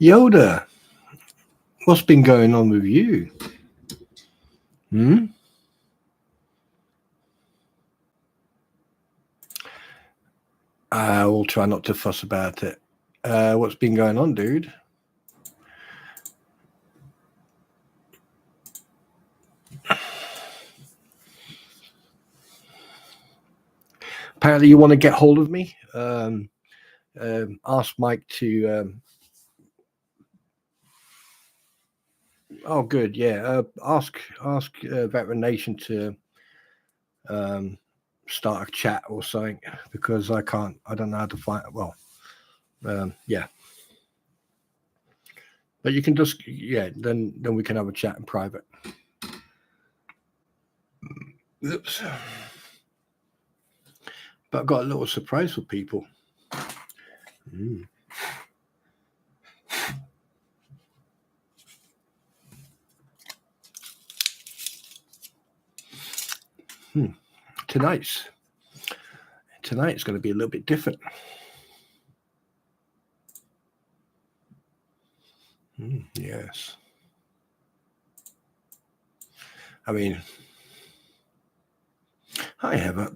Yoda, what's been going on with you? We'll try not to fuss about it. What's been going on, dude? Apparently you want to get hold of me. Ask Mike to oh good, yeah. Ask Veteran Nation to start a chat or something, because I don't know how to find yeah. But you can just then we can have a chat in private. Oops. But I've got a little surprise for people. Tonight's going to be a little bit different. Yes. I mean, hi, Heather.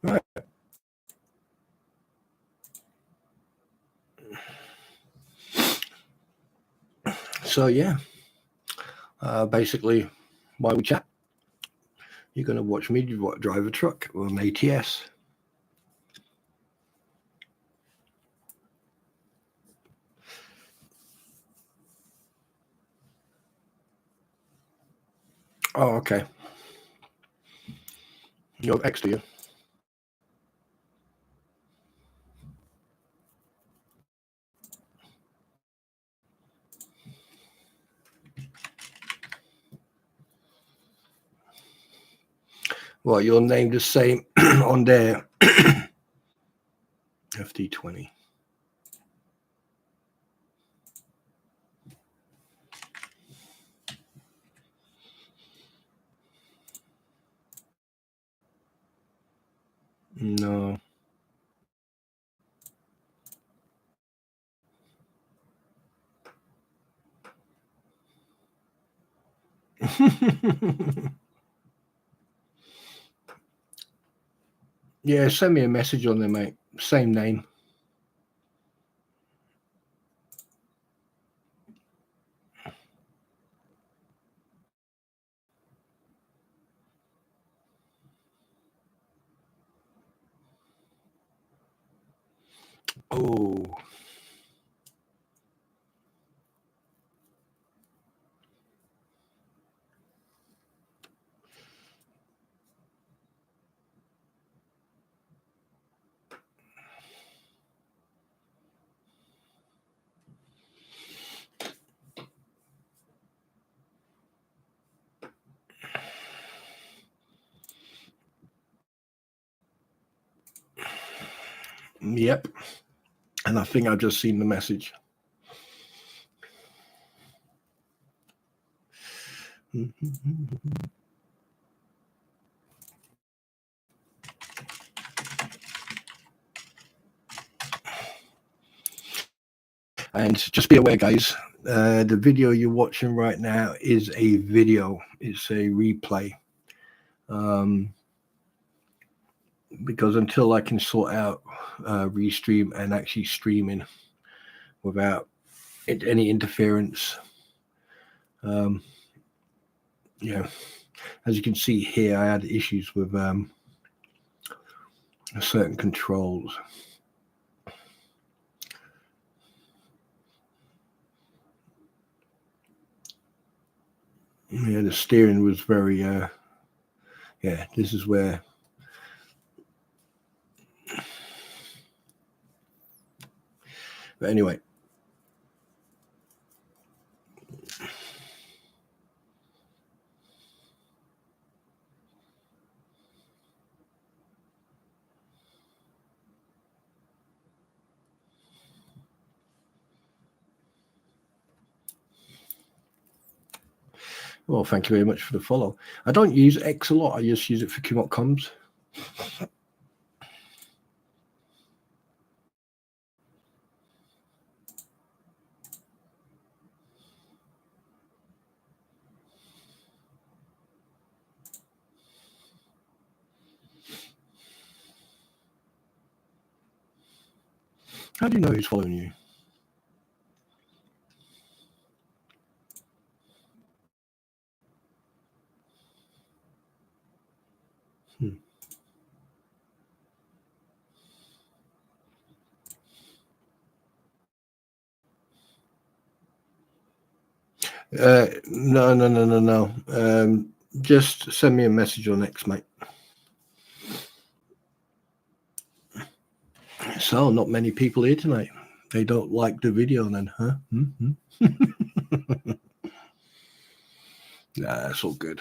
Right. So, yeah. Basically, while we chat, you're going to watch me drive a truck or an ATS. Oh, okay. You have X, do you? Well, your name the same on there. FD20. No. Yeah, send me a message on there, mate. Same name. Oh. Yep. And I think I've just seen the message. And just be aware, guys, the video you're watching right now is a video. It's a replay. Because until I can sort out restream and actually streaming without any interference, yeah, as you can see here, I had issues with certain controls. Yeah, the steering was very yeah, this is where but anyway, Well, thank you very much for the follow. I don't use X a lot. I just use it for queue up comms. How do you know who's following you? No. Just send me a message on X, mate. So, not many people here tonight. They don't like the video then, huh? Mm-hmm. Nah, that's all good.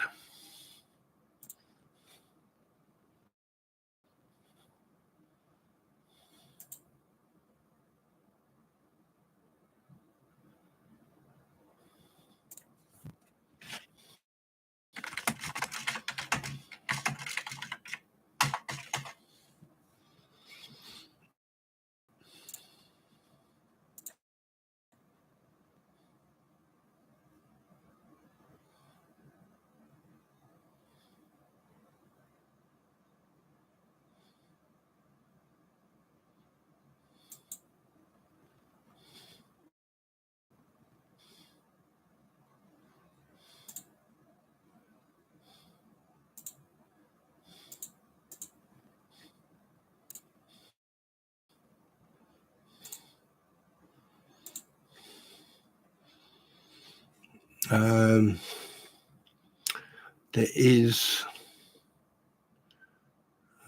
There is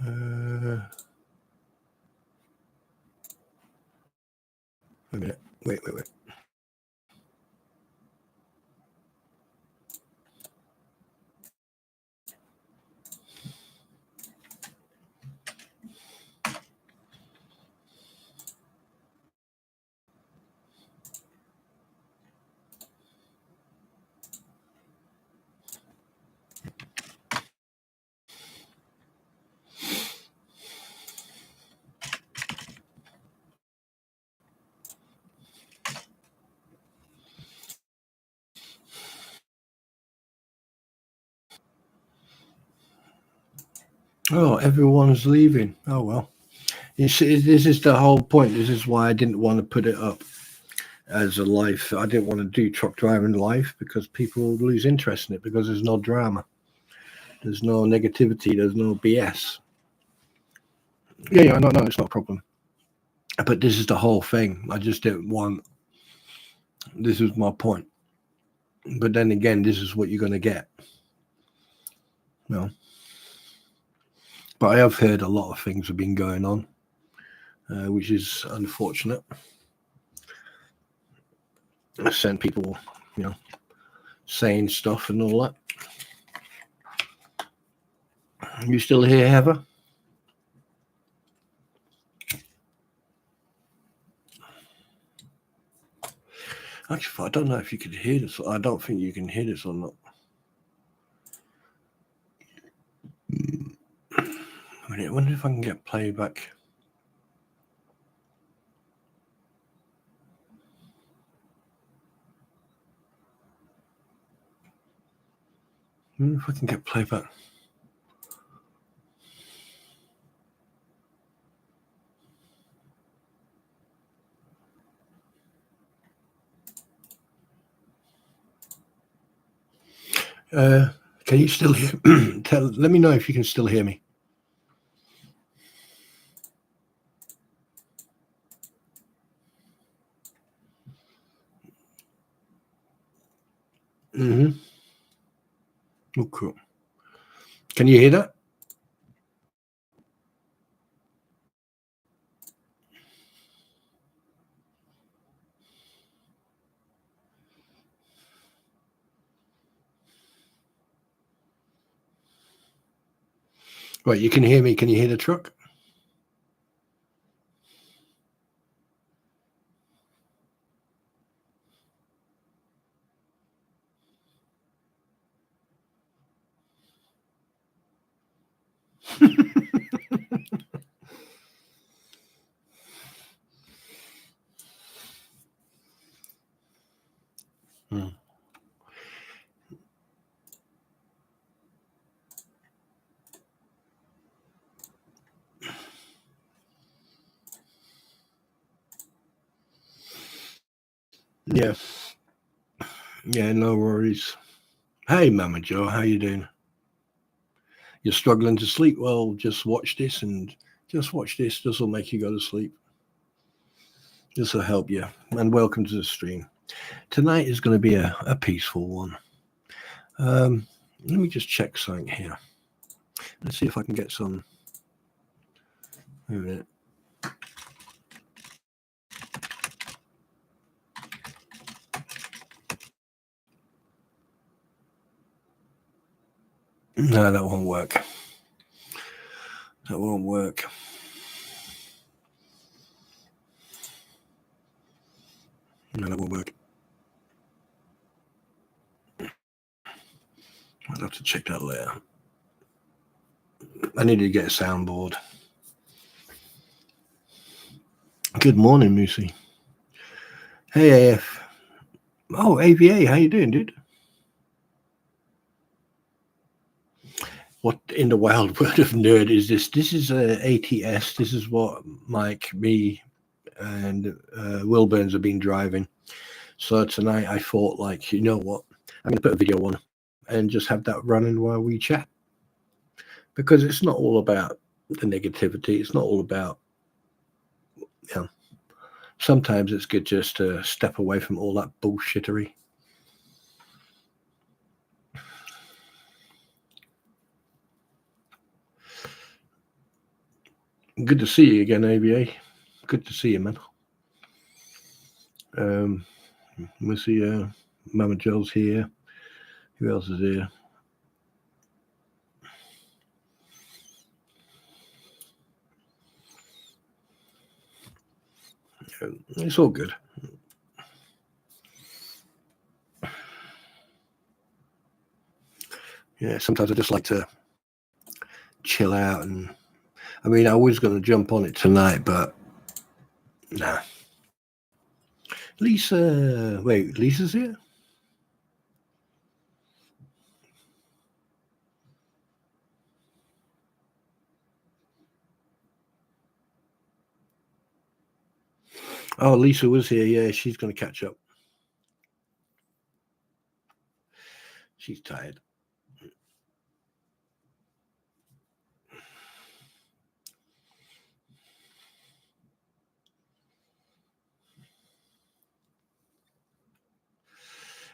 wait a minute. Wait. Oh, everyone's leaving. Oh well. You see, this is the whole point. This is why I didn't want to put it up as a live. I didn't want to do truck driving live because people would lose interest in it because there's no drama, there's no negativity, there's no BS. Yeah, no, it's not a problem. But this is the whole thing. I just didn't want. This was my point. But then again, this is what you're going to get. No. But I have heard a lot of things have been going on, which is unfortunate. I sent people, saying stuff and all that. You still here, Heather? Actually, I don't know if you could hear this. I don't think you can hear this or not. I wonder if I can get playback. I wonder if I can get playback. Can you still hear? Let me know if you can still hear me. Mm-hmm. Oh, cool. Can you hear that? Right, you can hear me. Can you hear the truck? Hmm. Yeah. Yeah, no worries. Hey, Mama Joe, how you doing? You're struggling to sleep? Well, just watch this and just watch this. This will make you go to sleep. This will help you. And welcome to the stream. Tonight is going to be a peaceful one. Let me just check something here. Let's see if I can get some. Wait a minute. No, that won't work. That won't work. No, that won't work. I'll have to check that later. I need to get a soundboard. Good morning, Moosey. Hey, AF. Oh, AVA, how you doing, dude? What in the wild world of nerd is this? This is a ATS. This is what Mike, me, and Wilburns have been driving. So tonight I thought, like, you know what? I'm going to put a video on and just have that running while we chat. Because it's not all about the negativity. It's not all about, you know, sometimes it's good just to step away from all that bullshittery. Good to see you again, ABA. Good to see you, man. We'll see Mama Joe's here. Who else is here? It's all good. Yeah, sometimes I just like to chill out, and I mean, I was going to jump on it tonight, but nah. Lisa, wait, Lisa's here? Oh, Lisa was here. Yeah, she's going to catch up. She's tired.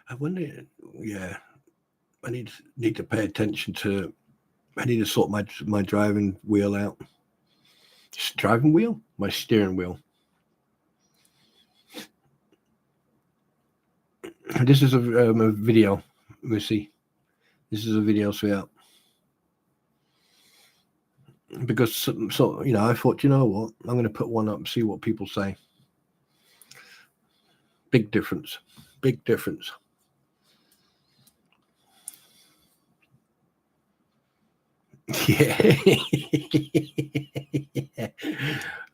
I wonder. Yeah, I need to pay attention to. I need to sort my driving wheel out. Driving wheel? My steering wheel. This is a video. We'll see. This is a video throughout. Because so you know, I thought, you know what, I'm going to put one up and see what people say. Big difference. Big difference. Yeah. Yeah.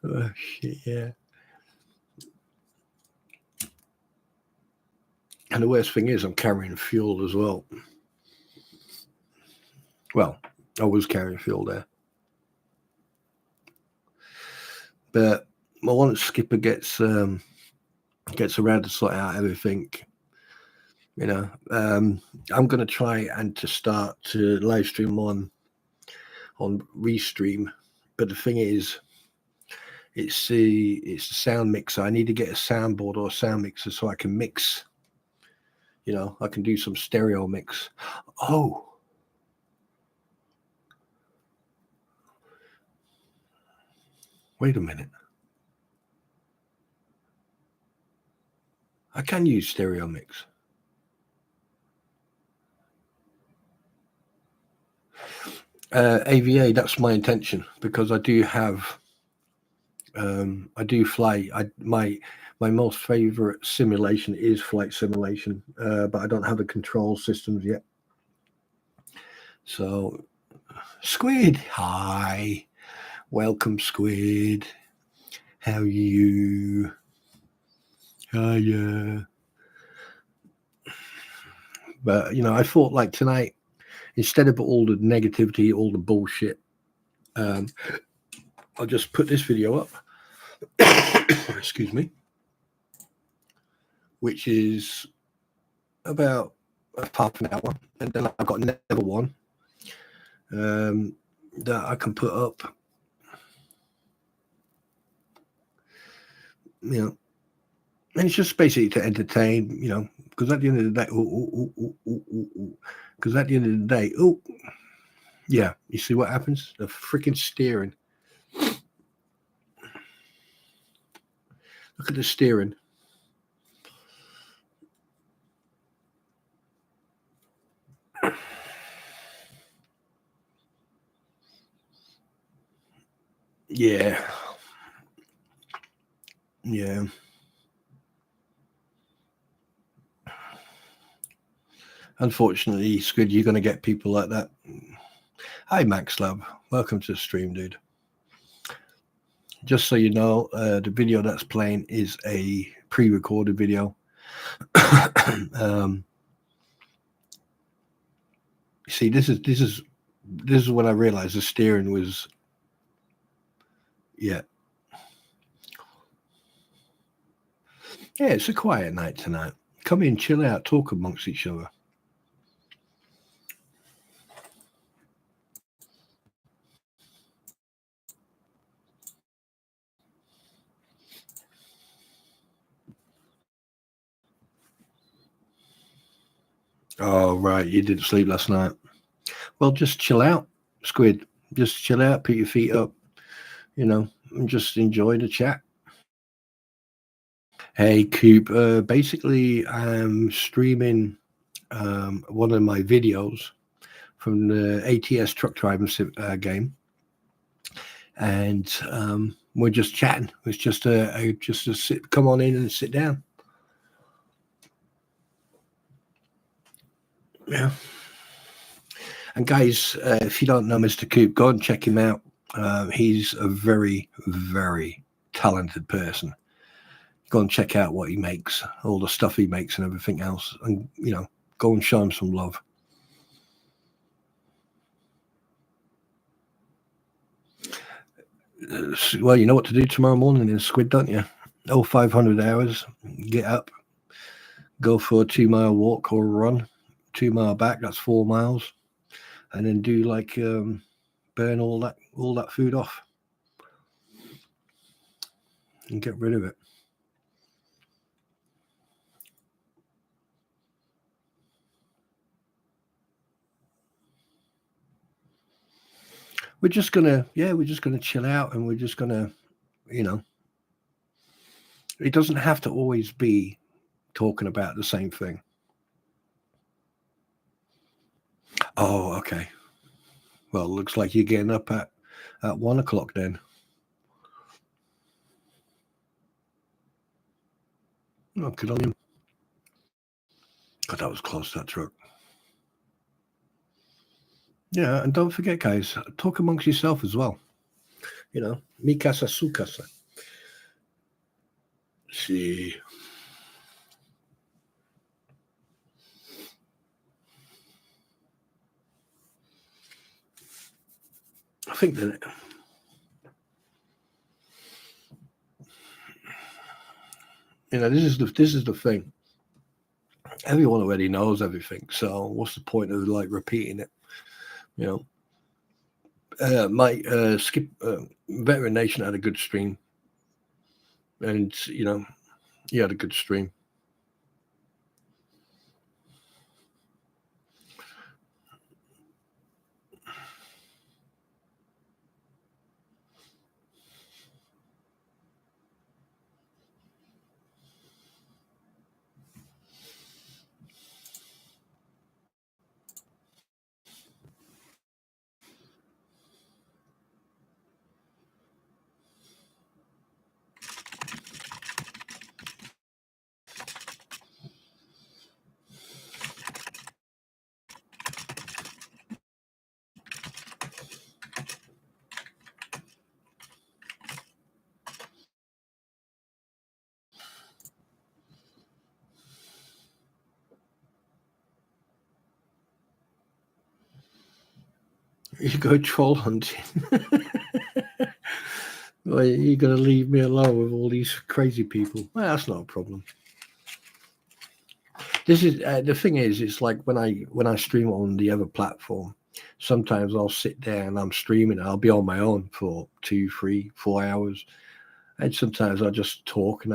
Oh shit, yeah. And the worst thing is I'm carrying fuel as well. Well, I was carrying fuel there. But once Skipper gets around to sort out everything, you know, I'm going to try and to start to live stream on Restream. But the thing is, it's the sound mixer. I need to get a soundboard or a sound mixer so I can mix. You know, I can do some stereo mix. Oh. Wait a minute. I can use stereo mix. AVA, that's my intention, because I do have, I do fly. My most favorite simulation is flight simulation, but I don't have the control systems yet. So Squid, hi. Welcome, Squid. How are you? Hiya. But, you know, I thought like tonight, instead of all the negativity, all the bullshit, I'll just put this video up. Excuse me. Which is about half an hour. And then I've got another one that I can put up. You know, and it's just basically to entertain, you know, because at the end of the day, because at the end of the day, yeah, you see what happens? The freaking steering. Look at the steering. Yeah. Yeah. Unfortunately, Squid, you're going to get people like that. Hi, Max Lab. Welcome to the stream, dude. Just so you know, the video that's playing is a pre-recorded video. See, this is when I realized the steering was, yeah. Yeah, it's a quiet night tonight. Come in, chill out, talk amongst each other. Oh, right. You didn't sleep last night. Well, just chill out, Squid. Just chill out, put your feet up, you know, and just enjoy the chat. Hey, Coop. Basically, I'm streaming one of my videos from the ATS truck driving game. And we're just chatting. It's just a sit, come on in and sit down. Yeah. And guys, if you don't know Mr. Coop, go and check him out. He's a very, very talented person. Go and check out what he makes, all the stuff he makes and everything else. And, you know, go and show him some love. Well, you know what to do tomorrow morning in Squid, don't you? 500 hours, get up, go for a 2-mile walk or run, 2 mile back, that's 4 miles. And then do like burn all that food off and get rid of it. We're just gonna chill out, and we're just gonna, you know, it doesn't have to always be talking about the same thing. Oh, okay. Well, it looks like you're getting up at 1 o'clock then. Oh, good on you. God, that was close, that truck. Yeah, and don't forget, guys, talk amongst yourself as well. You know, mi casa, su casa. See. I think that, you know, this is the thing. Everyone already knows everything, so what's the point of like repeating it? You know, my Skip Veteran Nation had a good stream, and you know, he had a good stream. You go troll hunting. Well, you're going to leave me alone with all these crazy people. Well, that's not a problem. This is the thing is, it's like when I stream on the other platform, sometimes I'll sit there and I'm streaming. I'll be on my own for 2, 3, 4 hours, and sometimes I just talk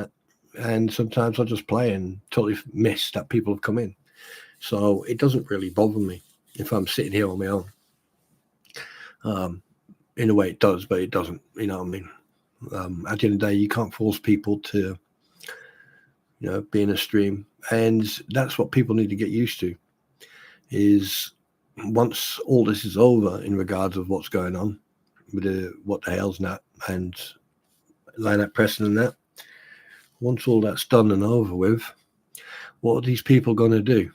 and sometimes I just play and totally miss that people have come in. So it doesn't really bother me if I'm sitting here on my own. In a way, it does, but it doesn't. You know what I mean? At the end of the day, you can't force people to, be in a stream, and that's what people need to get used to. Is once all this is over in regards of what's going on with what the hell's that and line up pressing and that. Once all that's done and over with, what are these people going to do?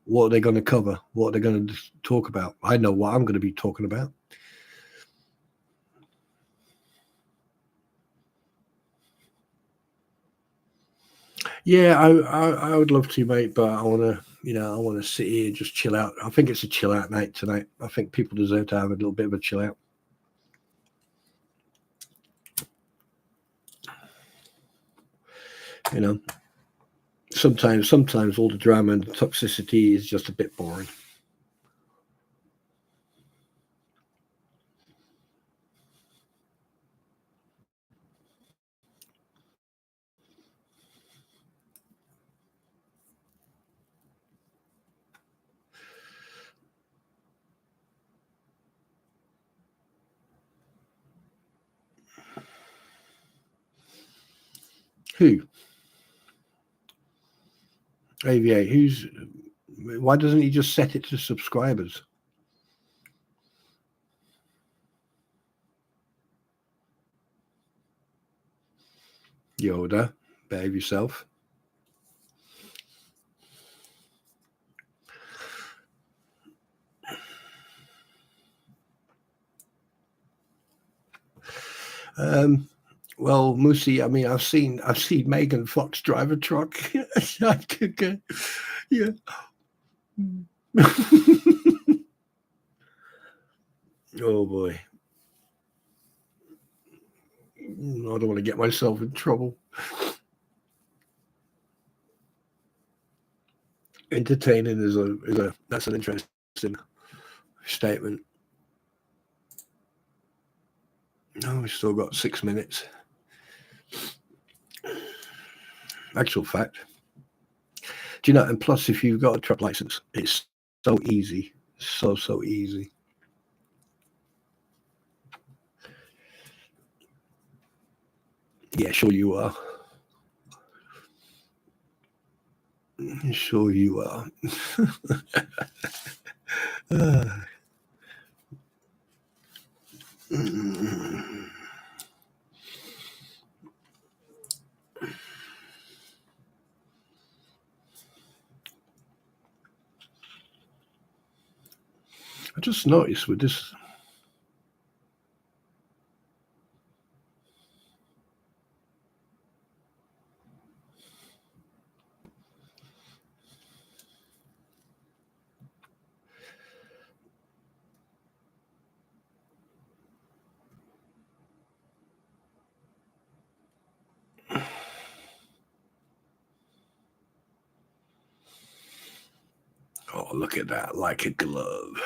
What are they going to cover? What are they going to talk about? I know what I'm going to be talking about. Yeah, I would love to, mate, but I want to sit here and just chill out. I think it's a chill out night tonight. I think people deserve to have a little bit of a chill out. Sometimes all the drama and toxicity is just a bit boring. Who? AVA. Why doesn't he just set it to subscribers? Yoda, behave yourself. Well, Moosey, I mean, I've seen Megan Fox drive a truck. Yeah. Oh boy. I don't want to get myself in trouble. Entertaining is that's an interesting statement. No, we've still got 6 minutes. Actual fact. Do you know? And plus, if you've got a truck license, it's so easy, so easy. Yeah, sure you are. Sure you are. I just noticed with this. Oh, look at that, like a glove.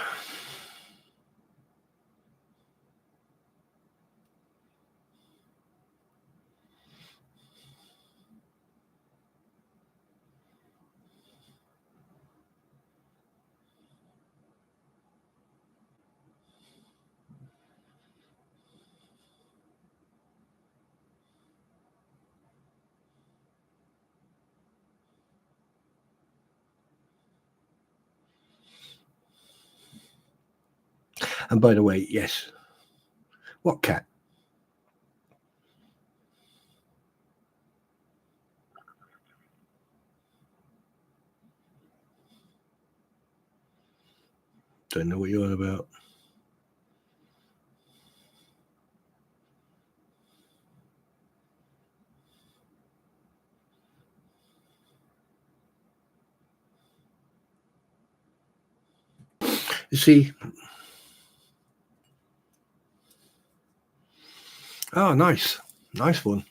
And by the way, yes. What cat? Don't know what you're on about. You see, Oh, nice one.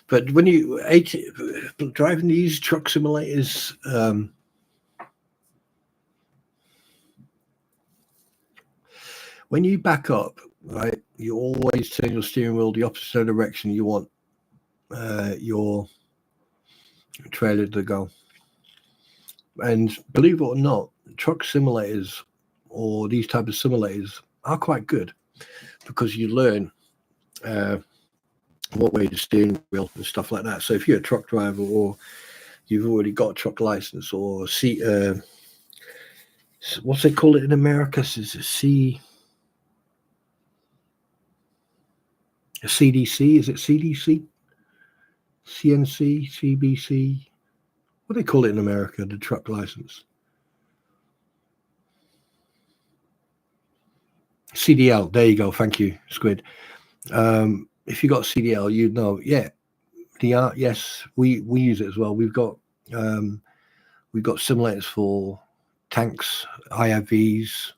But when you driving these truck simulators, when you back up, right, you always turn your steering wheel the opposite direction you want your trailer to go. And believe it or not, truck simulators or these type of simulators are quite good because you learn what way the steering wheel and stuff like that. So if you're a truck driver or you've already got a truck license or what's they call it in America? Is it CDC? Is it CDC? CNC? CBC? What do they call it in America, the truck license? CDL. There you go. Thank you, Squid. If you got CDL, you know, yeah, yes, we use it as well. We've got simulators for tanks, IIVs,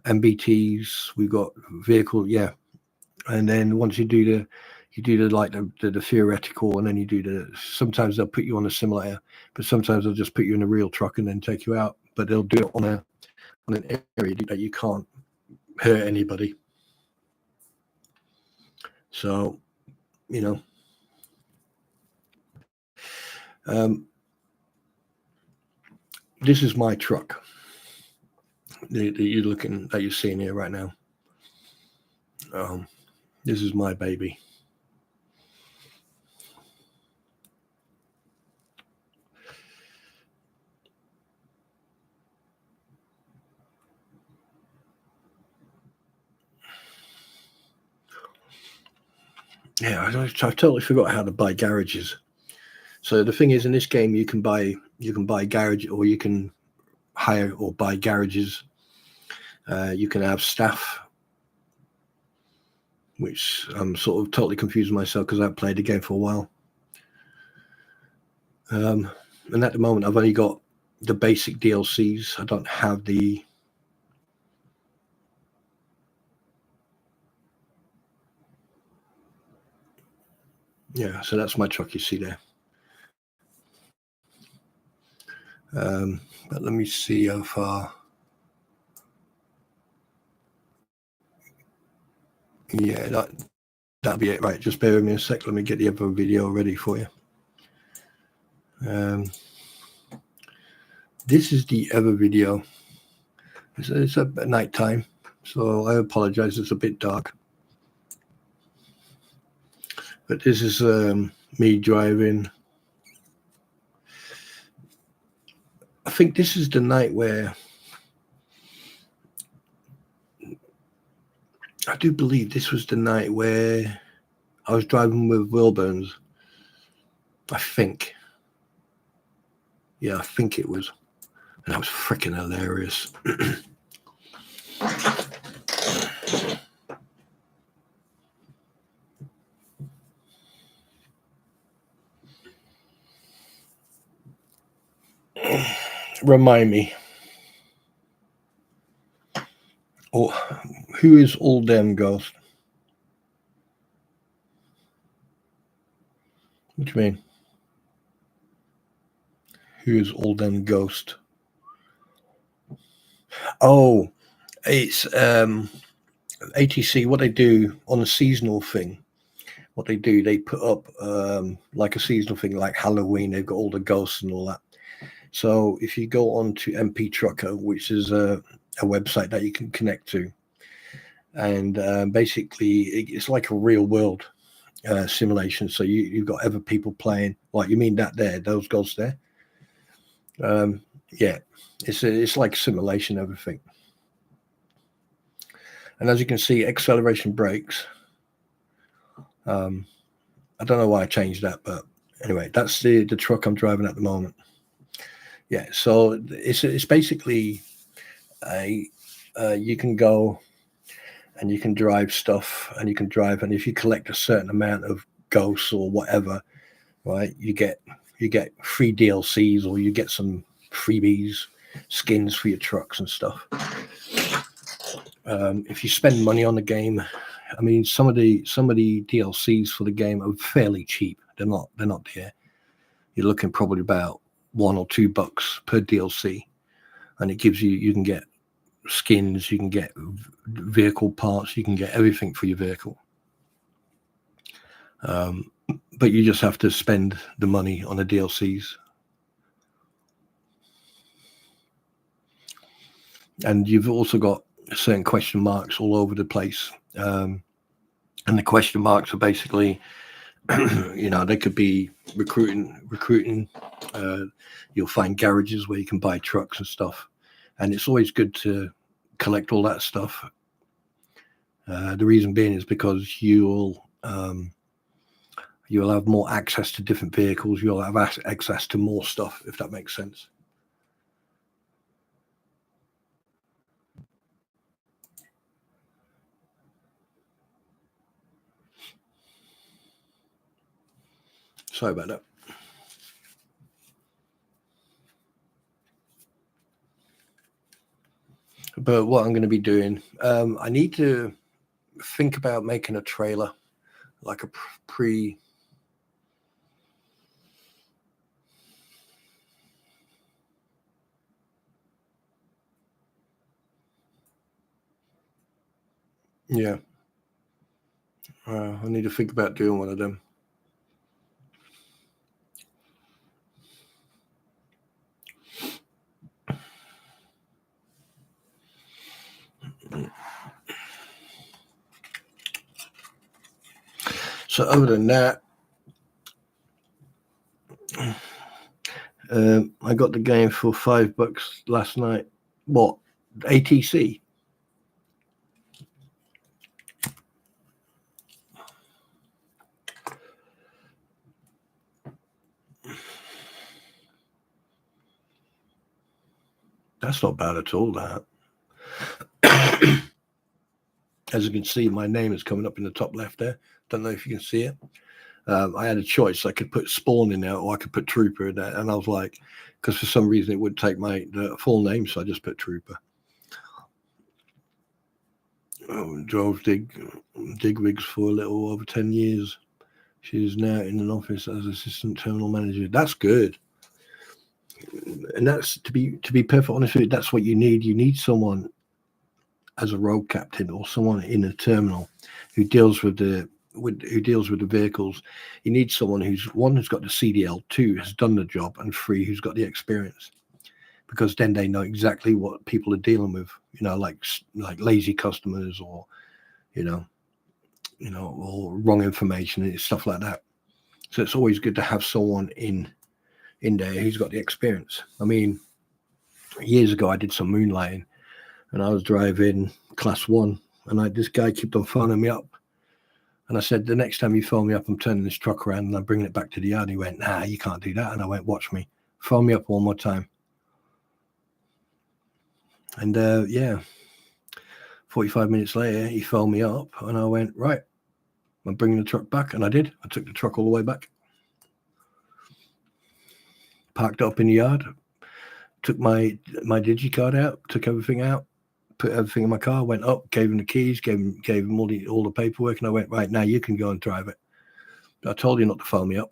MBTs. We've got vehicle, yeah. And then once you do the theoretical, and then you do sometimes they'll put you on a simulator, but sometimes they'll just put you in a real truck and then take you out. But they'll do it on an area that you can't hurt anybody. So, you know, this is my truck that you're seeing here right now. This is my baby. Yeah, I totally forgot how to buy garages. So the thing is, in this game, you can buy garage, or you can hire or buy garages. You can have staff, which I'm sort of totally confusing myself because I haven't played the game for a while. And at the moment, I've only got the basic DLCs. I don't have the so that's my truck you see there. But let me see how far. Yeah, that'll be it. Right, just bear with me a sec. Let me get the other video ready for you. This is the other video. It's at night time, so I apologize. It's a bit dark. But this is me driving. I think this is the night where I do believe this was the night where I was driving with Wilburns. I think. Yeah, I think it was. And that was freaking hilarious. Remind me. Oh, who is all them ghost? What do you mean? Who is all them ghost? Oh, it's ATC. What they do on a seasonal thing, what they do, they put up like a seasonal thing, like Halloween. They've got all the ghosts and all that. So if you go on to MP Trucker, which is a website that you can connect to, and basically it's like a real world simulation. So you've got other people playing. Like, you mean those ghosts there? Yeah, it's like simulation, everything. And as you can see, acceleration brakes. I don't know why I changed that, but anyway, that's the truck I'm driving at the moment. Yeah, so it's basically you can go and you can drive stuff, and and if you collect a certain amount of ghosts or whatever, right, you get free DLCs, or you get some freebies, skins for your trucks and stuff. If you spend money on the game, I mean, some of the DLCs for the game are fairly cheap. They're not dear. You're looking probably about $1 or $2 per DLC, and it gives you can get skins, you can get vehicle parts, you can get everything for your vehicle. But you just have to spend the money on the DLCs. And you've also got certain question marks all over the place. And the question marks are basically, they could be recruiting. You'll find garages where you can buy trucks and stuff. And it's always good to collect all that stuff. The reason being is because you'll have more access to different vehicles. You'll have access to more stuff, if that makes sense. Sorry about that. But what I'm going to be doing, I need to think about making a trailer, like a pre. Yeah. I need to think about doing one of them. So other than that, I got the game for $5 last night. What? ATC? That's not bad at all, that. As you can see, my name is coming up in the top left there. Don't know if you can see it. I had a choice. I could put Spawn in there, or I could put Trooper in there. And I was like, because for some reason it would take the full name, so I just put Trooper. Drove Digwigs for a little over 10 years. She's now in an office as assistant terminal manager. That's good. And that's, to be perfectly honest with you, that's what you need. You need someone as a road captain or someone in a terminal who deals with the vehicles. You need someone who's got the CDL, 2 has done the job, and 3 who's got the experience, because then they know exactly what people are dealing with. Like lazy customers, or or wrong information and stuff like that. So it's always good to have someone in there who's got the experience. I mean, years ago I did some moonlighting, and I was driving class 1, and this guy kept on phoning me up. And I said, the next time you phone me up, I'm turning this truck around and I'm bringing it back to the yard. And he went, nah, you can't do that. And I went, watch me. Phone me up one more time. And 45 minutes later, he phoned me up, and I went, right, I'm bringing the truck back. And I did. I took the truck all the way back. Parked it up in the yard. Took my digicard out. Took everything out. Put everything in my car, went up, gave him the keys, gave him all the paperwork, and I went, right, now you can go and drive it. I told you not to phone me up.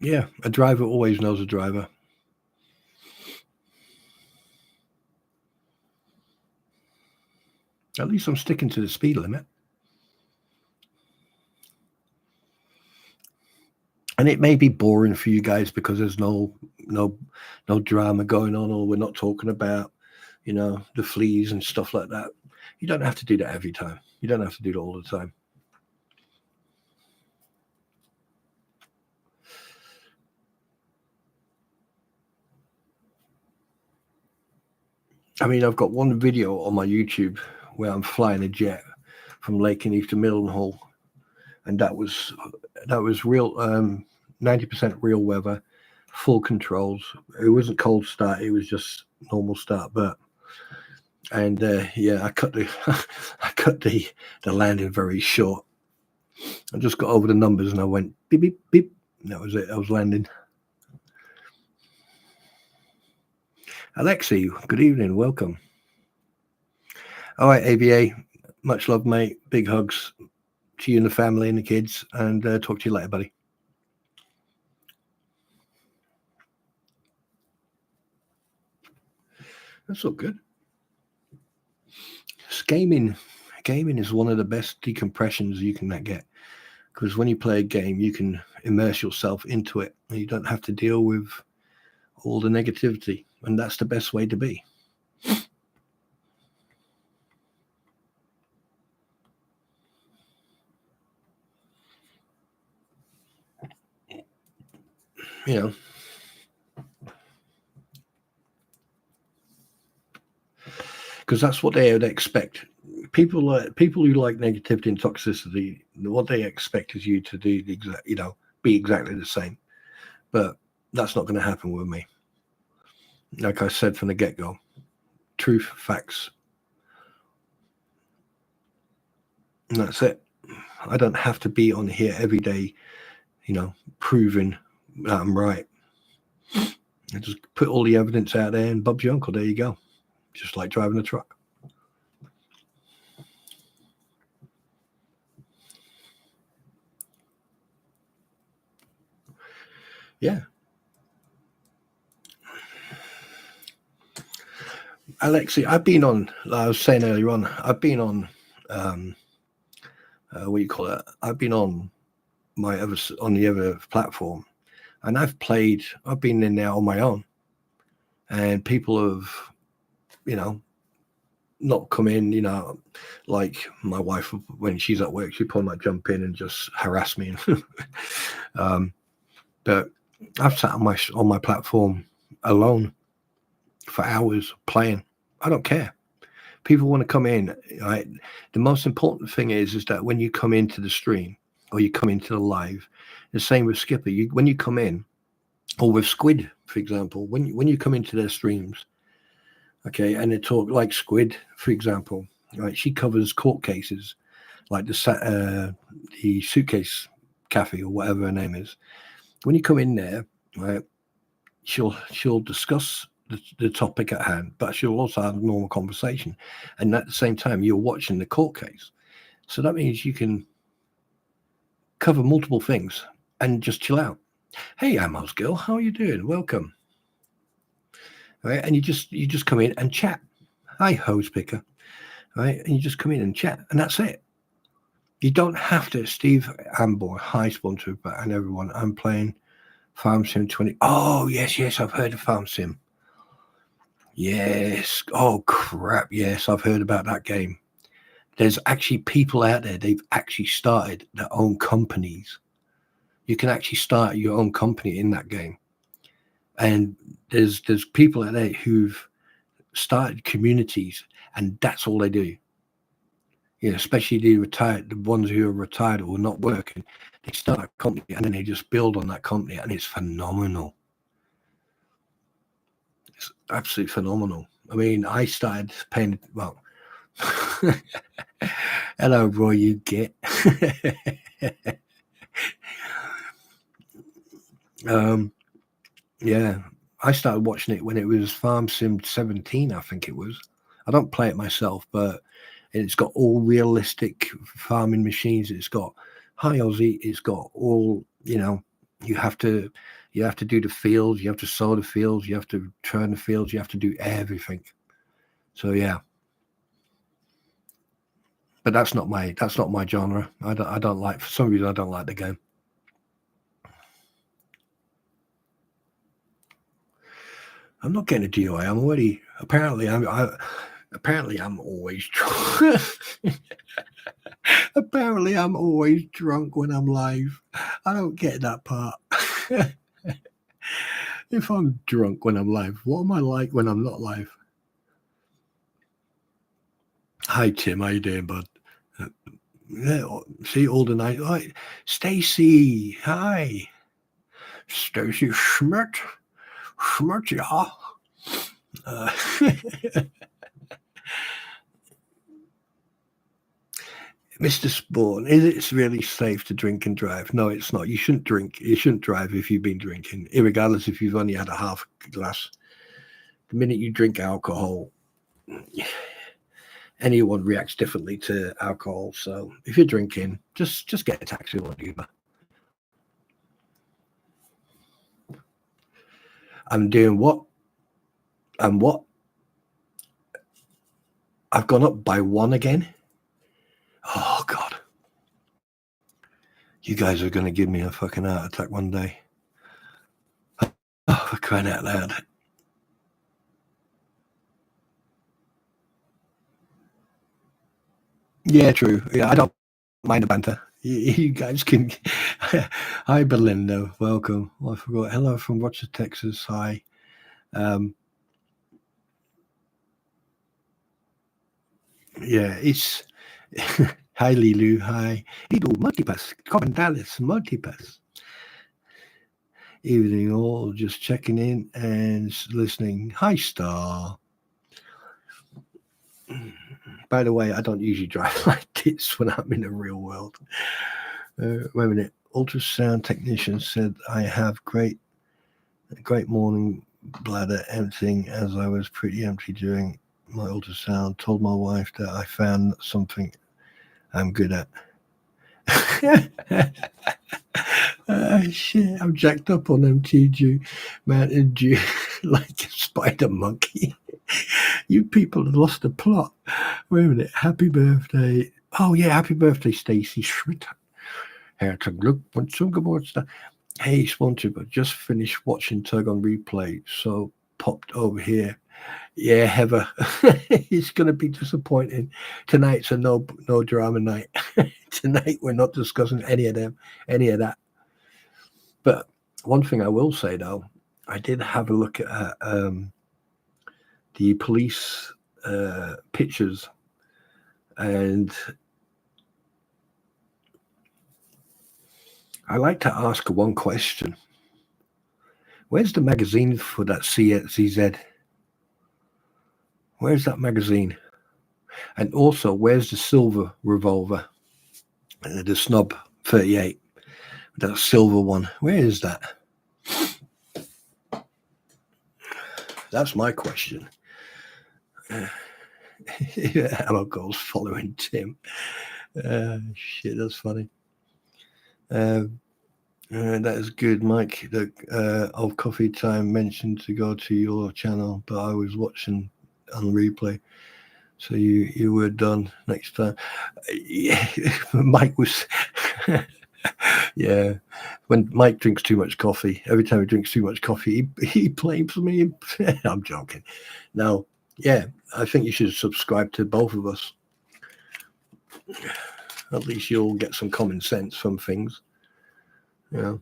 Yeah, a driver always knows a driver. At least I'm sticking to the speed limit. And it may be boring for you guys because there's no drama going on, or we're not talking about, the fleas and stuff like that. You don't have to do that every time. You don't have to do it all the time. I mean, I've got one video on my YouTube where I'm flying a jet from Lakenheath to Mildenhall, and that was real, 90% real weather, full controls. It wasn't cold start; it was just normal start. I cut the landing very short. I just got over the numbers and I went beep beep beep. And that was it. I was landing. Alexi, good evening. Welcome. All right, ABA. Much love, mate. Big hugs to you and the family and the kids. And talk to you later, buddy. That's all good. Gaming is one of the best decompressions you can get, because when you play a game, you can immerse yourself into it, and you don't have to deal with all the negativity, and that's the best way to be. You know, because that's what they would expect. People who like negativity and toxicity, what they expect is you to do the exact, be exactly the same. But that's not going to happen with me. Like I said from the get-go, truth, facts, and that's it. I don't have to be on here every day, proving that I'm right. I just put all the evidence out there, and Bob's your uncle. There you go. Just like driving a truck. Yeah. Alexi, I've been on, like I was saying earlier on, I've been on, what do you call it? I've been on the other platform, and I've been in there on my own, and people have, not come in, like my wife, when she's at work, she probably might jump in and just harass me. But I've sat on my platform alone for hours playing. I don't care. People want to come in. Right? The most important thing is that when you come into the stream or you come into the live, the same with Skipper. When you come in, or with Squid, for example, when you come into their streams, okay, and they talk like Squid, for example, right? She covers court cases, like the suitcase cafe or whatever her name is. When you come in there, right, she'll discuss the topic at hand, but she'll also have a normal conversation, and at the same time you're watching the court case. So that means you can cover multiple things and just chill out. Hey, Amos girl, how are you doing? Welcome. Right, and you just come in and chat. Hi, hose picker. Right, and you just come in and chat, and that's it. You don't have to. Steve Amboy, hi, Sponsor, and everyone. I'm playing Farm Sim 20. Oh, yes, I've heard of Farm Sim. Yes. Oh, crap. Yes, I've heard about that game. There's actually people out there, they've actually started their own companies. You can actually start your own company in that game. And there's people out there who've started communities, and that's all they do. Especially the ones who are retired or not working. They start a company and then they just build on that company, and it's phenomenal. It's absolutely phenomenal. I mean, I started paying, well, hello, bro, you get. Yeah, I started watching it when it was Farm Sim 17, I think it was. I don't play it myself, but it's got all realistic farming machines. It's got high Aussie. It's got all, you have to do the fields. You have to sow the fields. You have to turn the fields. You have to do everything. So yeah, but that's not my genre. I don't like, for some reason I don't like the game. I'm not getting a DUI. I'm already, apparently I'm always drunk. Apparently I'm always drunk when I'm live. I don't get that part. If I'm drunk when I'm live, what am I like when I'm not live? Hi Tim, how you doing, bud? Yeah, see all the night. Right. Stacy, hi. Stacy Schmidt. Yeah. Mr. Spawn, is it really safe to drink and drive? No, it's not. You shouldn't drink. You shouldn't drive if you've been drinking, regardless if you've only had a half glass. the minute you drink alcohol, anyone reacts differently to alcohol. So if you're drinking, just get a taxi or an Uber. I'm doing what? And what? I've gone up by 1 again. Oh God. You guys are going to give me a fucking heart attack one day. Oh, for crying out loud. Yeah, true. Yeah, I don't mind the banter. You guys can. Hi, Belinda. Welcome. Oh, I forgot. Hello from Rochester, Texas. Hi. Yeah, it's. Hi, Lilu. Hi. Lilu, multipass. Common Dallas, multipass. Evening all. Just checking in and listening. Hi, Star. By the way, I don't usually drive like this when I'm in the real world. Wait a minute. Ultrasound technician said I have great morning bladder emptying as I was pretty empty during my ultrasound. Told my wife that I found something I'm good at. Shit, I'm jacked up on MTG Mountain Dew like a spider monkey. You people have lost the plot. Wait a minute. Happy birthday. Oh, yeah. Happy birthday, Stacey Schmidt. Herzlichen Glückwunsch zum Geburtstag. Hey, sponsored, but just finished watching Tug on replay, so popped over here. Yeah, Heather. It's going to be disappointing. Tonight's a no drama night. Tonight we're not discussing any of that. But one thing I will say, though, I did have a look at the police pictures, and I like to ask one question. Where's the magazine for that CZ? Where's that magazine? And also, where's the silver revolver? The Snob 38. That silver one. Where is that? That's my question. Ammo goals following Tim. Shit, that's funny. That is good, Mike. Of Coffee Time mentioned to go to your channel, but I was watching on replay. So you were done next time. Yeah, Mike was. Yeah, when Mike drinks too much coffee, every time he drinks too much coffee, he blames me. I'm joking. Now, yeah, I think you should subscribe to both of us. At least you'll get some common sense from things. Yeah.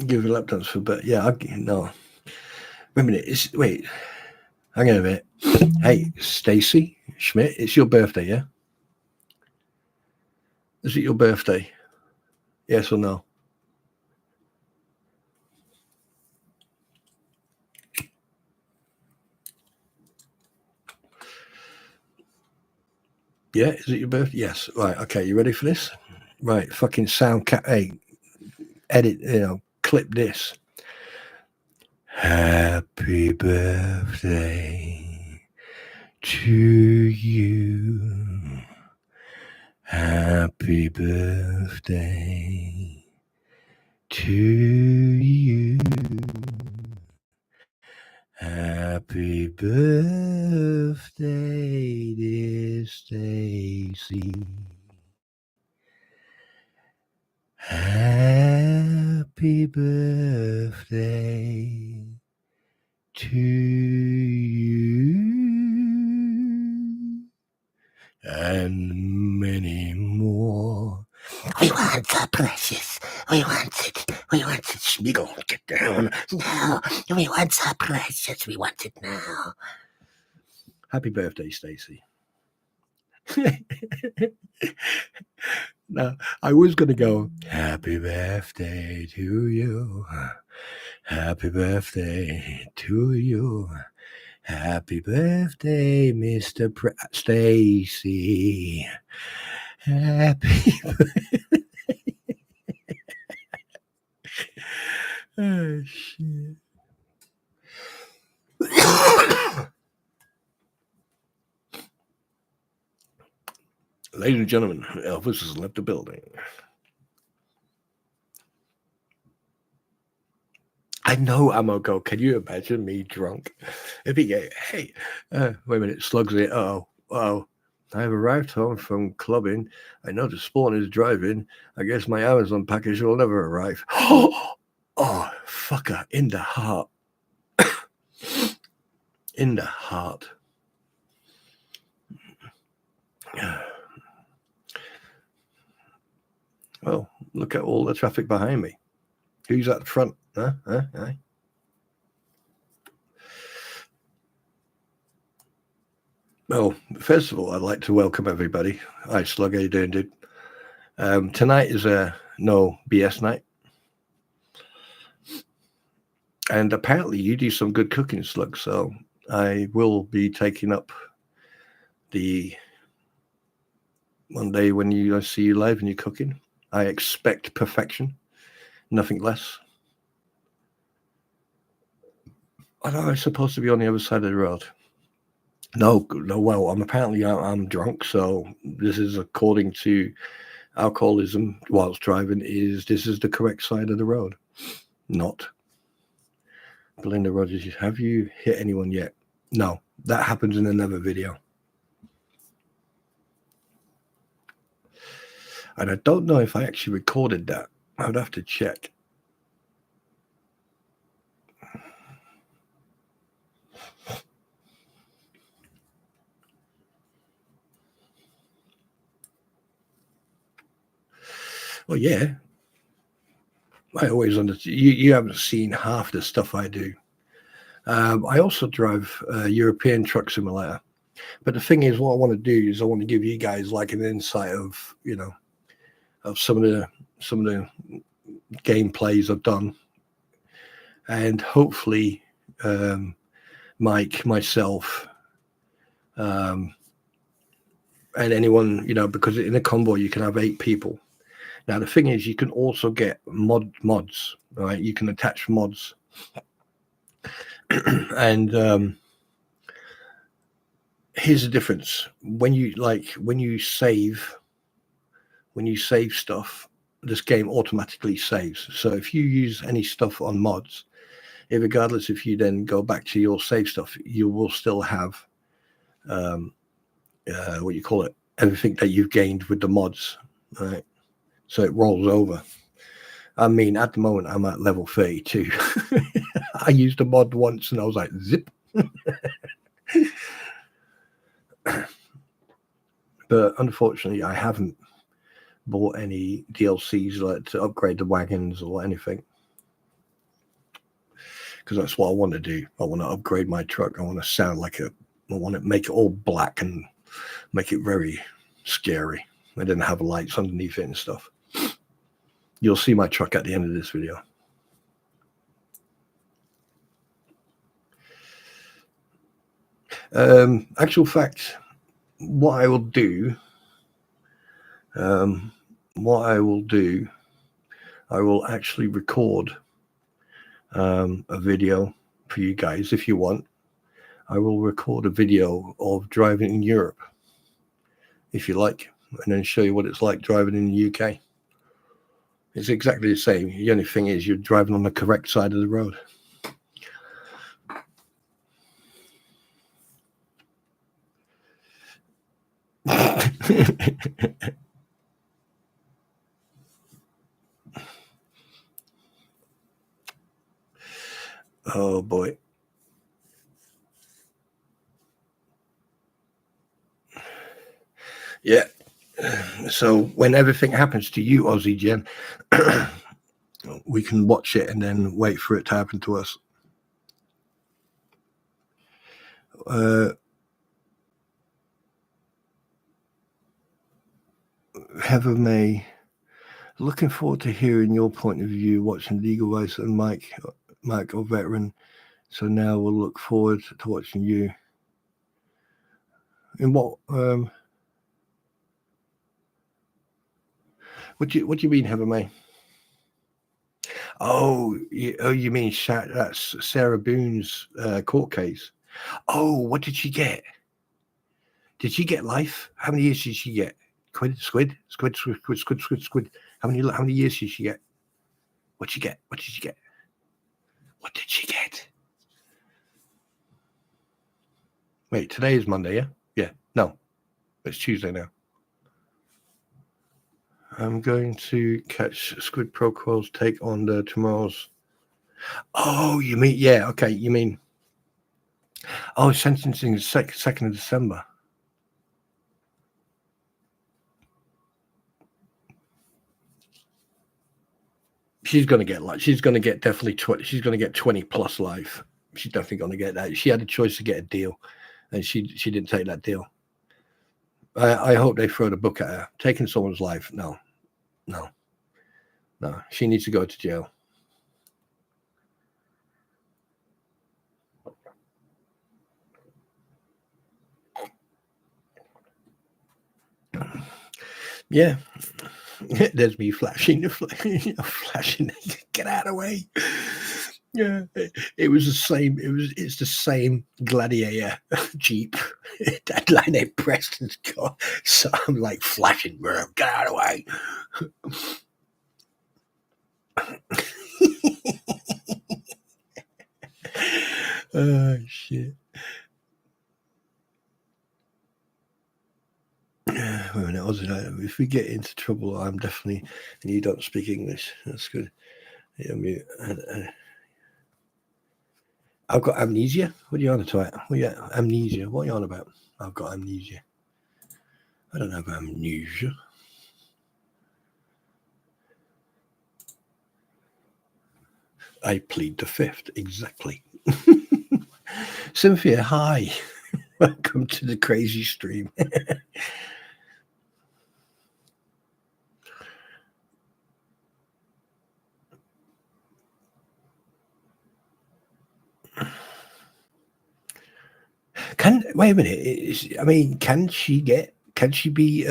Give a lap dance for, but yeah, no. Wait a minute. Wait. Hang on a minute. Hey, Stacy Schmidt, it's your birthday, yeah? Is it your birthday? Yes or no? Yeah, is it your birthday? Yes. Right. Okay. You ready for this? Right. Fucking sound cat. Hey, edit. Clip this. Happy birthday to you. Happy birthday to you. Happy birthday, dear Stacy. Happy birthday to you. And many more. We want our precious. We want it. Schmiegel, get down. No, we want our precious. We want it now. Happy birthday, Stacey. Now, I was going to go, happy birthday to you. Happy birthday to you. Happy birthday, Mr. Stacy. Happy birthday. Oh, shit. Ladies and gentlemen, Elvis has left the building. I know I'm gonna go. Can you imagine me drunk? If he go, hey, wait a minute, Slugs it. Oh, I've arrived home from clubbing. I noticed Spawn is driving. I guess my Amazon package will never arrive. Oh, fucker, in the heart. In the heart. Well, look at all the traffic behind me. Who's at the front? Huh? Well, first of all, I'd like to welcome everybody. Hi, Slug, how you doing, dude? Tonight is a no BS night. And apparently you do some good cooking, Slug, so I will be taking up the one day when I see you live and you're cooking. I expect perfection, nothing less. Am I supposed to be on the other side of the road? No. Well, I'm drunk, so this is according to alcoholism whilst driving. This is the correct side of the road? Not. Belinda Rogers, have you hit anyone yet? No, that happens in another video. And I don't know if I actually recorded that. I would have to check. Well, yeah. I always understand. You haven't seen half the stuff I do. I also drive a European truck simulator. But the thing is, what I want to do is I want to give you guys like an insight of, of some of the gameplays I've done. And hopefully Mike, myself, and anyone, because in a convoy you can have 8 people. Now the thing is, you can also get mods, right? You can attach mods, and here's the difference: when you save stuff, this game automatically saves. So if you use any stuff on mods, regardless if you then go back to your save stuff, you will still have what you call it, everything that you've gained with the mods, right? So it rolls over. I mean, at the moment, I'm at level 32. I used a mod once and I was like, zip. But unfortunately, I haven't bought any DLCs like to upgrade the wagons or anything. Because that's what I want to do. I want to upgrade my truck. I want to sound like I want to make it all black and make it very scary. I didn't have lights underneath it and stuff. You'll see my truck at the end of this video. Actual fact, what I will do, I will actually record a video for you guys if you want. I will record a video of driving in Europe, if you like, and then show you what it's like driving in the UK. It's exactly the same. The only thing is you're driving on the correct side of the road. Oh boy. Yeah. So when everything happens to you, Aussie Jen, we can watch it and then wait for it to happen to us. Heather May, looking forward to hearing your point of view watching Legal Rights and Mike or Veteran. So now we'll look forward to watching you. In what do you mean, Heather May? Oh, you mean that's Sarah Boone's court case? Oh, what did she get? Did she get life? How many years did she get? Squid. How many years did she get? What'd she get? What did she get? What did she get? Wait, today is Monday, yeah? Yeah. No, it's Tuesday now. I'm going to catch Squid Pro Quill's take on the tomorrow's. Oh, you mean, yeah, okay, you mean, oh, sentencing is 2nd of December. She's going to get definitely 20. She's going to get 20 plus life. She's definitely going to get that. She had a choice to get a deal, and she didn't take that deal. I hope they throw the book at her. Taking someone's life, no. She needs to go to jail. Yeah. There's me flashing, flashing. Get out of the way. Yeah, it was the same. It's the same Gladiator Jeep that Lionel Preston's got. So I'm like flashing, bro. Get out of the way. Oh shit. If we get into trouble, I'm definitely. And you don't speak English. That's good. I mean, I've got amnesia. What are you on about? Amnesia. What are you on about? I've got amnesia. I don't have amnesia. I plead the fifth. Exactly. Cynthia, hi. Welcome to the crazy stream. Wait a minute? Can she be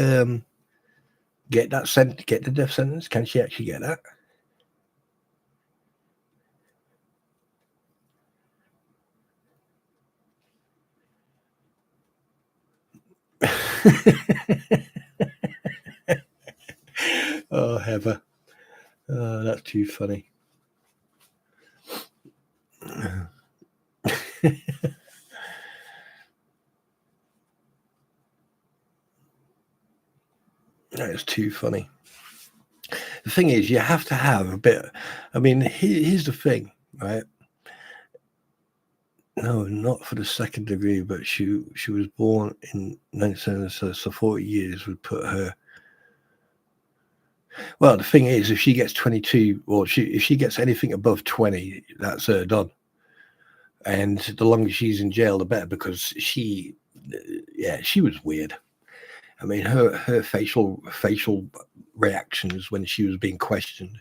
get the death sentence? Can she actually get that? Oh, Heather. Oh, that's too funny. That is too funny. The thing is, you have to have a bit. Here's the thing, right? No, not for the second degree, but she was born in 1970, so 40 years would put her. Well, the thing is, if she gets 22, or if she gets anything above 20, that's her done. And the longer she's in jail, the better, because she was weird. I mean, her facial reactions when she was being questioned,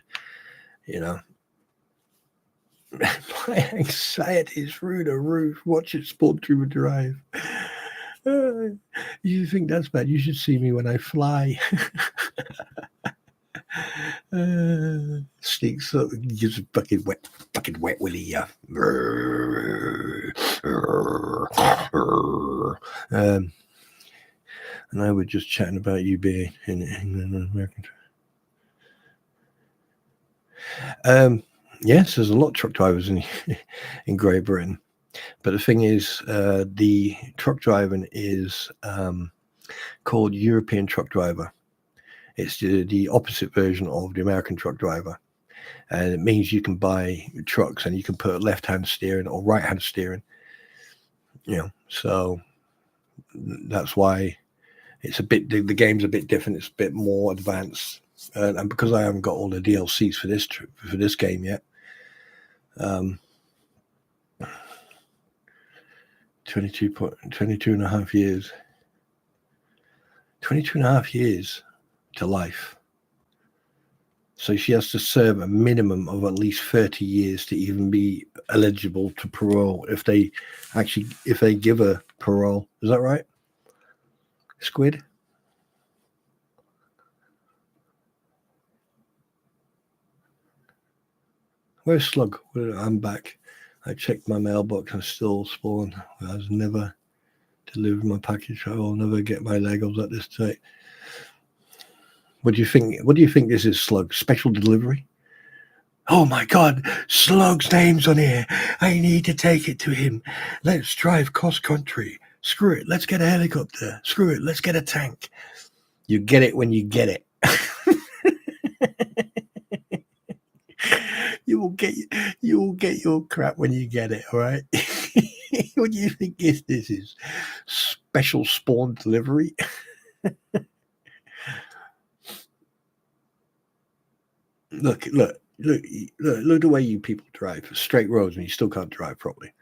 my anxiety is through the roof. Watch it Sport Tuber Drive. You think that's bad? You should see me when I fly. Sneaks up, gives a fucking wet willy. Yeah. And I was just chatting about you being in England and American. Yes, there's a lot of truck drivers in Great Britain, but the thing is, the truck driving is called European truck driver. It's the opposite version of the American truck driver, and it means you can buy trucks and you can put left-hand steering or right-hand steering. So that's why it's a bit. The game's a bit different. It's a bit more advanced, and because I haven't got all the DLCs for this game yet. 22 and a half years. 22 and a half years to life. So she has to serve a minimum of at least 30 years to even be eligible to parole if they give her parole. Is that right? Squid? Where's Slug? I'm back. I checked my mailbox and still spawn. I was never delivered my package. I will never get my Legos at this date. What do you think? What do you think this is, Slug? Special delivery? Oh my God, Slug's name's on here. I need to take it to him. Let's drive cross country. Screw it. Let's get a helicopter. Screw it. Let's get a tank. You get it when you get it. You will get your crap when you get it, all right? What do you think this is? Special spawn delivery? Look the way you people drive. Straight roads and you still can't drive properly.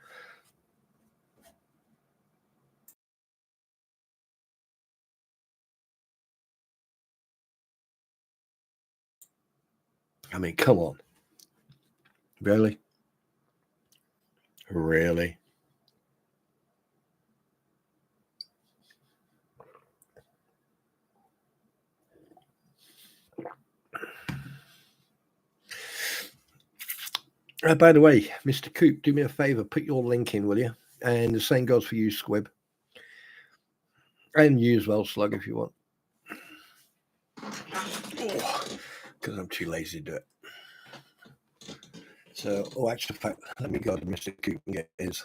I mean, come on. Really? Really? By the way, Mr. Coop, do me a favor, put your link in, will you? And the same goes for you, Squib. And you as well, Slug, if you want. Because I'm too lazy to do it. So, actually, in fact, let me go to Mr. Coop and get his.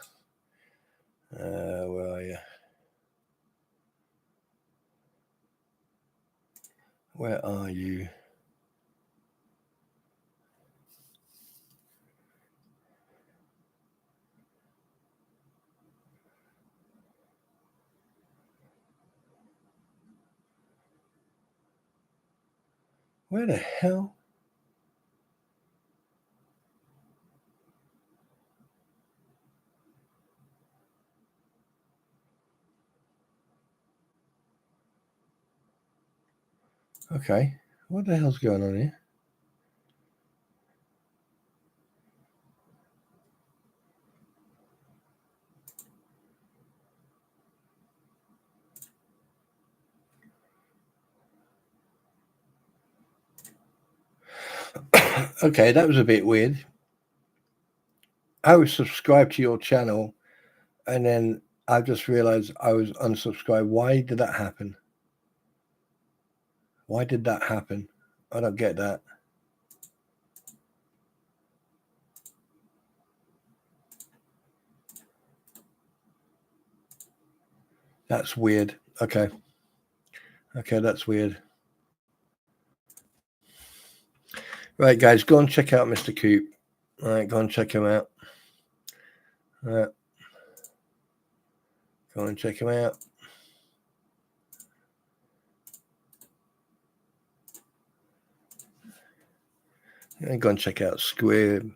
Where are you? Where are you? Where the hell? Okay. What the hell's going on here? Okay, that was a bit weird. I was subscribed to your channel and then I just realized I was unsubscribed. Why did that happen? Why did that happen? I don't get that. That's weird. Okay. Okay, that's weird. Right, guys, go and check out Mr. Coop. All right, go and check him out. All right. Go and check him out. And go and check out Squib.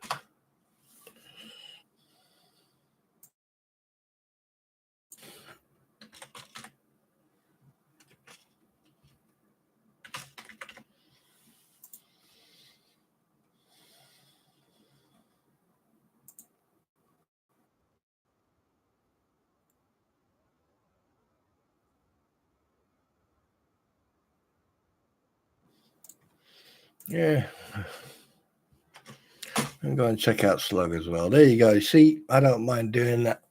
Yeah. And go and check out Slug as well. There you go. See, I don't mind doing that.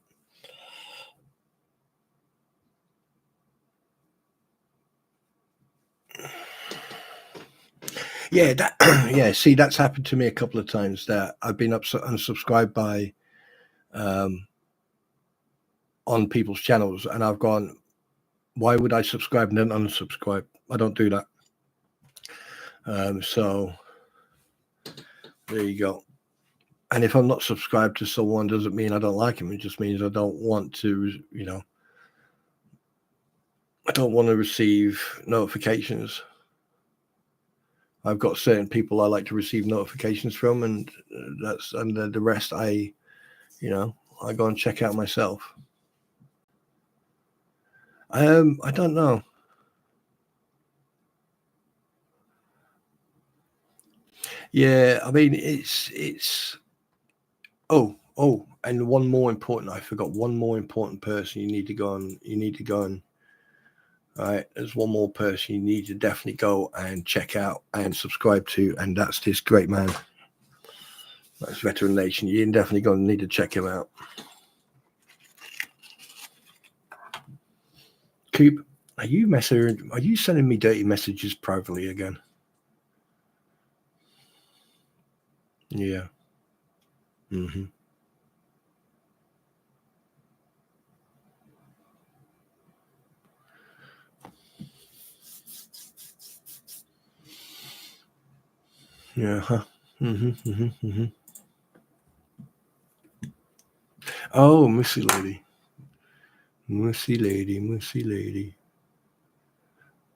Yeah, that yeah, see, that's happened to me a couple of times that I've been unsubscribed by on people's channels and I've gone, why would I subscribe and then unsubscribe? I don't do that. So there you go. And if I'm not subscribed to someone, doesn't mean I don't like him. It just means I don't want to, I don't want to receive notifications. I've got certain people I like to receive notifications from, and the rest I go and check out myself. I don't know. Yeah, I mean it's. Oh, and one more important. I forgot one more important person. You need to go and. All right, there's one more person you need to definitely go and check out and subscribe to, and that's this great man. That's Veteran Nation. You're definitely going to need to check him out. Coop, are you sending me dirty messages privately again? Yeah. Mm-hmm. Yeah. Huh. Mm-hmm. Mm-hmm. Mm-hmm. Oh, Missy Lady. Missy Lady. Missy Lady.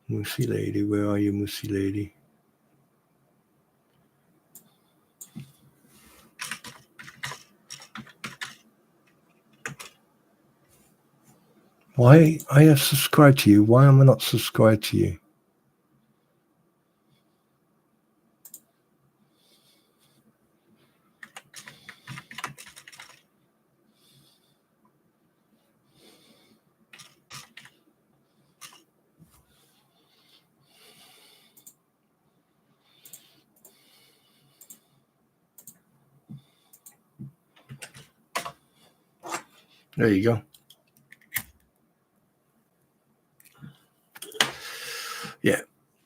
Missy Lady. Where are you, Missy Lady? Why? I have subscribed to you. Why am I not subscribed to you? There you go. Yeah.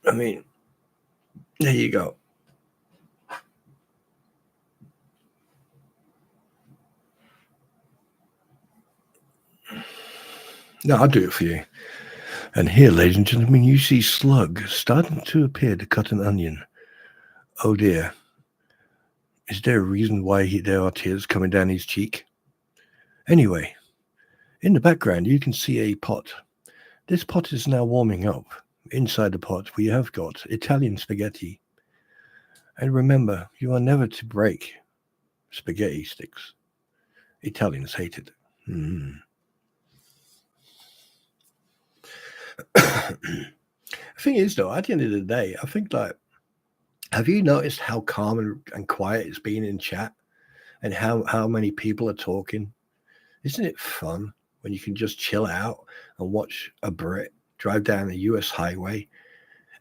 I mean, there you go. No, I'll do it for you. And here, ladies and gentlemen, you see Slug starting to appear to cut an onion. Oh dear. Is there a reason why there are tears coming down his cheek? Anyway, in the background, you can see a pot. This pot is now warming up. Inside the pot, we have got Italian spaghetti. And remember, you are never to break spaghetti sticks. Italians hate it. The thing is, though, at the end of the day, I think like, have you noticed how calm and quiet it's been in chat, and how many people are talking? Isn't it fun when you can just chill out and watch a Brit drive down a US highway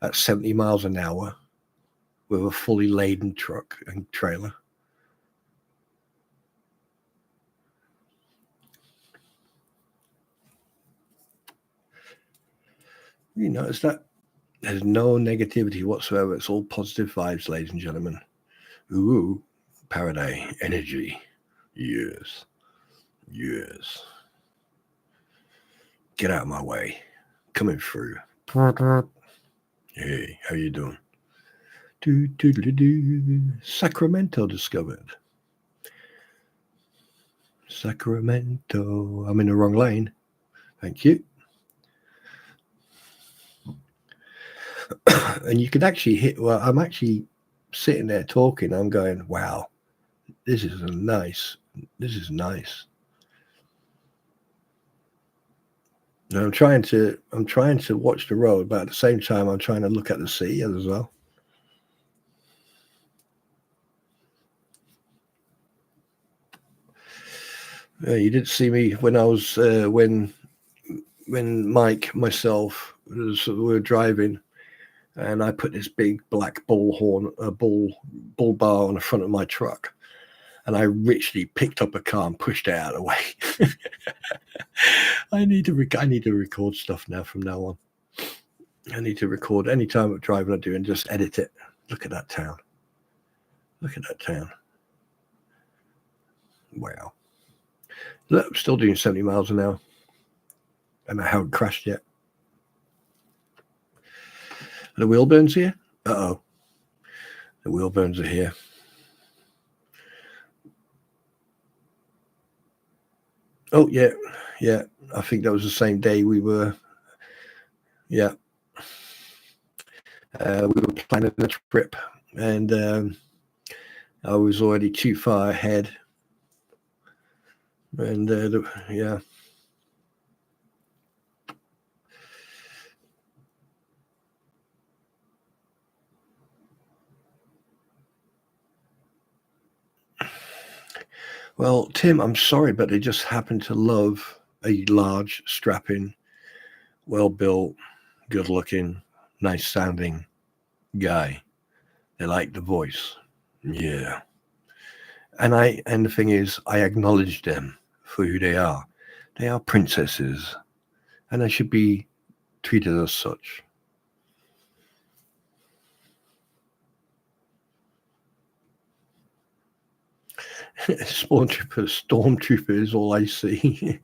at 70 miles an hour with a fully laden truck and trailer? You notice that? There's no negativity whatsoever. It's all positive vibes, ladies and gentlemen. Ooh, Paradise energy. Yes. Yes. Get out of my way. Coming through. Hey, how you doing? Sacramento discovered. Sacramento. I'm in the wrong lane. Thank you. And you can actually well, I'm actually sitting there talking. I'm going, wow, this is nice. This is nice. And I'm trying to watch the road, but at the same time, I'm trying to look at the sea as well. You didn't see me when I was when Mike, myself, we were driving, and I put this big black bull bar on the front of my truck, and I richly picked up a car and pushed it out of the way. I need to record stuff now from now on. I need to record any time I'm driving I do and just edit it. Look at that town. Look at that town. Wow. Look, I'm still doing 70 miles an hour. And I haven't crashed yet. Are the wheel burns here? Uh-oh. The wheel burns are here. Oh, yeah. Yeah. I think that was the same day we were. Yeah. We were planning a trip, and I was already too far ahead. And yeah. Well, Tim, I'm sorry, but they just happen to love a large, strapping, well-built, good-looking, nice-sounding guy. They like the voice. Yeah. And the thing is, I acknowledge them for who they are. They are princesses, and they should be treated as such. Stormtrooper is all I see.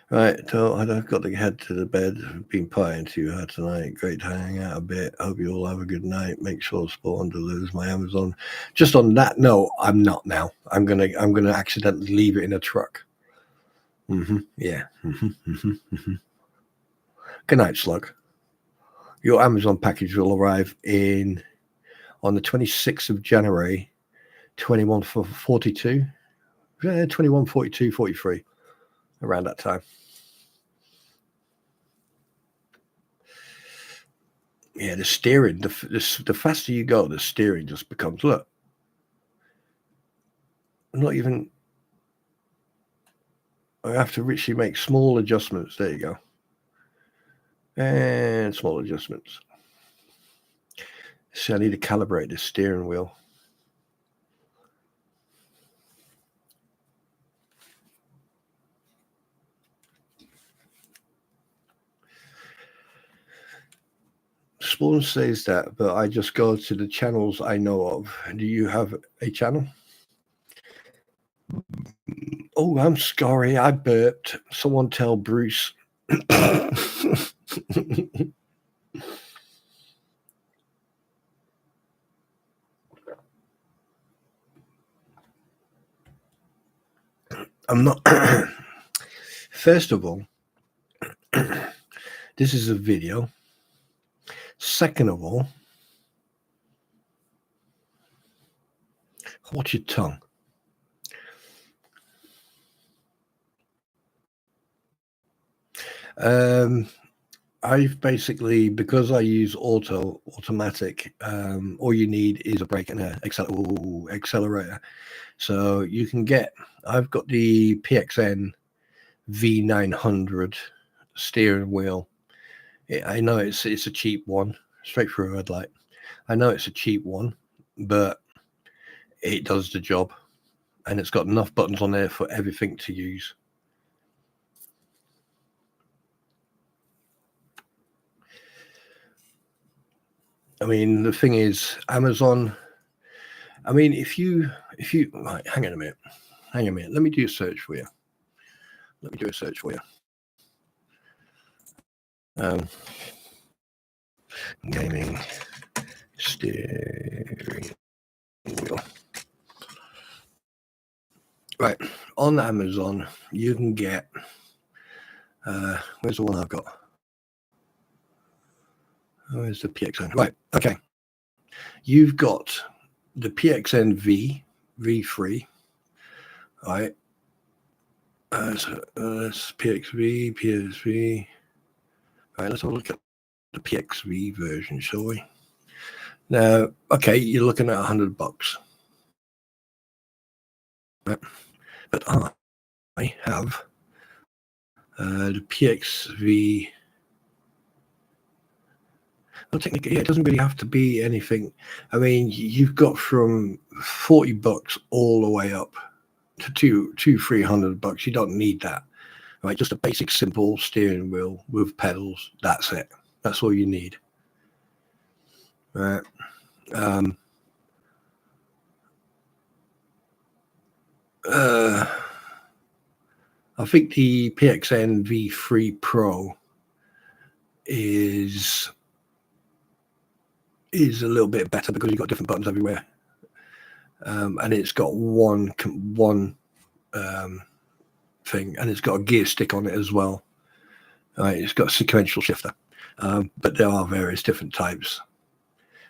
Right, so I've got to head to the bed. I've been partying too hard tonight. Great to hang out a bit. Hope you all have a good night. Make sure Spawn delivers my Amazon. Just on that note, I'm not now. I'm gonna accidentally leave it in a truck. Yeah. Good night, Slug. Your Amazon package will arrive on the 26th of January, 2142. 2142, 43. Around that time. Yeah, the steering, the faster you go, the steering just becomes, look, not even, I have to literally make small adjustments. There you go. And small adjustments. So I need to calibrate the steering wheel. Spawn says that, but I just go to the channels I know of. Do you have a channel? Oh, I'm sorry. I burped. Someone tell Bruce. I'm not. First of all, this is a video. Second of all, watch your tongue. I've basically, because I use automatic, all you need is a brake and an accelerator. So you can get, I've got the PXN V900 steering wheel. I know it's a cheap one, straight through a red light. I know it's a cheap one, but it does the job, and it's got enough buttons on there for everything to use. I mean, the thing is, Amazon. I mean, if you right, hang on a minute. Let me do a search for you. Gaming steering wheel. Right, on Amazon, you can get. Where's the one I've got? Where's the PXN? Right, okay. You've got the PXN V3. Right. So that's PXV. Right, let's have a look at the PXV version, shall we? Now, okay, you're looking at $100. Right. But I have the PXV. Well, technically, yeah, it doesn't really have to be anything. I mean, you've got from $40 all the way up to $300. You don't need that, right? Just a basic, simple steering wheel with pedals. That's it. That's all you need, right? I think the PXN V3 Pro is a little bit better because you've got different buttons everywhere, and it's got one thing, and it's got a gear stick on it as well. Right, it's got a sequential shifter, but there are various different types.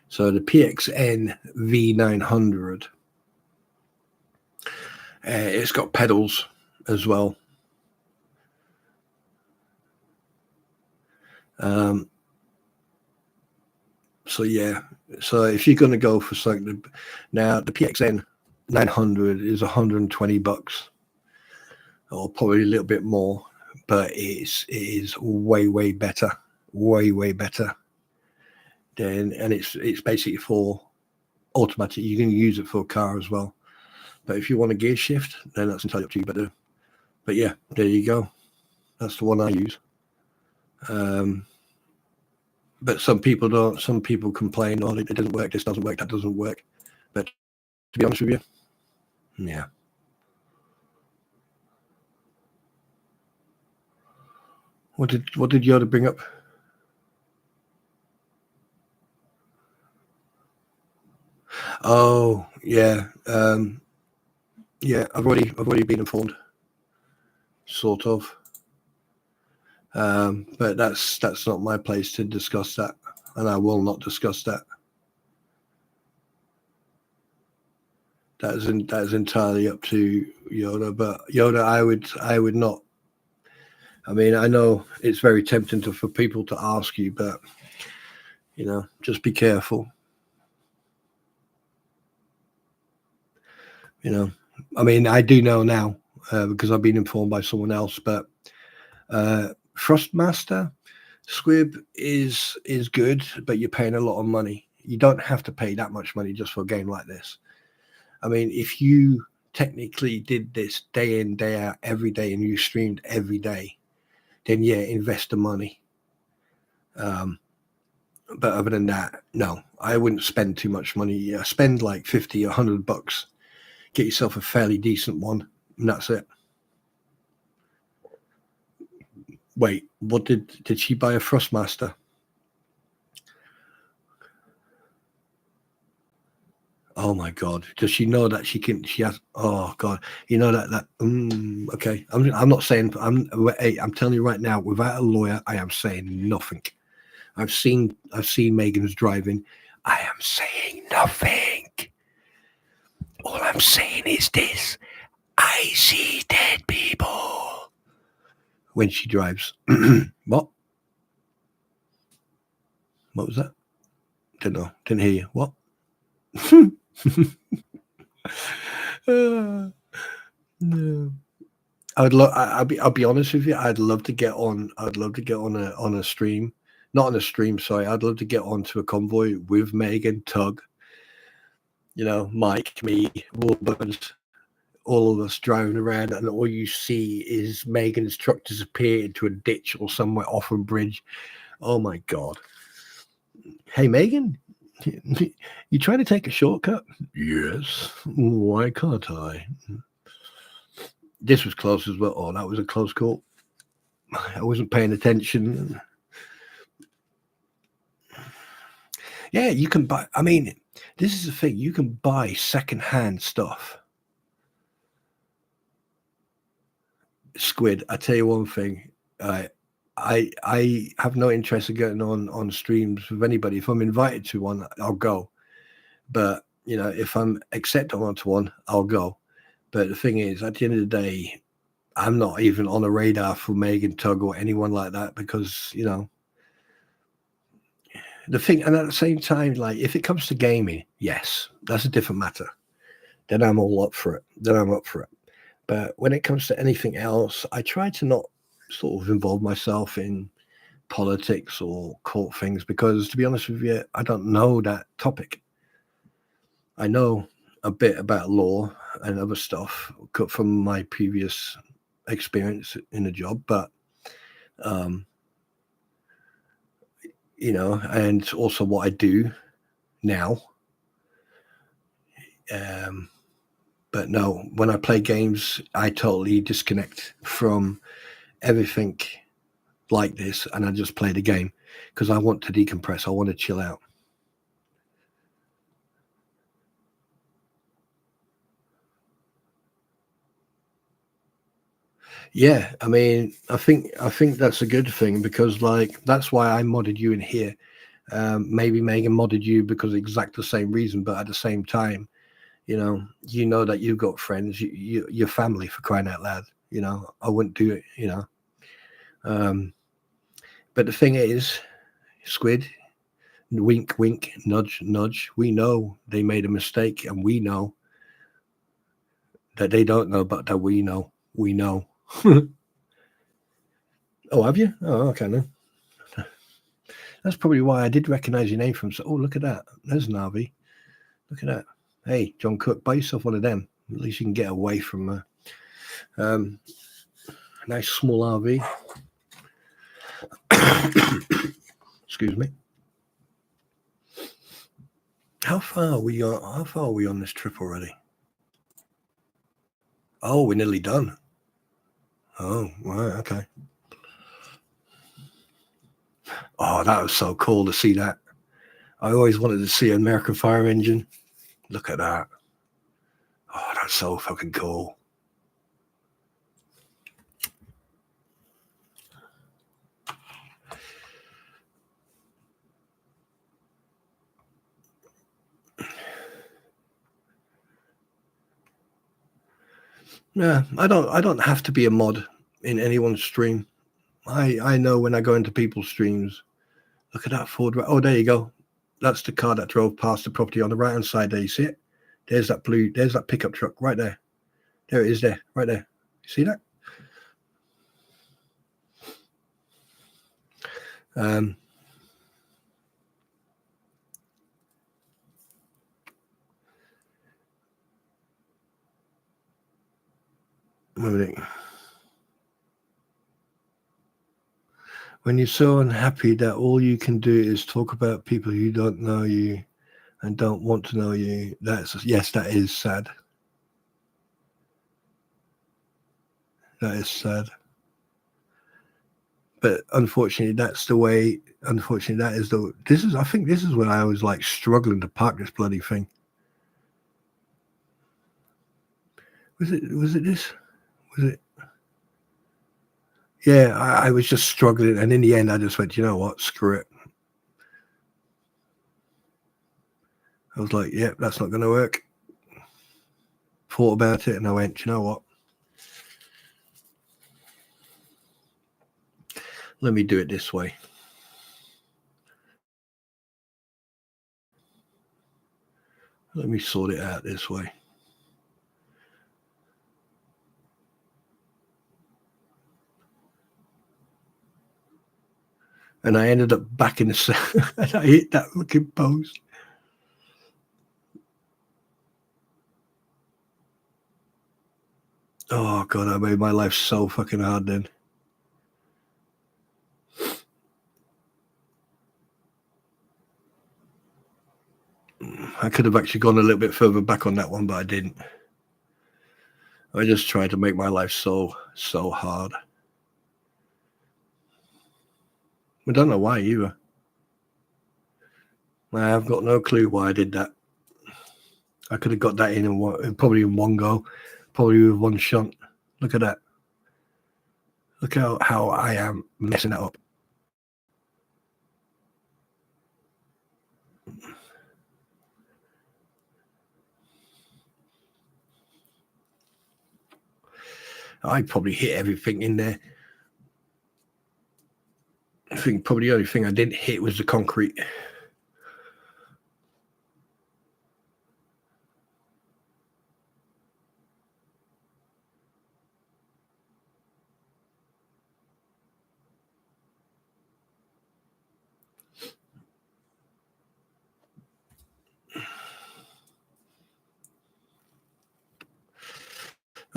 So the PXN V900, it's got pedals as well. So yeah, so if you're going to go for something, now the PXN 900 is $120, or probably a little bit more. but it is way better, way better. And it's basically for automatic. You can use it for a car as well. But if you want a gear shift, then that's entirely up to you. But yeah, there you go. That's the one I use. But some people don't. Some people complain, oh, it doesn't work, this doesn't work, that doesn't work. But to be honest with you, yeah. What did Yoda bring up? Oh, yeah. Yeah, I've already been informed, sort of. But that's not my place to discuss that, and I will not discuss that. That is entirely up to Yoda. But Yoda, I would not. I mean, I know it's very tempting for people to ask you, but just be careful. I mean, I do know now because I've been informed by someone else. But Thrustmaster Squib is good, but you're paying a lot of money. You don't have to pay that much money just for a game like this. I mean, if you technically did this day in, day out, every day, and you streamed every day, then yeah, invest the money. But other than that, no, I wouldn't spend too much money. Spend like $50 or $100. Get yourself a fairly decent one, and that's it. Wait, what did she buy a Thrustmaster? Oh my God! Does she know that she has? Oh God! That. Okay, I'm not saying. I'm telling you right now. Without a lawyer, I am saying nothing. I've seen Megan's driving. I am saying nothing. All I'm saying is this: I see dead people when she drives. What? What was that? Didn't know. Didn't hear you. What? No. I'll be honest with you. I'd love to get on. I'd love to get on a stream. Not on a stream. Sorry. I'd love to get onto a convoy with Megan, Tug. Mike, me, Warburns, all of us driving around, and all you see is Megan's truck disappear into a ditch or somewhere off a bridge. Oh my God! Hey Megan, you trying to take a shortcut? Yes. Why can't I? This was close as well. Oh, that was a close call. I wasn't paying attention. Yeah, you can buy. I mean, this is the thing. You can buy secondhand stuff. Squid, I tell you one thing. I have no interest in getting on streams with anybody. If I'm invited to one, I'll go. But if I'm accepted onto one, I'll go. But the thing is, at the end of the day, I'm not even on a radar for Megan, Tug, or anyone like that because the thing. And at the same time, like if it comes to gaming, yes, that's a different matter. Then I'm all up for it. But when it comes to anything else, I try to not sort of involve myself in politics or court things because, to be honest with you, I don't know that topic. I know a bit about law and other stuff from my previous experience in the job, but and also what I do now. But no, when I play games, I totally disconnect from everything like this, and I just play the game because I want to decompress. I want to chill out. Yeah, I mean, I think that's a good thing because, like, that's why I modded you in here. Maybe Megan modded you because of exact the same reason, but at the same time, that you've got friends, your family, for crying out loud. I wouldn't do it. But the thing is, Squid, wink, wink, nudge, nudge. We know they made a mistake, and we know that they don't know, but that we know. We know. Oh, have you? Oh, okay then. That's probably why I did recognise your name from. So, oh, look at that. There's an RV. Look at that. Hey, John Cook, buy yourself one of them. At least you can get away from a nice small RV. Excuse me. How far are we on this trip already? Oh, we're nearly done. Oh, right, okay. Oh, that was so cool to see that. I always wanted to see an American fire engine. Look at that. Oh, that's so fucking cool. Yeah, I don't have to be a mod in anyone's stream. I know when I go into people's streams. Look at that Ford. Oh, there you go. That's the car that drove past the property on the right hand side there. You see it? There's that pickup truck right there. There it is there, right there. You see that? When you're so unhappy that all you can do is talk about people who don't know you and don't want to know you, yes, that is sad. That is sad. But unfortunately, that's the way. Unfortunately, that is the. I think this is when I was like struggling to park this bloody thing. Was it this? Was it? Yeah, I was just struggling, and in the end, I just went, you know what, screw it. I was like, yeah, that's not going to work. Thought about it, and I went, you know what? Let me do it this way. Let me sort it out this way. And I ended up back in the and I hit that looking post. Oh god, I made my life so fucking hard then. I could have actually gone a little bit further back on that one, but I didn't. I just tried to make my life so hard. I don't know why either. I've got no clue why I did that. I could have got that probably in one go, probably with one shot. Look at that. Look how I am messing that up. I probably hit everything in there. I think probably the only thing I didn't hit was the concrete.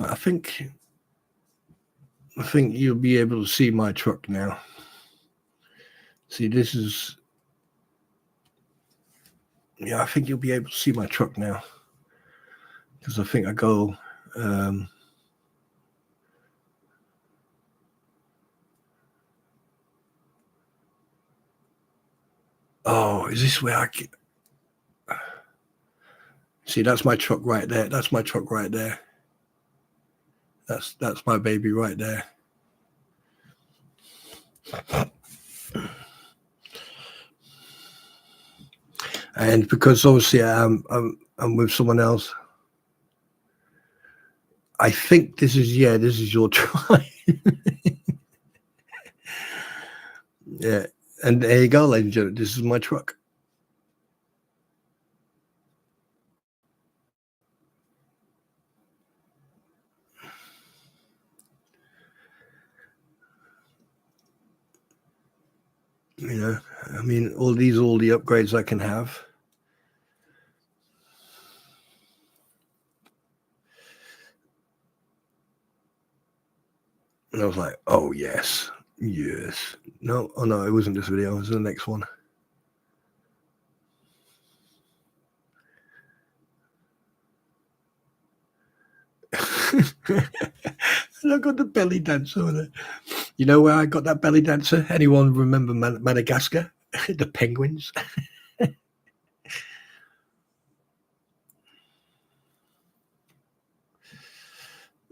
I think you'll be able to see my truck now. See, this is... Yeah, I think you'll be able to see my truck now. Because I think I go... oh, is this where I get... See, that's my truck right there. That's my truck right there. That's my baby right there. And because obviously I'm with someone else, I think this is your truck. Yeah, and there you go, ladies and gentlemen. This is my truck. You know, I mean, all the upgrades I can have. And I was like, oh, yes. No, oh no, it wasn't this video. It was the next one. And I got the belly dancer on it. You know where I got that belly dancer? Anyone remember Madagascar? The penguins?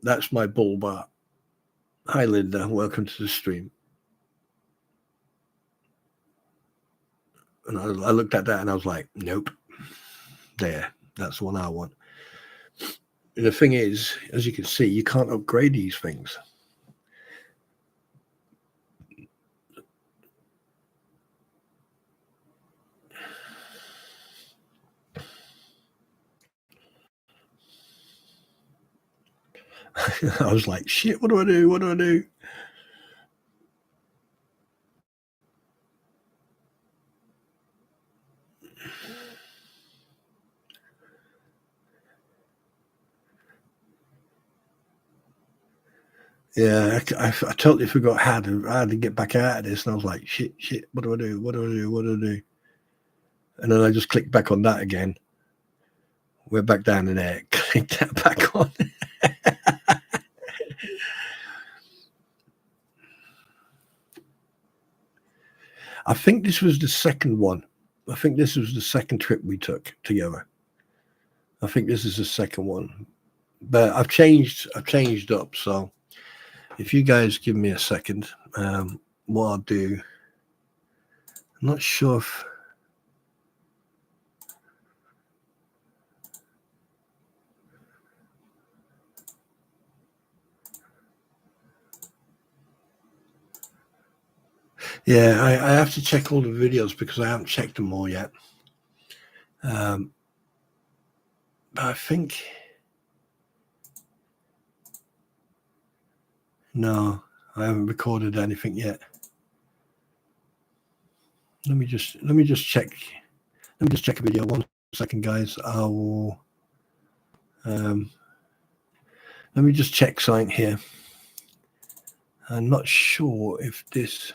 That's my bull bar. Hi, Linda. Welcome to the stream. And I looked at that and I was like, nope. There. That's the one I want. And the thing is, as you can see, you can't upgrade these things. I was like, shit, what do I do? What do I do? Yeah, I totally forgot how to get back out of this. And I was like, shit, what do I do? What do I do? What do I do? And then I just clicked back on that again. We're back down in there. Click that back on. I think this was the second one. I think this was the second trip we took together. I think this is the second one. But I've changed up. So if you guys give me a second, what I'll do, I'm not sure if... Yeah, I have to check all the videos because I haven't checked them all yet. But I think... No, I haven't recorded anything yet. Let me just check. Let me just check a video. 1 second, guys. I will... let me just check something here. I'm not sure if this...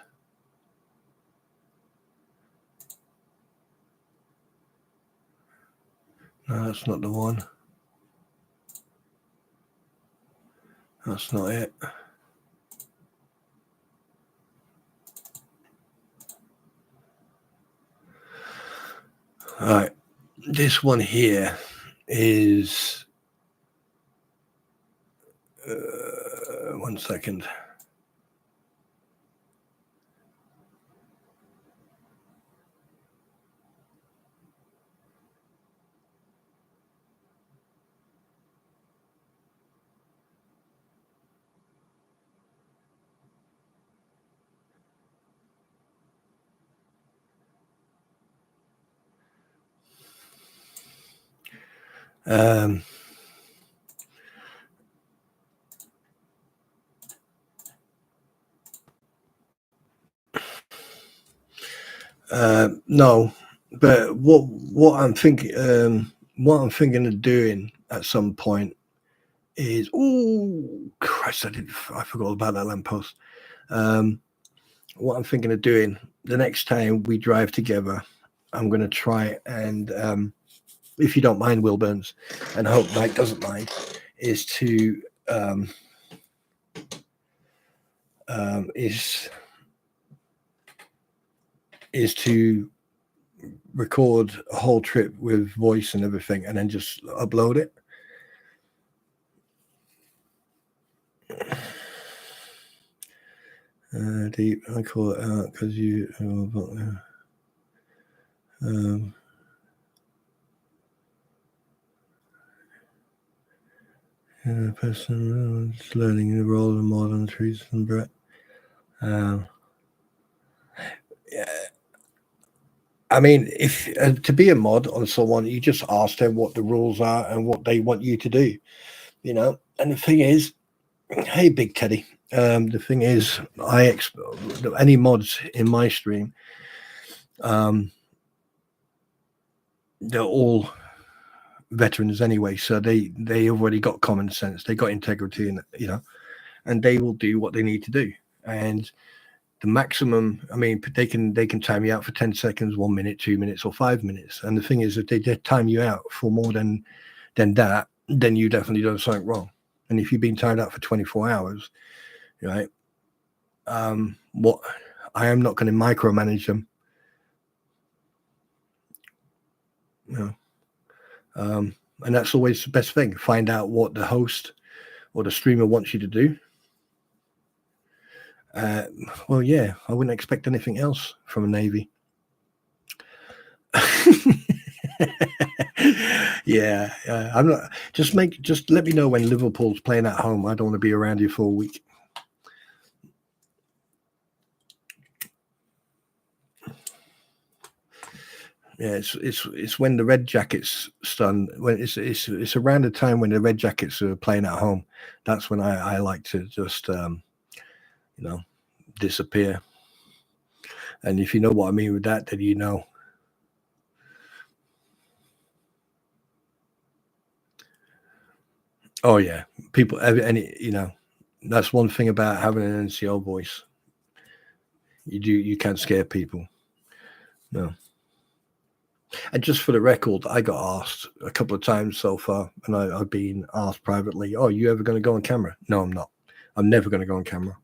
No, that's not the one. That's not it. All right. This one here is... 1 second. No, but what I'm thinking of doing at some point is... Oh Christ! I forgot about that lamppost. What I'm thinking of doing the next time we drive together, I'm going to try and, if you don't mind, Wilburns, and I hope Mike doesn't mind, is to is to record a whole trip with voice and everything, and then just upload it. Deep, I call it out because you. Person learning the role of modern trees and Brett. Yeah. I mean, if to be a mod on someone, you just ask them what the rules are and what they want you to do, you know. And the thing is, hey, Big Teddy. The thing is, any mods in my stream, they're all veterans anyway, so they already got common sense, they got integrity, and and they will do what they need to do. And the maximum, I mean, they can time you out for 10 seconds, 1 minute, 2 minutes, or 5 minutes. And the thing is, if they time you out for more than that, then you definitely done something wrong. And if you've been timed out for 24 hours, right, what I am not going to micromanage them. And that's always the best thing. Find out what the host or the streamer wants you to do. Well, yeah, I wouldn't expect anything else from a Navy. Yeah, I'm not. Just let me know when Liverpool's playing at home. I don't want to be around you for a week. Yeah, it's when the Red Jackets stun. When it's around the time when the Red Jackets are playing at home. That's when I like to just disappear. And if you know what I mean with that, then you know. Oh yeah, people. That's one thing about having an NCO voice. You can't scare people. No. And just for the record, I got asked a couple of times so far, and I've been asked privately, "Oh, you ever going to go on camera?" No, I'm not. I'm never going to go on camera.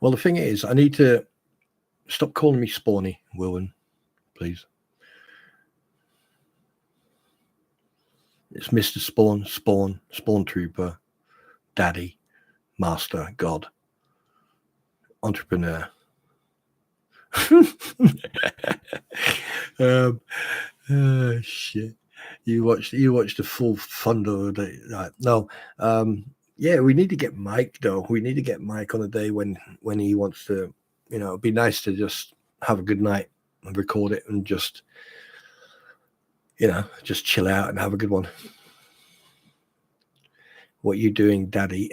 Well, the thing is, I need to stop calling me Spawny, Wilwyn, please. It's Mr. Spawn Trooper, Daddy, Master, God, Entrepreneur. Shit. You watched the full thunder of it. Right. No. Yeah, we need to get Mike though. We need to get Mike on a day when he wants to, it'd be nice to just have a good night and record it and just just chill out and have a good one. What you doing, Daddy?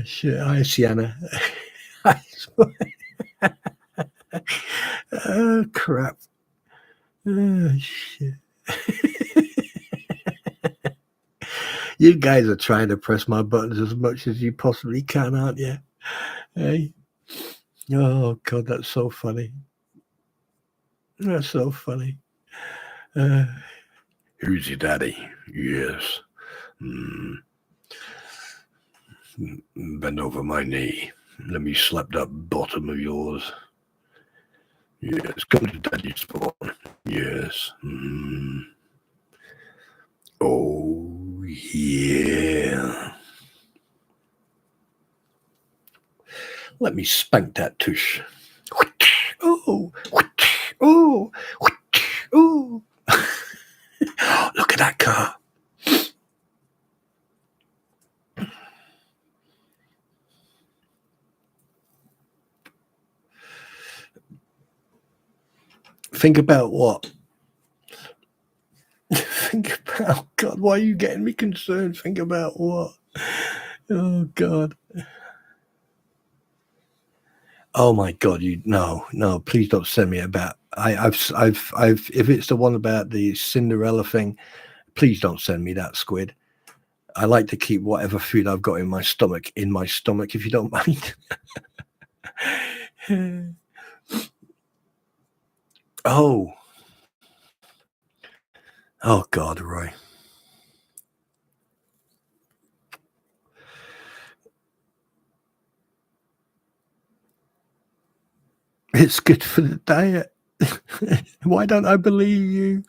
Shit. Hi, Sienna. Oh, crap. Oh, shit. You guys are trying to press my buttons as much as you possibly can, aren't you? Hey. Oh, God, that's so funny. That's so funny. Who's your daddy? Yes. Bend over my knee. Let me slap that bottom of yours. Yes, come to Daddy Spawn. Yes. Oh, yeah. Let me spank that tush. Oh, oh, oh. Look at that car. Think about what? Think about, God, why are you getting me concerned? Think about what? Oh, God. Oh my God! No! Please don't send me about. I've. If it's the one about the Cinderella thing, please don't send me that, Squid. I like to keep whatever food I've got in my stomach, if you don't mind. Oh God, Roy. It's good for the diet. Why don't I believe you?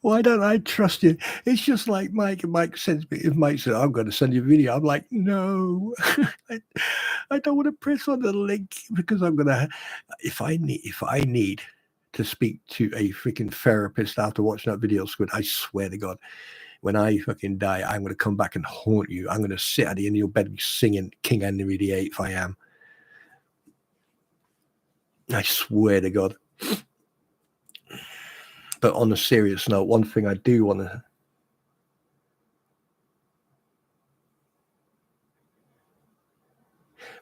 Why don't I trust you? It's just like Mike. And Mike sends me. If Mike says, "I'm going to send you a video," I'm like, "No, I don't want to press on the link because I'm gonna. If I need to speak to a freaking therapist after watching that video, Squid, I swear to God, when I fucking die, I'm going to come back and haunt you. I'm going to sit at the end of your bed singing King Henry VIII. I am. I swear to God." But on a serious note, one thing I do want to...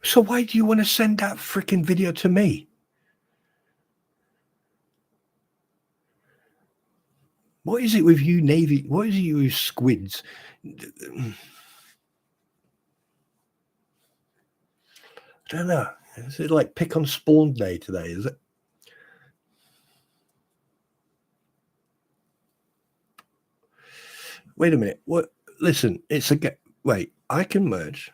So why do you want to send that freaking video to me? What is it with you Navy? What is it with squids? I don't know. Is it like pick on spawn day today, is it? Wait a minute. What? Listen, it's a... Wait, I can merge.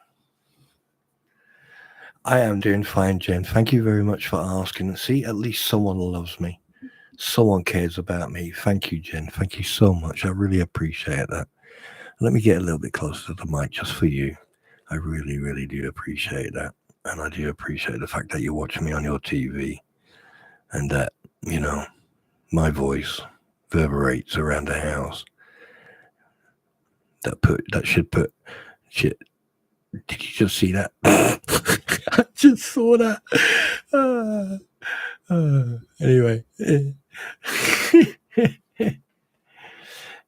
I am doing fine, Jen. Thank you very much for asking. See, at least someone loves me. Someone cares about me. Thank you, Jen. Thank you so much. I really appreciate that. Let me get a little bit closer to the mic just for you. I really, really do appreciate that. And I do appreciate the fact that you're watching me on your TV and that, you know, my voice reverberates around the house. That should put shit. Did you just see that? I just saw that. Anyway.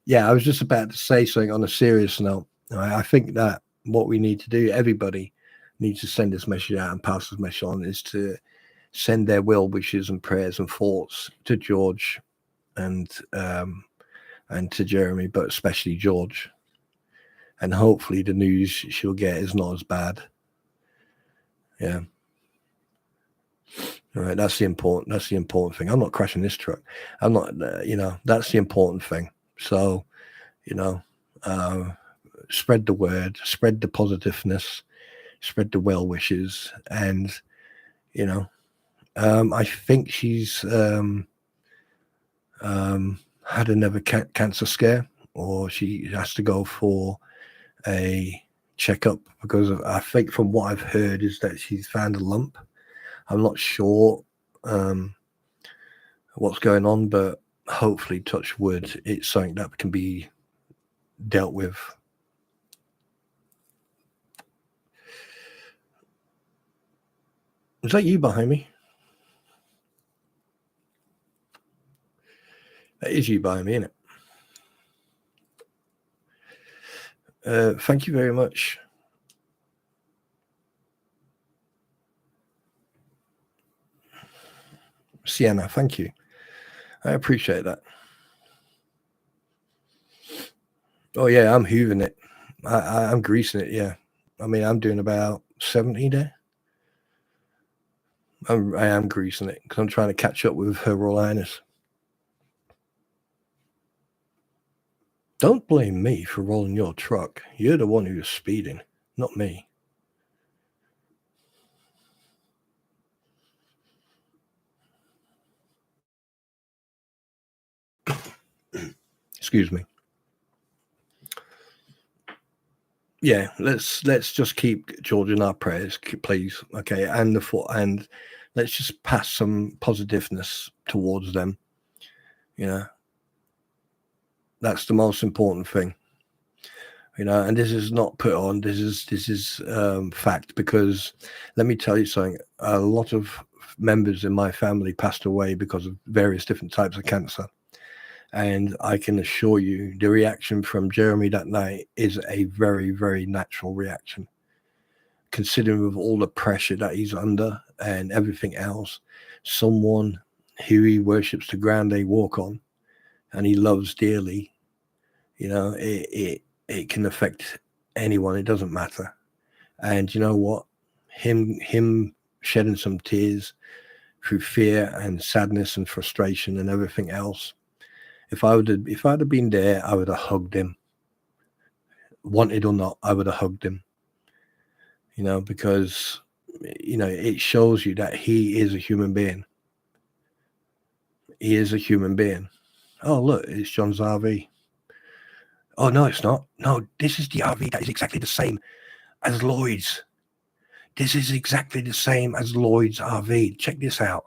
Yeah, I was just about to say something on a serious note. I think that what we need to do, everybody needs to send this message out and pass this message on, is to send their well wishes and prayers and thoughts to George and to Jeremy, but especially George. And hopefully the news she'll get is not as bad. Yeah. All right, that's the important thing. I'm not crashing this truck. I'm not, that's the important thing. So, spread the word, spread the positiveness, spread the well wishes, and I think she's had another cancer scare, or she has to go for a checkup, because I think from what I've heard is that she's found a lump. I'm not sure what's going on, but hopefully, touch wood, it's something that can be dealt with. Is that you behind me? That is you behind me, isn't it? Thank you very much. Sienna, thank you. I appreciate that. Oh, yeah, I'm hoovering it. I'm greasing it, yeah. I mean, I'm doing about 70 there. I am greasing it because I'm trying to catch up with Her Royal Highness. Don't blame me for rolling your truck. You're the one who's speeding, not me. Excuse me. Yeah, let's just keep George in our prayers, please. Okay, and let's just pass some positiveness towards them. That's the most important thing. And this is not put on. This is fact, because let me tell you something. A lot of members in my family passed away because of various different types of cancer. And I can assure you, the reaction from Jeremy that night is a very, very natural reaction, considering with all the pressure that he's under and everything else. Someone who he worships the ground they walk on and he loves dearly, it can affect anyone. It doesn't matter. And you know what? Him shedding some tears through fear and sadness and frustration and everything else. If I'd have been there, I would have hugged him. Wanted or not, I would have hugged him. Because it shows you that he is a human being. He is a human being. Oh, look, it's John's RV. Oh, no, it's not. No, this is the RV that is exactly the same as Lloyd's. This is exactly the same as Lloyd's RV. Check this out.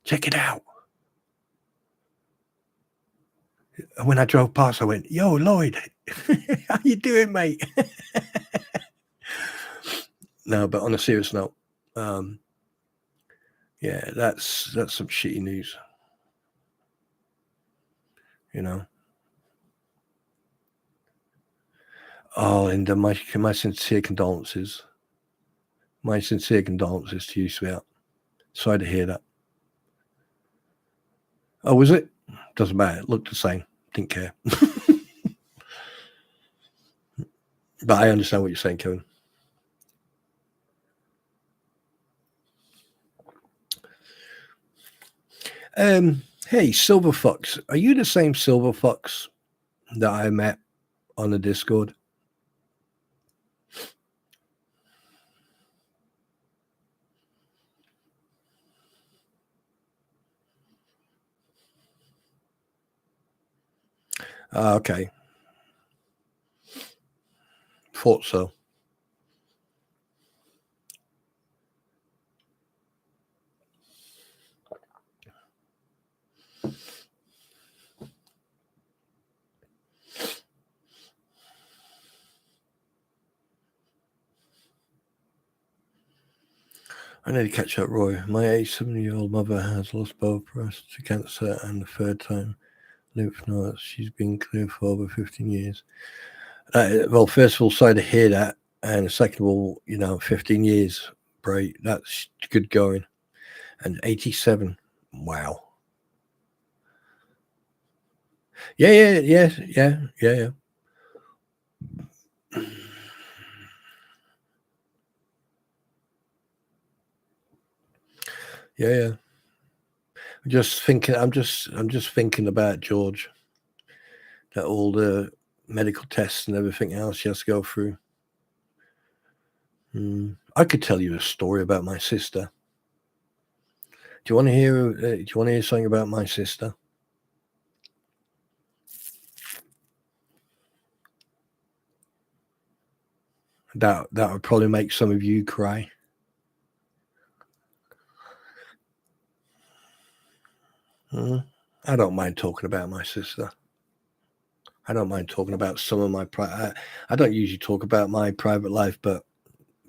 Check it out. When I drove past, I went, "Yo, Lloyd, how you doing, mate?" No, but on a serious note, yeah, that's some shitty news. you know. Oh, and my sincere condolences. My sincere condolences to you, sweetheart. Sorry to hear that. Oh, was it? Doesn't matter. It looked the same. Didn't care. But I understand what you're saying, Kevin. Hey, Silver Fox. Are you the same Silver Fox that I met on the Discord? Okay. Thought so. I need to catch up, Roy. My 87-year-old mother has lost both breasts to cancer and the third time lymph nodes. She's been clear for over 15 years. Well, first of all, sorry to hear that. And second of all, 15 years, Bray, that's good going. And 87, wow. Yeah. Yeah. I'm just thinking about George, that all the medical tests and everything else she has to go through. I could tell you a story about my sister. Do you want to hear something about my sister? That would probably make some of you cry. I don't mind talking about my sister. I don't mind talking about some of my I don't usually talk about my private life, but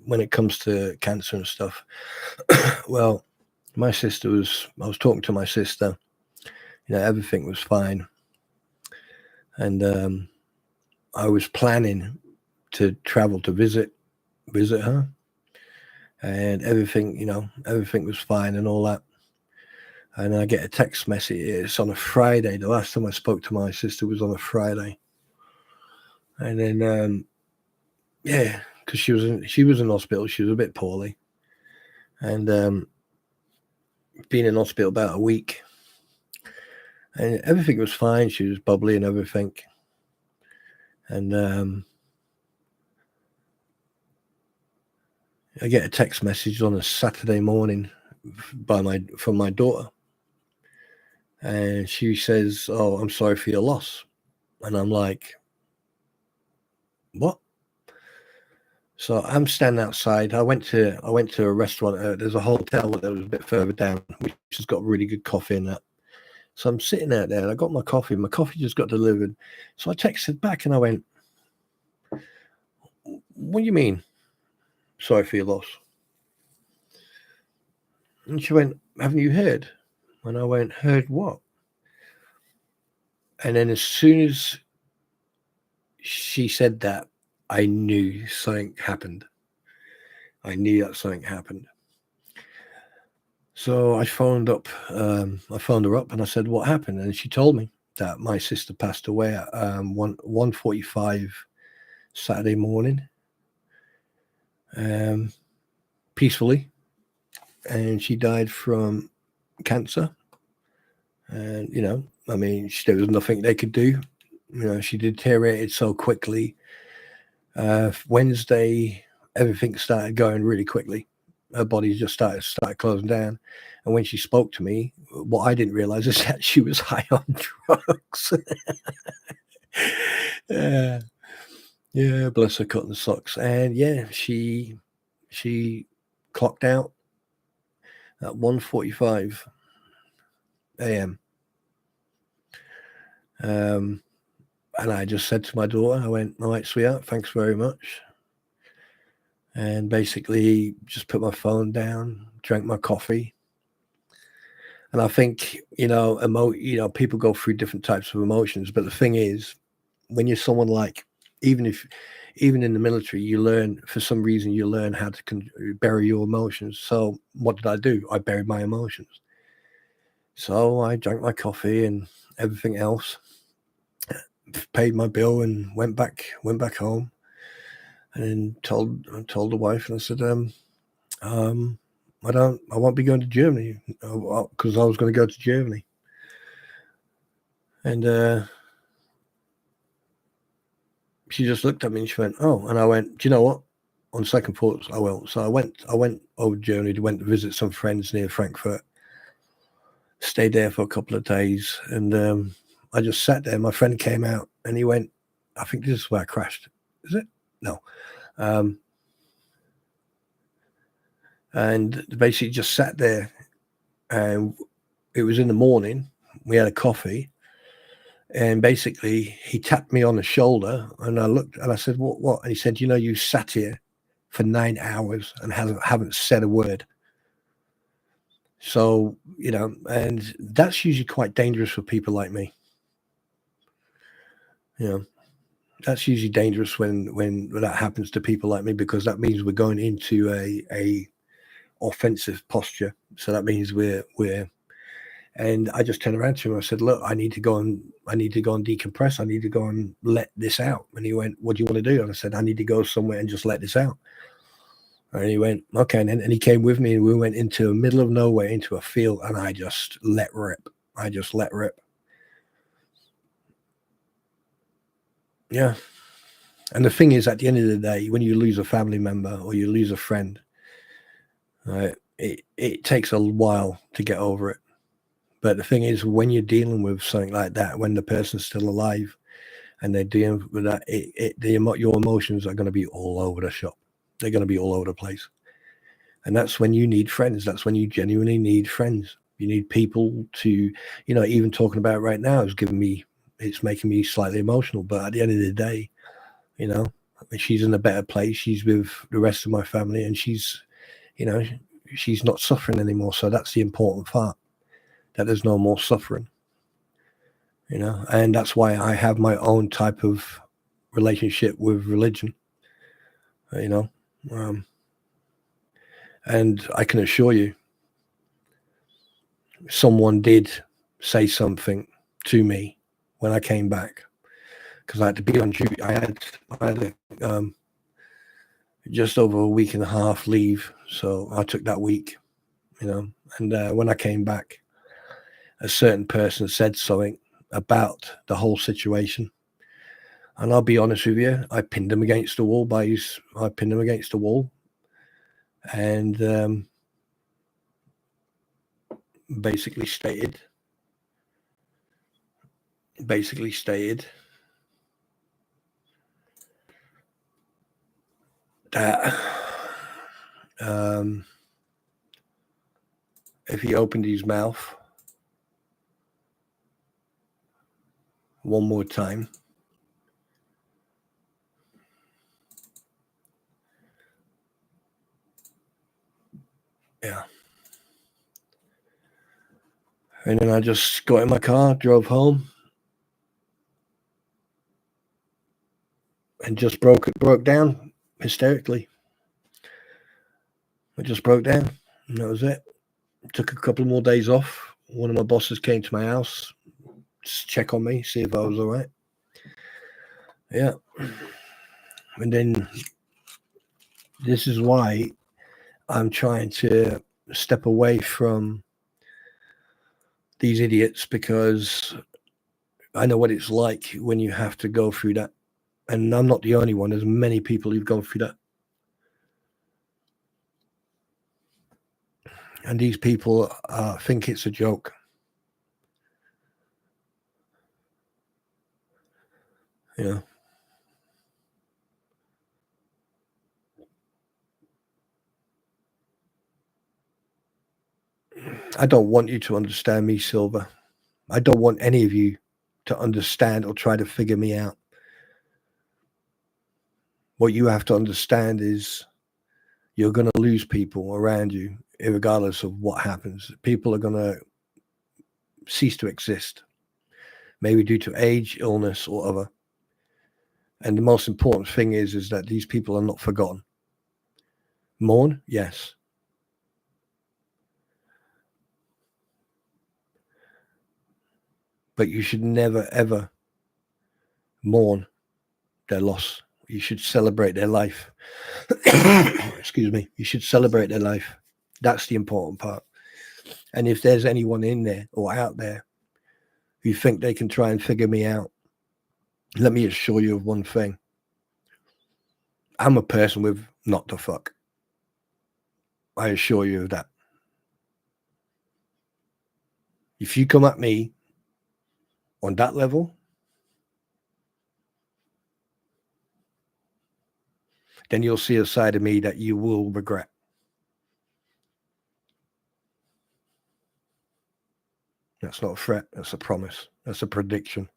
when it comes to cancer and stuff, well, I was talking to my sister, everything was fine. And I was planning to travel to visit her, and everything was fine and all that. And I get a text message. It's on a Friday. The last time I spoke to my sister was on a Friday. And then, because she was in hospital. She was a bit poorly, and been in hospital about a week. And everything was fine. She was bubbly and everything. And I get a text message on a Saturday morning from my daughter. And she says, "Oh, I'm sorry for your loss." And I'm like, "What?" So I'm standing outside. I went to a restaurant. There's a hotel that was a bit further down, which has got really good coffee in that. So I'm sitting out there, and I got my coffee. My coffee just got delivered. So I texted back, and I went, "What do you mean? Sorry for your loss?" And she went, "Haven't you heard?" And I went, "Heard what?" And then as soon as she said that, I knew something happened. I knew that something happened. So I phoned her up, and I said, "What happened?" And she told me that my sister passed away at 1:45 Saturday morning, peacefully, and she died from cancer. And there was nothing they could do. She deteriorated so quickly. Wednesday, everything started going really quickly. Her body just started closing down. And when she spoke to me, what I didn't realize is that she was high on drugs. Yeah, bless her cotton socks. And she clocked out at 1:45 a.m. And I just said to my daughter, I went, "All right, sweetheart, thanks very much." And basically just put my phone down, drank my coffee. And I think, people go through different types of emotions. But the thing is, when you're someone like, even if, even in the military, you learn, for some reason, you learn how to bury your emotions. So what did I do? I buried my emotions. So I drank my coffee and everything else, paid my bill, and went back home, and then told the wife, and I said, I won't be going to Germany, because I was going to go to Germany. And she just looked at me and she went, "Oh," and I went, "Do you know what? On second thoughts, I will." So I went over to Germany, went to visit some friends near Frankfurt, stayed there for a couple of days, and I just sat there. My friend came out and he went, "I think this is where I crashed." Is it? No. And basically just sat there, and it was in the morning. We had a coffee, and basically he tapped me on the shoulder, and I looked and I said, "What?" And he said, "You sat here for 9 hours and haven't said a word." So, and that's usually quite dangerous for people like me. That's usually dangerous when that happens to people like me, because that means we're going into a offensive posture. So that means we're and I just turned around to him. I said, "Look, I need to go and decompress. I need to go and let this out." And he went, "What do you want to do?" And I said, "I need to go somewhere and just let this out." And he went, "Okay." And he came with me, and we went into the middle of nowhere, into a field, and I just let rip. Yeah. And the thing is, at the end of the day, when you lose a family member or you lose a friend, it takes a while to get over it. But the thing is, when you're dealing with something like that, when the person's still alive and they're dealing with that, your emotions are going to be all over the shop. They're going to be all over the place. And that's when you need friends. That's when you genuinely need friends. You need people to, even talking about it right now it's making me slightly emotional. But at the end of the day, she's in a better place. She's with the rest of my family, and she's not suffering anymore. So that's the important part, that there's no more suffering. And that's why I have my own type of relationship with religion. And I can assure you, someone did say something to me when I came back, because I had to be on duty. I had just over a week and a half leave, so I took that week, and when I came back, a certain person said something about the whole situation, and I'll be honest with you, I pinned him against the wall and basically stated that if he opened his mouth one more time, yeah. And then I just got in my car, drove home, and just broke down hysterically. I just broke down, and that was it. Took a couple more days off. One of my bosses came to my house to check on me, see if I was all right. Yeah. And then this is why I'm trying to step away from these idiots, because I know what it's like when you have to go through that. And I'm not the only one. There's many people who've gone through that. And these people think it's a joke. I don't want you to understand me, Silver. I don't want any of you to understand or try to figure me out. What you have to understand is you're going to lose people around you, regardless of what happens. People are going to cease to exist, maybe due to age, illness, or other. And the most important thing is that these people are not forgotten. Mourn, yes. But you should never, ever mourn their loss. You should celebrate their life. Excuse me. You should celebrate their life. That's the important part. And if there's anyone in there or out there who think they can try and figure me out, let me assure you of one thing. I'm a person with not the fuck. I assure you of that. If you come at me on that level, then you'll see a side of me that you will regret. That's not a threat. That's a promise. That's a prediction.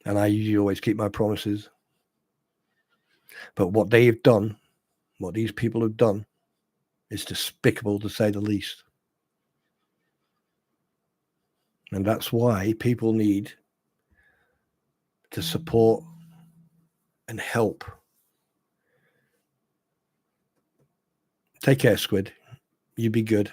And I usually always keep my promises. But what they have done, what these people have done, is despicable to say the least. And that's why people need to support and help. Take care, Squid. You be good.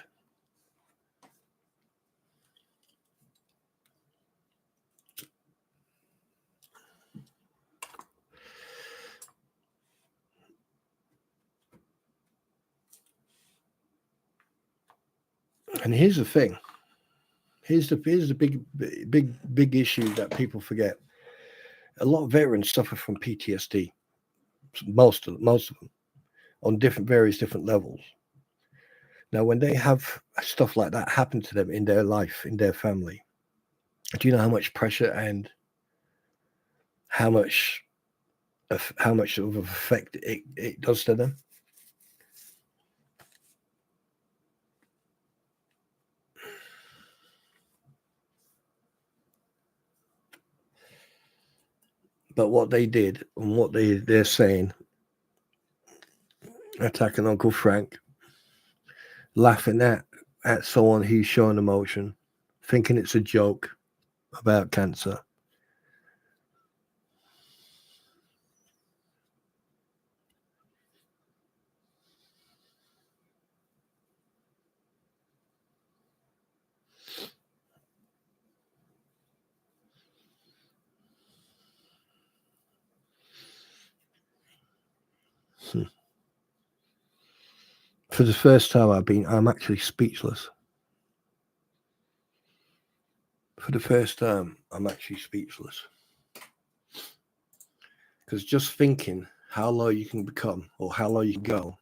And here's the thing. Here's the big issue that people forget. A lot of veterans suffer from PTSD. Most of them, on various different levels. Now, when they have stuff like that happen to them in their life, in their family, do you know how much pressure and how much of an effect it does to them? But what they did and what they're saying, attacking Uncle Frank, laughing at someone who's showing emotion, thinking it's a joke about cancer. For the first time I'm actually speechless. For the first time, I'm actually speechless. Because just thinking how low you can become or how low you can go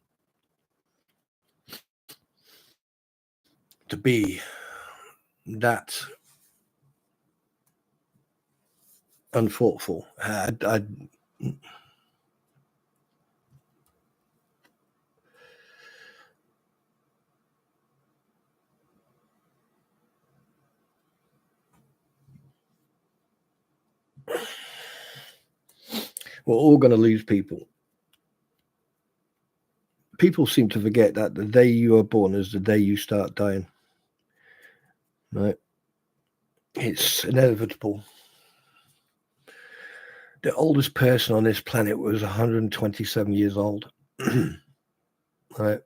to be that unthoughtful. We're all going to lose people. People seem to forget that the day you are born is the day you start dying. Right? It's inevitable. The oldest person on this planet was 127 years old. Right?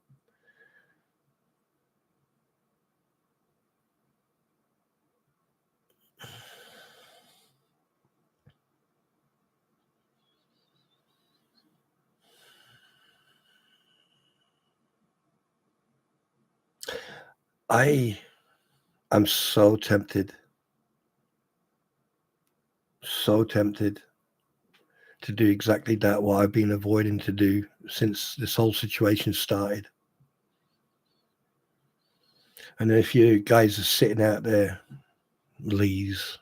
I'm so tempted to do exactly that, what I've been avoiding to do since this whole situation started. And if you guys are sitting out there, Lees,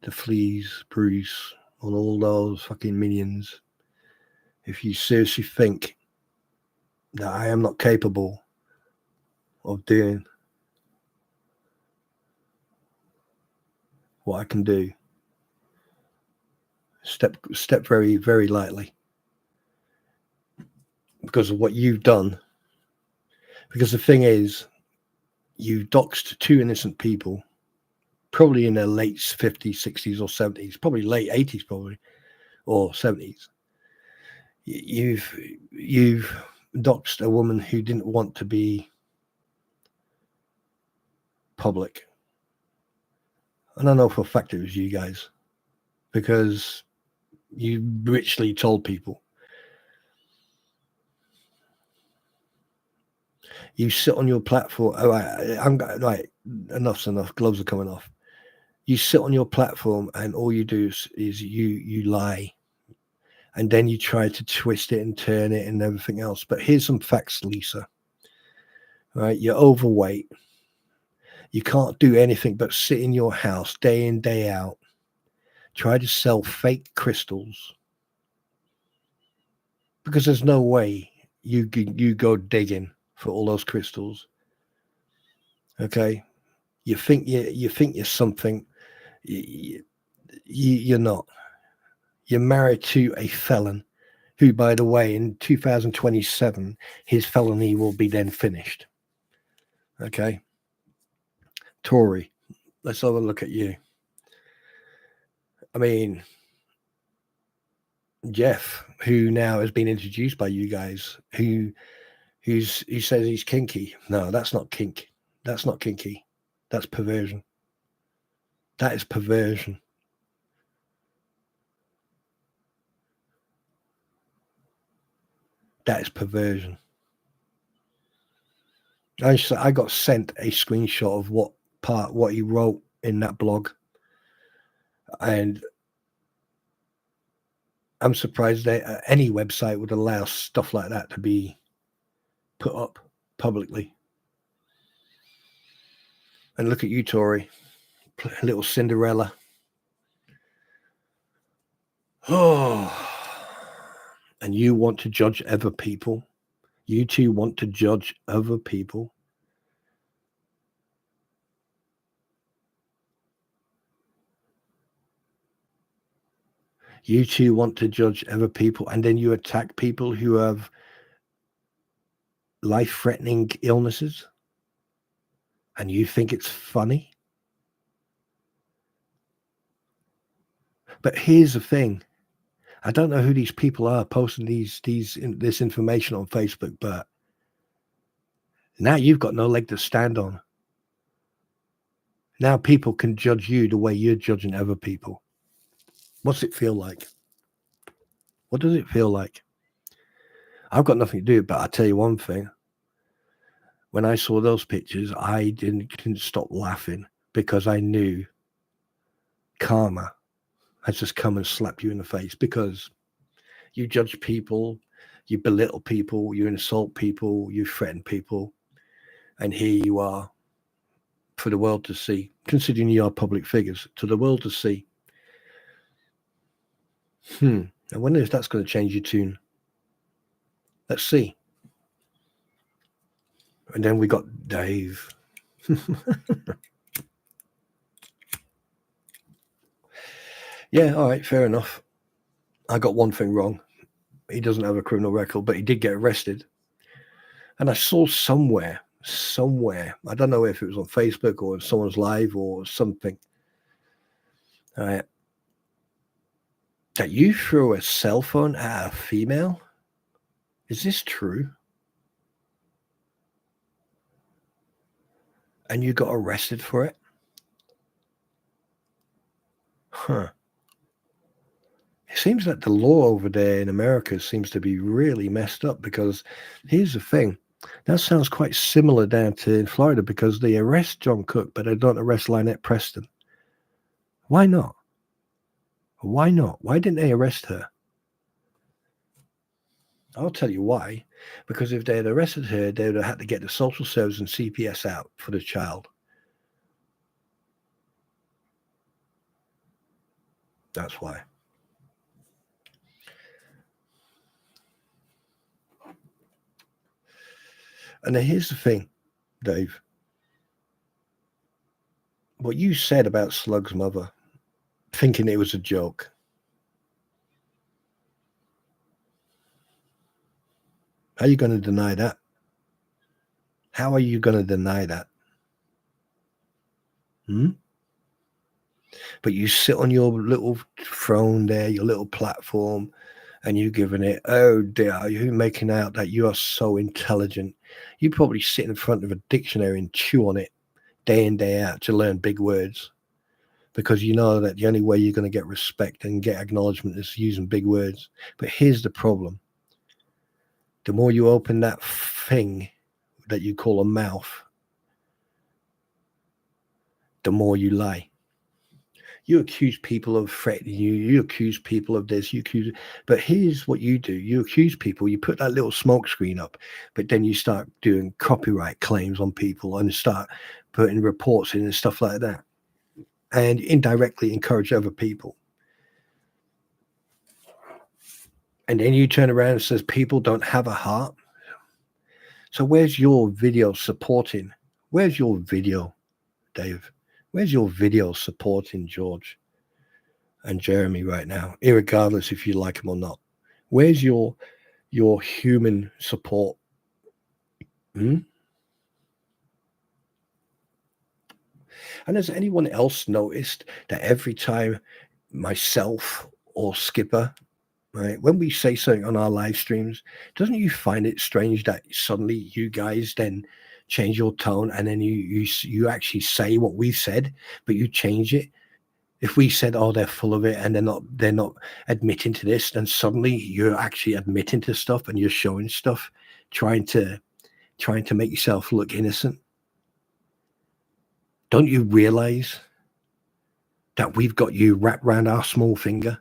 the Fleas, Bruce, and all those fucking minions, if you seriously think that I am not capable of doing what I can do, step very, very lightly, because of what you've done. Because the thing is, you doxed two innocent people probably in their late 50s, 60s, or 70s, probably late 80s, probably, or 70s. You've doxed a woman who didn't want to be public. And I know for a fact it was you guys, because you richly told people. You sit on your platform. Oh, I'm right. Enough's enough. Gloves are coming off. You sit on your platform, and all you do is you lie, and then you try to twist it and turn it and everything else. But here's some facts, Lisa. Right, you're overweight. You can't do anything but sit in your house day in, day out. Try to sell fake crystals, because there's no way you go digging for all those crystals. Okay, you think you're something. You're not. You're married to a felon, who, by the way, in 2027, his felony will be then finished. Okay, Tory, let's have a look at you. I mean, Jeff, who now has been introduced by you guys, who says he's kinky. No, that's not kink. That's not kinky. That's perversion. That is perversion. That is perversion. I got sent a screenshot of what he wrote in that blog, and I'm surprised that any website would allow stuff like that to be put up publicly. And look at you, Tory, little Cinderella. Oh, and you want to judge other people. You two want to judge other people. You two want to judge other people, and then you attack people who have life-threatening illnesses, and you think it's funny. But here's the thing. I don't know who these people are posting this information on Facebook, but now you've got no leg to stand on. Now people can judge you the way you're judging other people. What's it feel like? What does it feel like? I've got nothing to do, but I'll tell you one thing. When I saw those pictures, I couldn't stop laughing, because I knew karma has just come and slapped you in the face, because you judge people, you belittle people, you insult people, you threaten people, and here you are for the world to see, considering you are public figures, to the world to see. I wonder if that's going to change your tune. Let's see. And then we got Dave. Yeah, all right, fair enough. I got one thing wrong. He doesn't have a criminal record, but he did get arrested. And I saw somewhere, I don't know if it was on Facebook or someone's live or something, that you threw a cell phone at a female. Is this true? And you got arrested for it? Huh. It seems that the law over there in America seems to be really messed up, because here's the thing. That sounds quite similar down to in Florida, because they arrest John Cook, but they don't arrest Lynette Preston. Why not? Why not? Why didn't they arrest her? I'll tell you why. Because if they had arrested her, they would have had to get the social service and CPS out for the child. That's why. And then here's the thing, Dave. What you said about Slug's mother, thinking it was a joke. How are you going to deny that? How are you going to deny that? But you sit on your little throne there, your little platform, and you giving it, oh dear, you're making out that you are so intelligent. You probably sit in front of a dictionary and chew on it day in, day out to learn big words, because you know that the only way you're going to get respect and get acknowledgement is using big words. But here's the problem. The more you open that thing that you call a mouth, the more you lie. You accuse people of threatening you. You accuse people of this. But here's what you do. You accuse people. You put that little smoke screen up, but then you start doing copyright claims on people and start putting reports in and stuff like that, and indirectly encourage other people. And then you turn around and says people don't have a heart. So where's your video supporting? Where's your video, Dave? Where's your video supporting George and Jeremy right now, irregardless if you like them or not? Where's your human support? And has anyone else noticed that every time myself or Skipper, right, when we say something on our live streams, doesn't you find it strange that suddenly you guys then change your tone and then you actually say what we said, but you change it? If we said, oh, they're full of it and they're not admitting to this, then suddenly you're actually admitting to stuff and you're showing stuff, trying to make yourself look innocent. Don't you realize that we've got you wrapped around our small finger?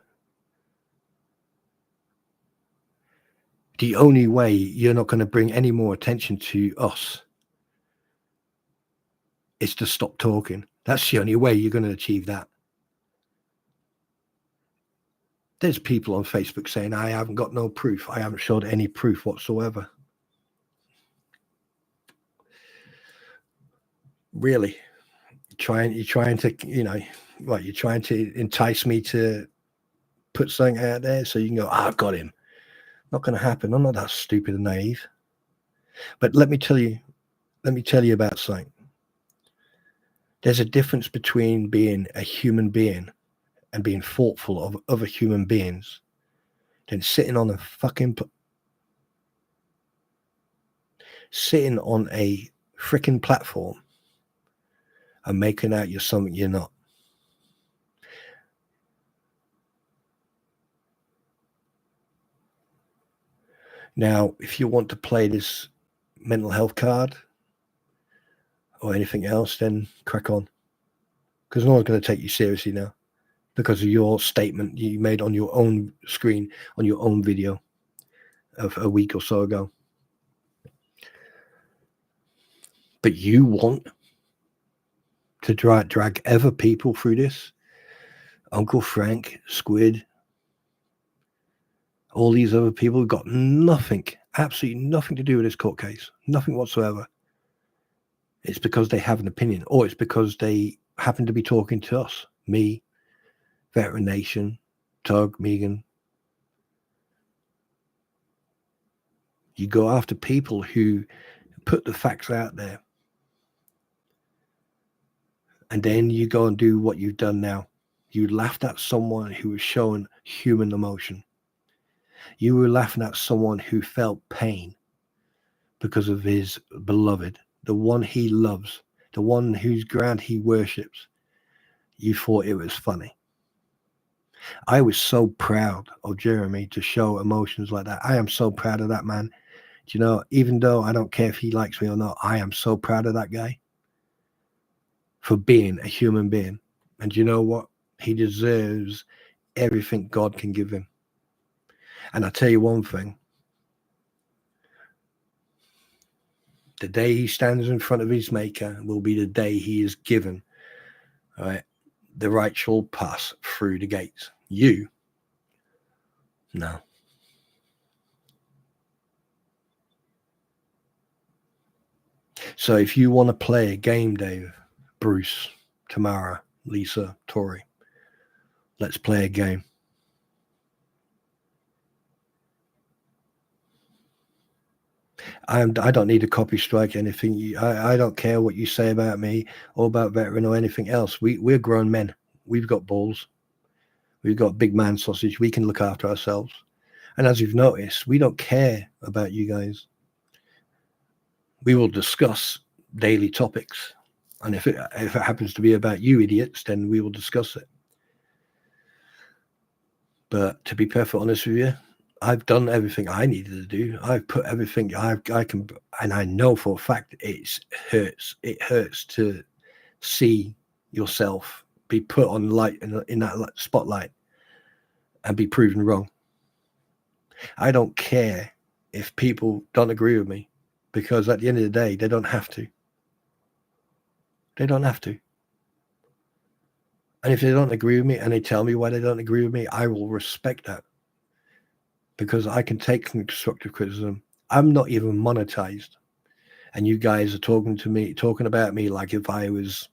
The only way you're not going to bring any more attention to us is to stop talking. That's the only way you're going to achieve that. There's people on Facebook saying, I haven't got no proof. I haven't showed any proof whatsoever. Really? You're trying to, you're trying to entice me to put something out there so you can go, I've got him. Not going to happen. I'm not that stupid and naive. But let me tell you about something. There's a difference between being a human being and being thoughtful of other human beings than sitting on a freaking platform and making out you're something you're not. Now, if you want to play this mental health card or anything else, then crack on. Because no one's going to take you seriously now because of your statement you made on your own screen, on your own video of a week or so ago. But you want to drag other people through this? Uncle Frank, Squid, all these other people have got nothing, absolutely nothing to do with this court case. Nothing whatsoever. It's because they have an opinion, or it's because they happen to be talking to us, me, Veteran Nation, Tug, Megan. You go after people who put the facts out there. And then you go and do what you've done now. You laughed at someone who was showing human emotion. You were laughing at someone who felt pain because of his beloved, the one he loves, the one whose ground he worships. You thought it was funny. I was so proud of Jeremy to show emotions like that. I am so proud of that man. Do you know, even though I don't care if he likes me or not, I am so proud of that guy for being a human being. And you know what? He deserves everything God can give him. And I'll tell you one thing. The day he stands in front of his maker will be the day he is given, all right, the right shall pass through the gates. You, no. So if you want to play a game, Dave, Bruce, Tamara, Lisa, Tori, let's play a game. I don't need a copy strike anything. I don't care what you say about me or about Veteran or anything else. We're grown men. We've got balls. We've got big man sausage. We can look after ourselves. And as you've noticed, we don't care about you guys. We will discuss daily topics. And if it happens to be about you idiots, then we will discuss it. But to be perfectly honest with you, I've done everything I needed to do. I've put everything I can, and I know for a fact it hurts. It hurts to see yourself be put on light in that spotlight and be proven wrong. I don't care if people don't agree with me, because at the end of the day, they don't have to. They don't have to. And if they don't agree with me and they tell me why they don't agree with me, I will respect that, because I can take constructive criticism. I'm not even monetized. And you guys are talking about me like if I was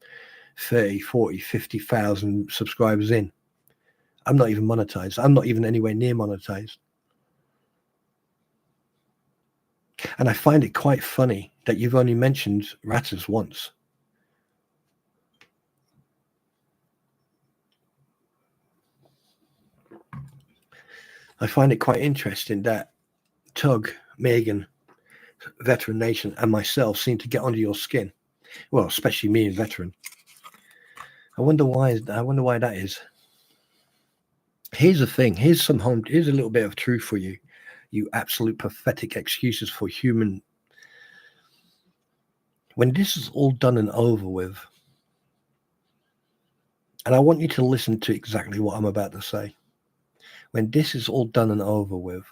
30, 40, 50,000 subscribers in. I'm not even monetized. I'm not even anywhere near monetized. And I find it quite funny that you've only mentioned Ratters once. I find it quite interesting that Tug, Megan, Veteran Nation, and myself seem to get under your skin. Well, especially me and Veteran. I wonder why that is. Here's the thing. Here's a little bit of truth for you. You absolute pathetic excuses for human. When this is all done and over with, and I want you to listen to exactly what I'm about to say. When this is all done and over with,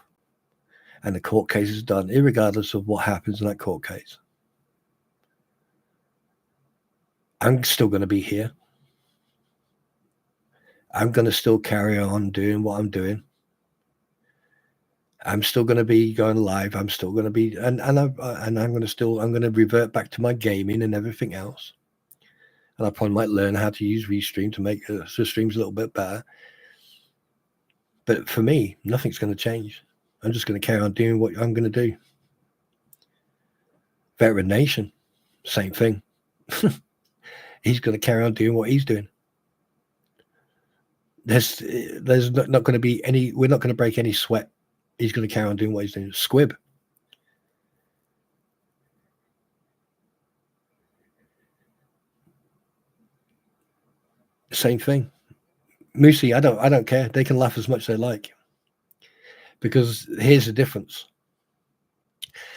and the court case is done, irregardless of what happens in that court case, I'm still going to be here. I'm going to still carry on doing what I'm doing. I'm still going to be going live. I'm still going to be, and I'm going to revert back to my gaming and everything else. And I probably might learn how to use Restream to make the streams a little bit better. But for me, nothing's going to change. I'm just going to carry on doing what I'm going to do. Veteran Nation, same thing. He's going to carry on doing what he's doing. There's not going to be any. We're not going to break any sweat. He's going to carry on doing what he's doing. Squib. Same thing. Moosey, I don't care. They can laugh as much as they like. Because here's the difference.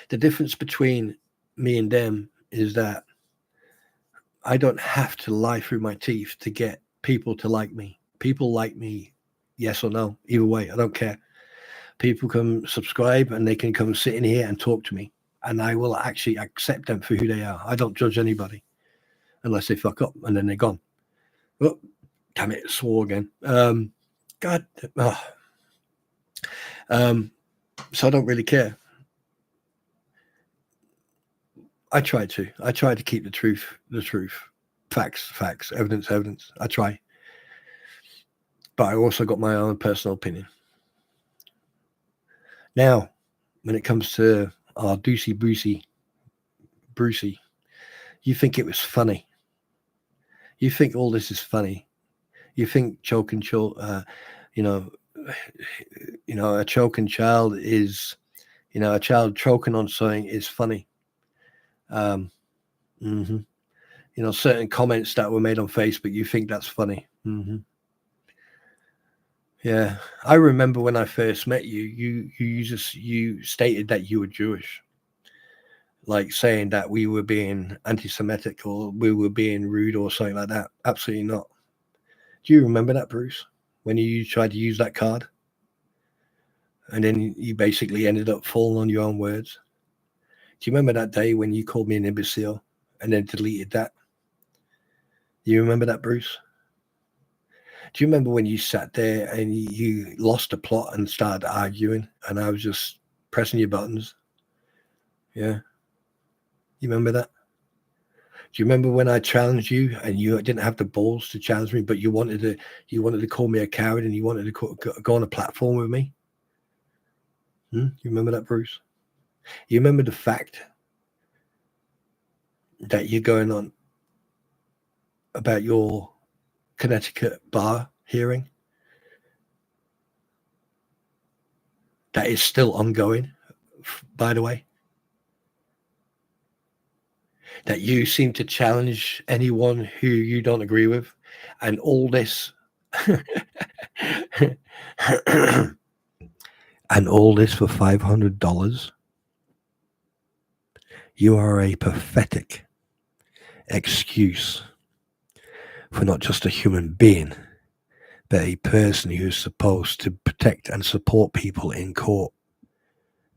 The difference between me and them is that I don't have to lie through my teeth to get people to like me. People like me, yes or no. Either way, I don't care. People can subscribe and they can come sit in here and talk to me. And I will actually accept them for who they are. I don't judge anybody unless they fuck up and then they're gone. Oh, damn it, swore again. God. Oh. So I don't really care. I try to keep the truth. Facts, evidence. I try. But I also got my own personal opinion. Now, when it comes to our Brucey, you think it was funny. You think all this is funny. You think choking child, a choking child is, a child choking on something is funny. Certain comments that were made on Facebook, you think that's funny. Yeah, I remember when I first met you. You stated that you were Jewish, like saying that we were being anti-Semitic or we were being rude or something like that. Absolutely not. Do you remember that, Bruce? When you tried to use that card, and then you basically ended up falling on your own words. Do you remember that day when you called me an imbecile and then deleted that? Do you remember that, Bruce? Do you remember when you sat there and you lost the plot and started arguing and I was just pressing your buttons? Yeah. You remember that? Do you remember when I challenged you and you didn't have the balls to challenge me, but you wanted to call me a coward and you wanted to go on a platform with me? You remember that, Bruce? You remember the fact that you're going on about your Connecticut bar hearing that is still ongoing, by the way, that you seem to challenge anyone who you don't agree with, and all this and all this for $500. You are a pathetic excuse for not just a human being, but a person who is supposed to protect and support people in court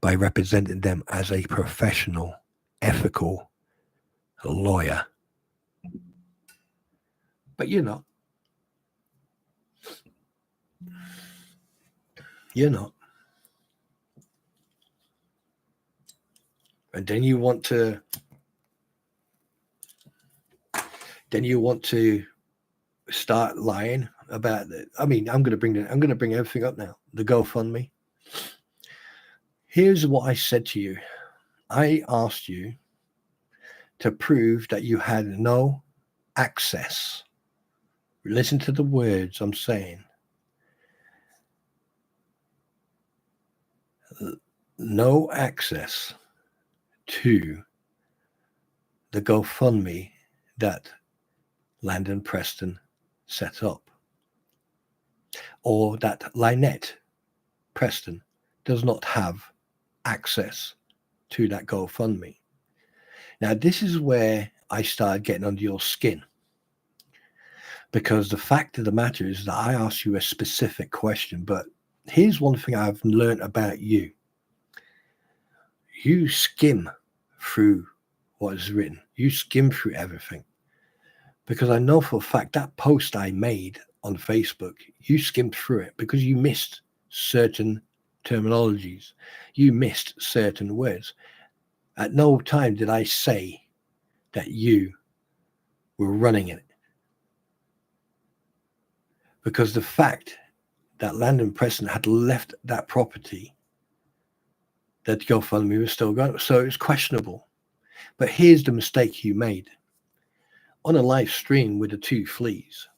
by representing them as a professional, ethical lawyer. But you're not. You're not. And then you want to start lying about it. I mean, I'm going to bring everything up now. The GoFundMe. Here's what I said to you. I asked you to prove that you had no access. Listen to the words I'm saying. No access to the GoFundMe that Landon Preston set up, or that Lynette Preston does not have access to that GoFundMe. Now, this is where I started getting under your skin, because the fact of the matter is that I asked you a specific question, but here's one thing I've learned about you. You skim through what is written. You skim through everything. Because I know for a fact that post I made on Facebook, you skimmed through it because you missed certain terminologies. You missed certain words. At no time did I say that you were running it. Because the fact that Landon Preston had left that property, that GoFundMe was still going, so it was questionable. But here's the mistake you made. On a live stream with the two fleas,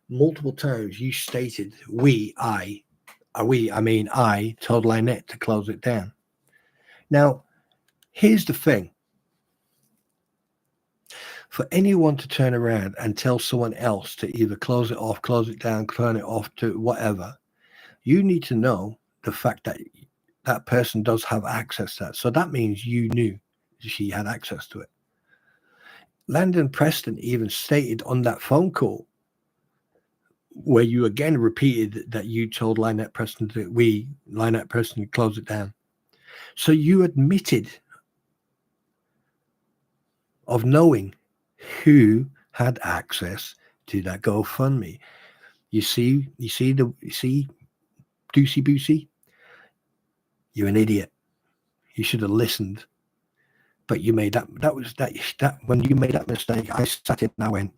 multiple times you stated I told Lynette to close it down. Now, here's the thing. For anyone to turn around and tell someone else to either close it off, close it down, turn it off, to whatever, you need to know the fact that that person does have access to that. So that means you knew she had access to it. Landon Preston even stated on that phone call, where you again repeated that you told Lynette Preston to close it down. So you admitted of knowing who had access to that GoFundMe. You see, Doocy Boosie? You're an idiot. You should have listened. But you made that when you made that mistake, I sat in and I went,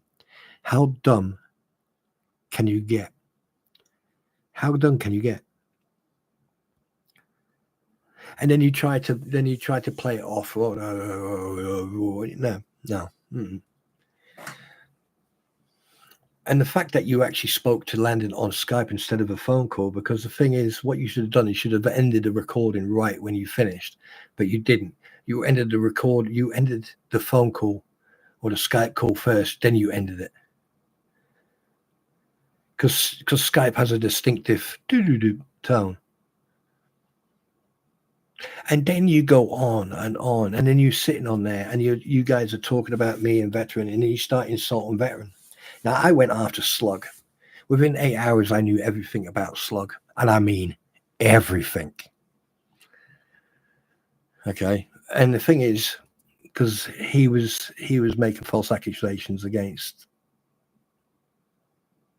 how dumb can you get? How dumb can you get? And then you try to play it off. Oh, no. Mm-mm. And the fact that you actually spoke to Landon on Skype instead of a phone call, because the thing is, what you should have done, you should have ended the recording right when you finished, but you didn't. You ended the phone call or the Skype call first, then you ended it. Because Skype has a distinctive doo-doo-doo tone. And then you go on, and then you're sitting on there, and you guys are talking about me and Veteran, and then you start insulting Veteran. Now, I went after Slug. Within 8 hours, I knew everything about Slug, and I mean everything. Okay, and the thing is, because he was making false accusations against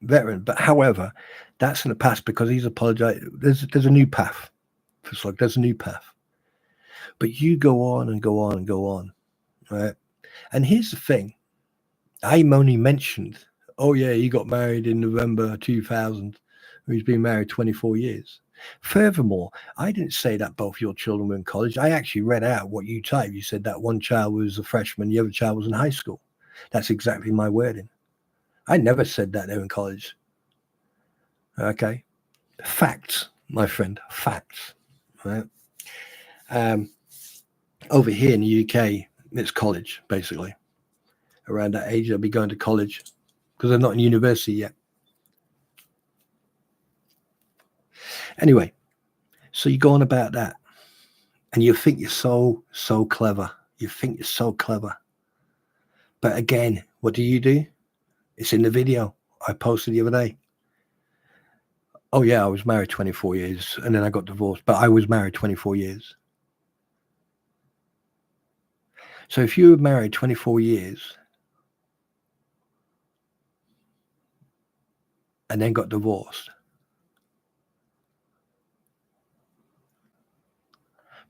Veteran, but however, that's in the past because he's apologized. There's a new path for Slug. There's a new path. But you go on and go on and go on, right? And here's the thing. I only mentioned, oh yeah, he got married in November 2000. He's been married 24 years. Furthermore, I didn't say that both your children were in college. I actually read out what you typed. You said that one child was a freshman, the other child was in high school. That's exactly my wording. I never said that there in college. Okay. Facts, my friend. Facts. Right. Over here in the UK, it's college, basically. Around that age, they'll be going to college because they're not in university yet. Anyway, so you go on about that and you think you're so clever. You think you're so clever. But again, what do? It's in the video I posted the other day. Oh, yeah, I was married 24 years and then I got divorced, but I was married 24 years. So if you were married 24 years and then got divorced,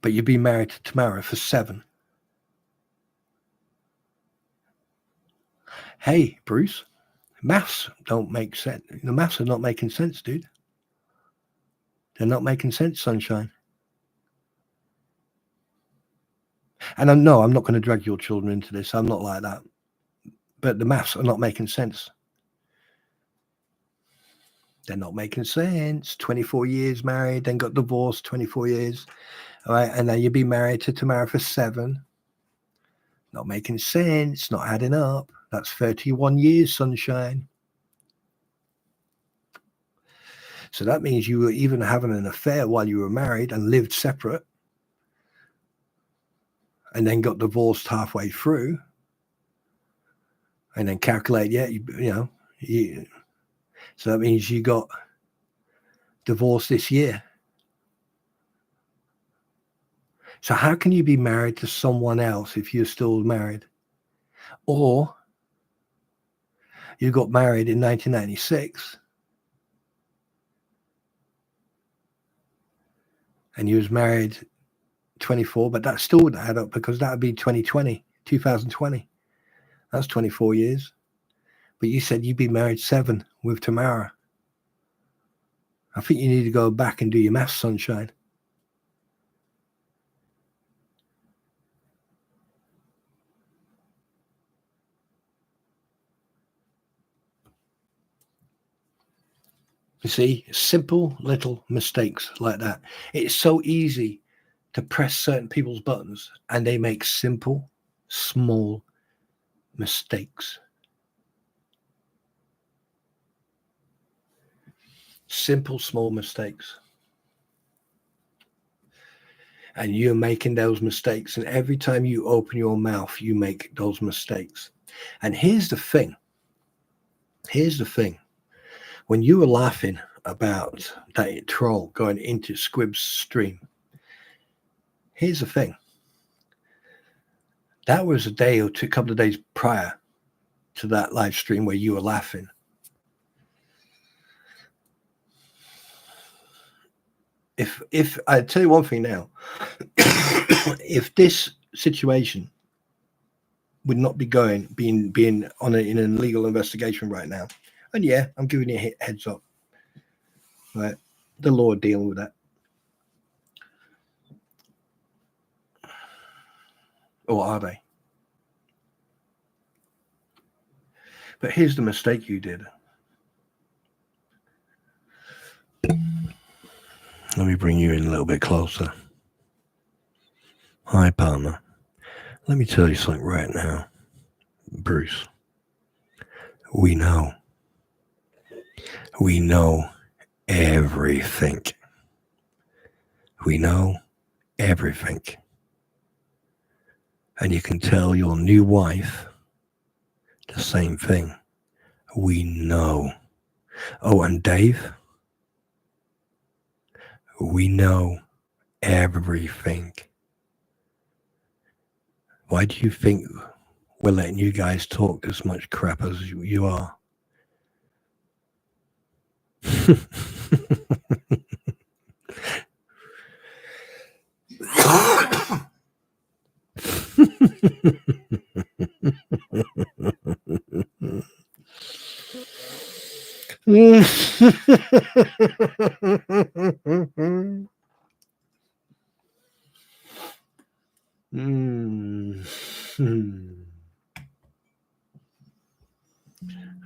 but you've been married to Tamara for 7. Hey, Bruce, maths don't make sense. The maths are not making sense, dude. They're not making sense, sunshine. And I'm not going to drag your children into this. I'm not like that. But the maths are not making sense. They're not making sense. 24 years married, then got divorced, 24 years. All right. And then you've been married to Tamara for 7. Not making sense. Not adding up. That's 31 years, sunshine. So that means you were even having an affair while you were married and lived separate and then got divorced halfway through and then calculate, so that means you got divorced this year. So how can you be married to someone else if you're still married? Or you got married in 1996 and you was married 24, but that still wouldn't add up because that would be 2020. That's 24 years. But you said you'd be married 7 with Tamara. I think you need to go back and do your maths, sunshine. You see, simple little mistakes like that. It's so easy to press certain people's buttons and they make simple, small mistakes. Simple, small mistakes. And you're making those mistakes. And every time you open your mouth, you make those mistakes. And here's the thing. When you were laughing about that troll going into Squib's stream, here's the thing. That was a day or two, a couple of days prior to that live stream where you were laughing. If I tell you one thing now, if this situation would not be being on in an illegal investigation right now, and yeah, I'm giving you a heads up, right? The law dealing with that, or are they? But here's the mistake you did. Let me bring you in a little bit closer. Hi, partner. Let me tell you something right now, Bruce. We know everything. We know everything. And you can tell your new wife the same thing. We know. Oh, and Dave, we know everything. Why do you think we're letting you guys talk as much crap as you are?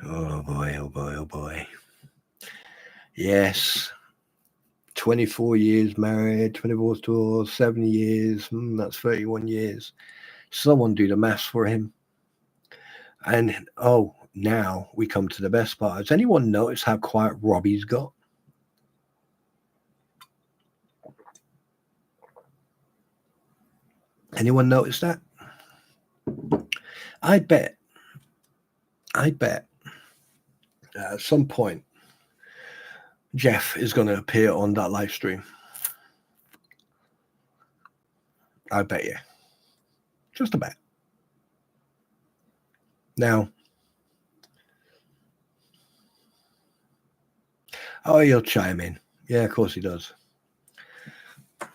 Oh boy, oh boy, oh boy. Yes. 24 years married, 24 tours, 7 years. That's 31 years. Someone do the maths for him. And now we come to the best part. Has anyone noticed how quiet Robbie's got? Anyone notice that? I bet at some point Jeff is going to appear on that live stream. I bet you. Just a bet. Now, he'll chime in. Yeah, of course he does. Of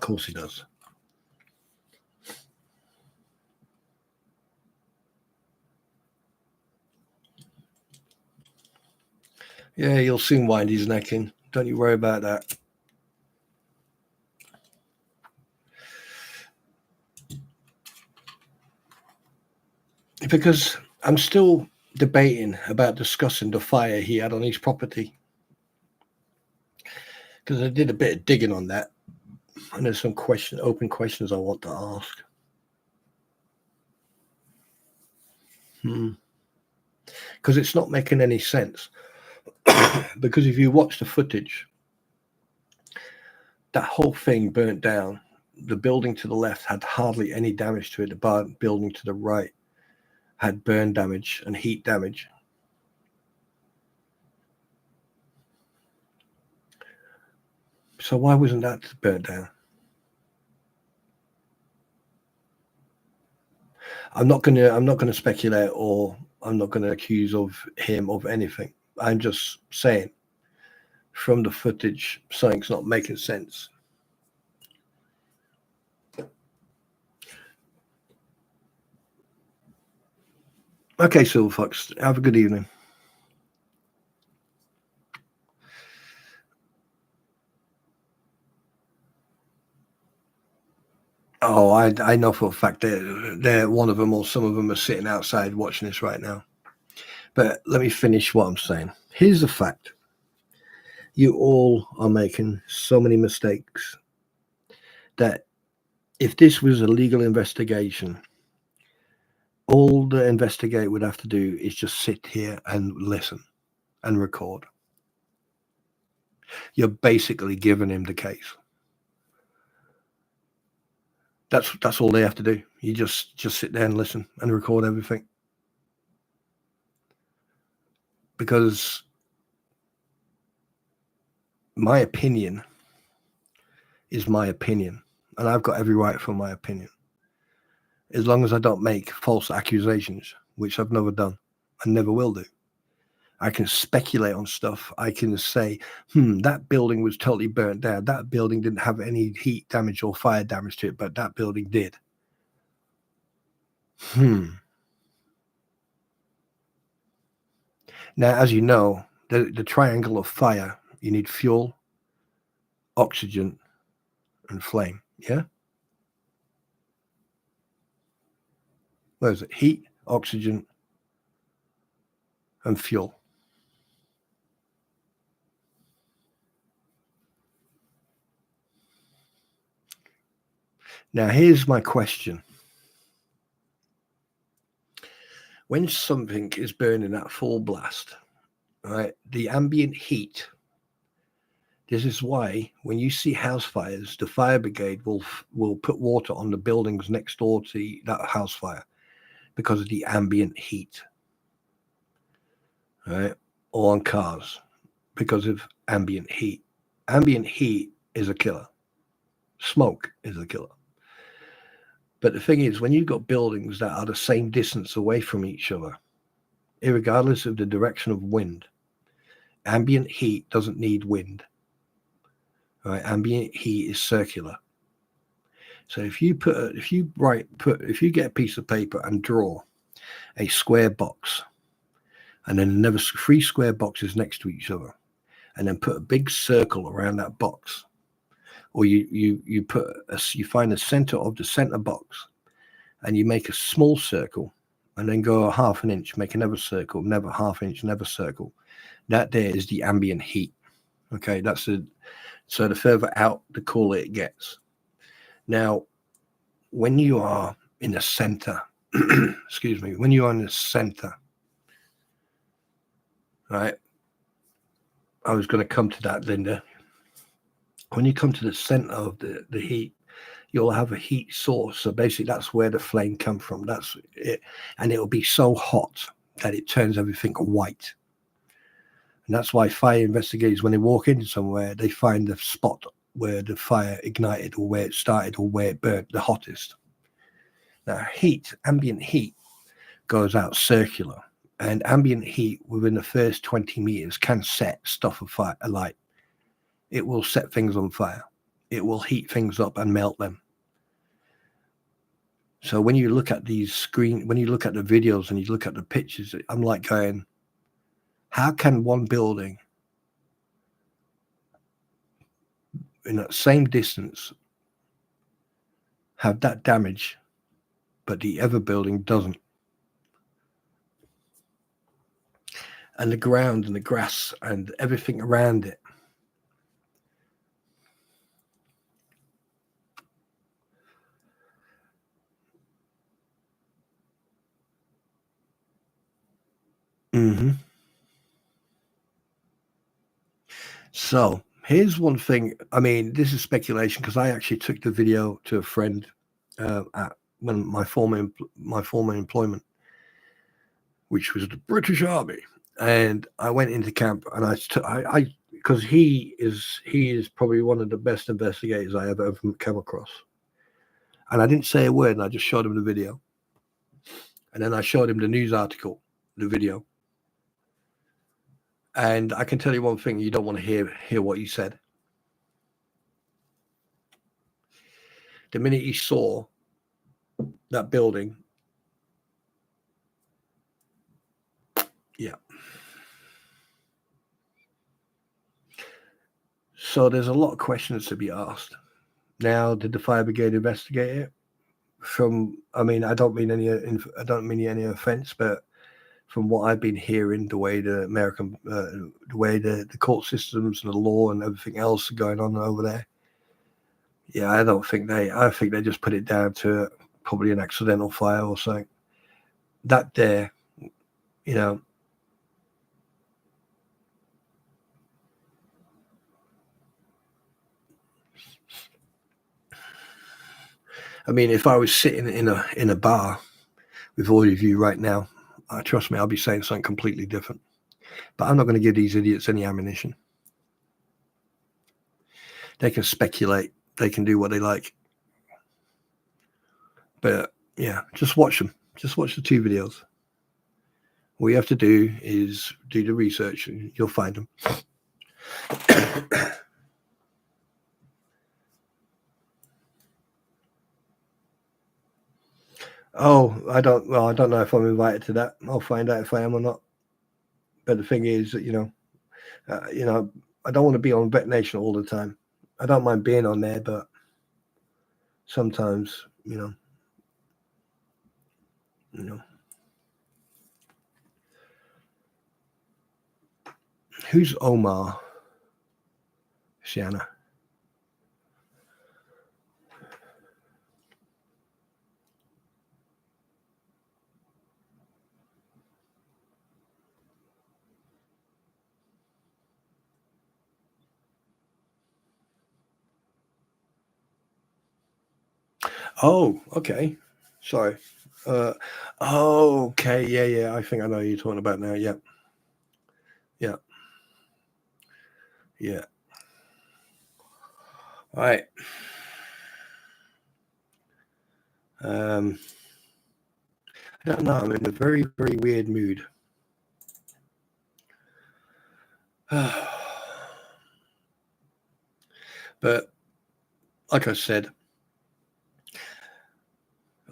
course he does. Yeah, he'll soon wind his neck in. Don't you worry about that. Because I'm still debating about discussing the fire he had on his property. Because I did a bit of digging on that. And there's some open questions I want to ask. Because it's not making any sense. Because if you watch the footage, that whole thing burnt down. The building to the left had hardly any damage to it. The building to the right had burn damage and heat damage. So why wasn't that burnt down? I'm not gonna speculate, or I'm not gonna accuse him of anything. I'm just saying, from the footage, something's not making sense. Okay, Silver Fox, have a good evening. Oh, I know for a fact they're one of them, or some of them are sitting outside watching this right now. But let me finish what I'm saying. Here's the fact. You all are making so many mistakes that if this was a legal investigation, all the investigator would have to do is just sit here and listen and record. You're basically giving him the case. That's all they have to do. You just sit there and listen and record everything. Because my opinion is my opinion, and I've got every right for my opinion. As long as I don't make false accusations, which I've never done and never will do. I can speculate on stuff. I can say, that building was totally burnt down. That building didn't have any heat damage or fire damage to it, but that building did. Now, as you know, the triangle of fire, you need fuel, oxygen, and flame. Yeah? What is it? Heat, oxygen, and fuel. Now, here's my question. When something is burning at full blast, right, the ambient heat, this is why when you see house fires, the fire brigade will put water on the buildings next door to that house fire because of the ambient heat, right? Or on cars because of ambient heat. Ambient heat is a killer. Smoke is a killer. But the thing is, when you've got buildings that are the same distance away from each other, irregardless of the direction of wind, ambient heat doesn't need wind. Right? Ambient heat is circular. So if you get a piece of paper and draw a square box, and then another 3 square boxes next to each other, and then put a big circle around that box, or you find the center of the center box, and you make a small circle and then go a half an inch, make another circle, another half inch, another circle. That there is the ambient heat. Okay, that's the so the further out, the cooler it gets. Now, when you are in the center, excuse me, when you are in the center, right? I was going to come to that, Linda. When you come to the center of the heat, you'll have a heat source. So basically, that's where the flame comes from. That's it, and it'll be so hot that it turns everything white. And that's why fire investigators, when they walk into somewhere, they find the spot where the fire ignited or where it started or where it burnt the hottest. Now, ambient heat goes out circular, and ambient heat within the first 20 meters can set stuff alight. It will set things on fire. It will heat things up and melt them. So when you look at when you look at the videos and you look at the pictures, I'm like going, how can one building in that same distance have that damage, but the other building doesn't? And the ground and the grass and everything around it. So here's one thing. I mean, this is speculation because I actually took the video to a friend at my former employment, which was the British Army, and I went into camp and I because he is probably one of the best investigators I ever come across, and I didn't say a word, and I just showed him the video, and then I showed him the news article, the video. And I can tell you one thing: you don't want to hear what he said. The minute he saw that building, yeah. So there's a lot of questions to be asked. Now, did the fire brigade investigate it? I don't mean any offense, but from what I've been hearing, the way the American, the way the court systems and the law and everything else are going on over there, yeah, I think they just put it down to probably an accidental fire or something. That there, you know, I mean, if I was sitting in a bar with all of you right now, trust me, I'll be saying something completely different. But I'm not going to give these idiots any ammunition. They can speculate. They can do what they like. But yeah, just watch them. Just watch the 2 videos. All you have to do is do the research and you'll find them. Oh, I don't know if I'm invited to that. I'll find out if I am or not. But the thing is that, I don't want to be on Vet Nation all the time. I don't mind being on there, but sometimes, Who's Omar? Sienna. Oh, okay. Sorry. Okay. Yeah. I think I know who you're talking about now. Yeah. Yeah. Yeah. All right. I don't know. I'm in a very, very weird mood. But like I said,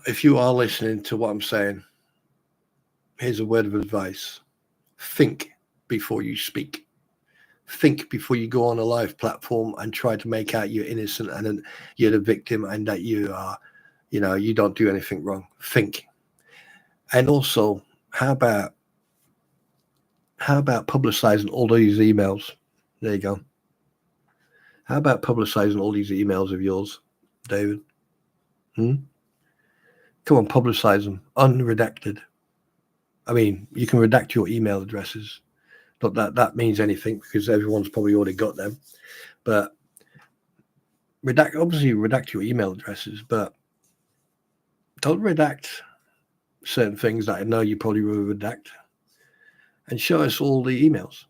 if you are listening to what I'm saying, here's a word of advice. Think before you speak. Think before you go on a live platform and try to make out you're innocent and then you're the victim and that you are, you don't do anything wrong. Think. And also, how about publicizing all these emails? There you go. How about publicizing all these emails of yours, David? Come on, publicize them, unredacted. I mean, you can redact your email addresses. Not that that means anything because everyone's probably already got them. But obviously redact your email addresses, but don't redact certain things that I know you probably will redact. And show us all the emails.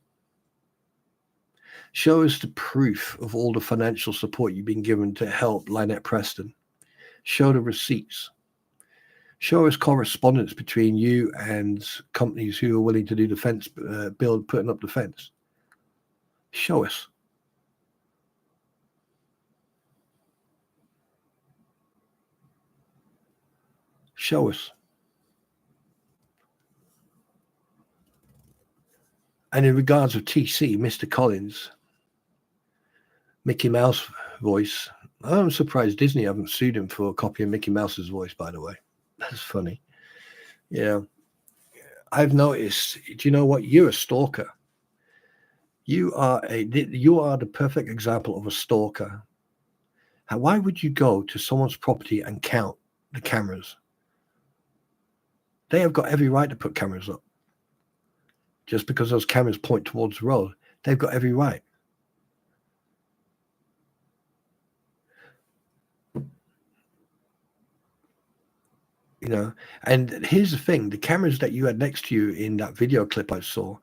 Show us the proof of all the financial support you've been given to help Lynette Preston. Show the receipts. Show us correspondence between you and companies who are willing to do the fence putting up the fence. Show us. Show us. And in regards of TC, Mr. Collins, Mickey Mouse voice, I'm surprised Disney haven't sued him for copying Mickey Mouse's voice, by the way. That's funny. Yeah. I've noticed, do you know what? You're a stalker. You are the perfect example of a stalker. Why would you go to someone's property and count the cameras? They have got every right to put cameras up. Just because those cameras point towards the road, they've got every right. You know, and here's the thing, the cameras that you had next to you in that video clip I saw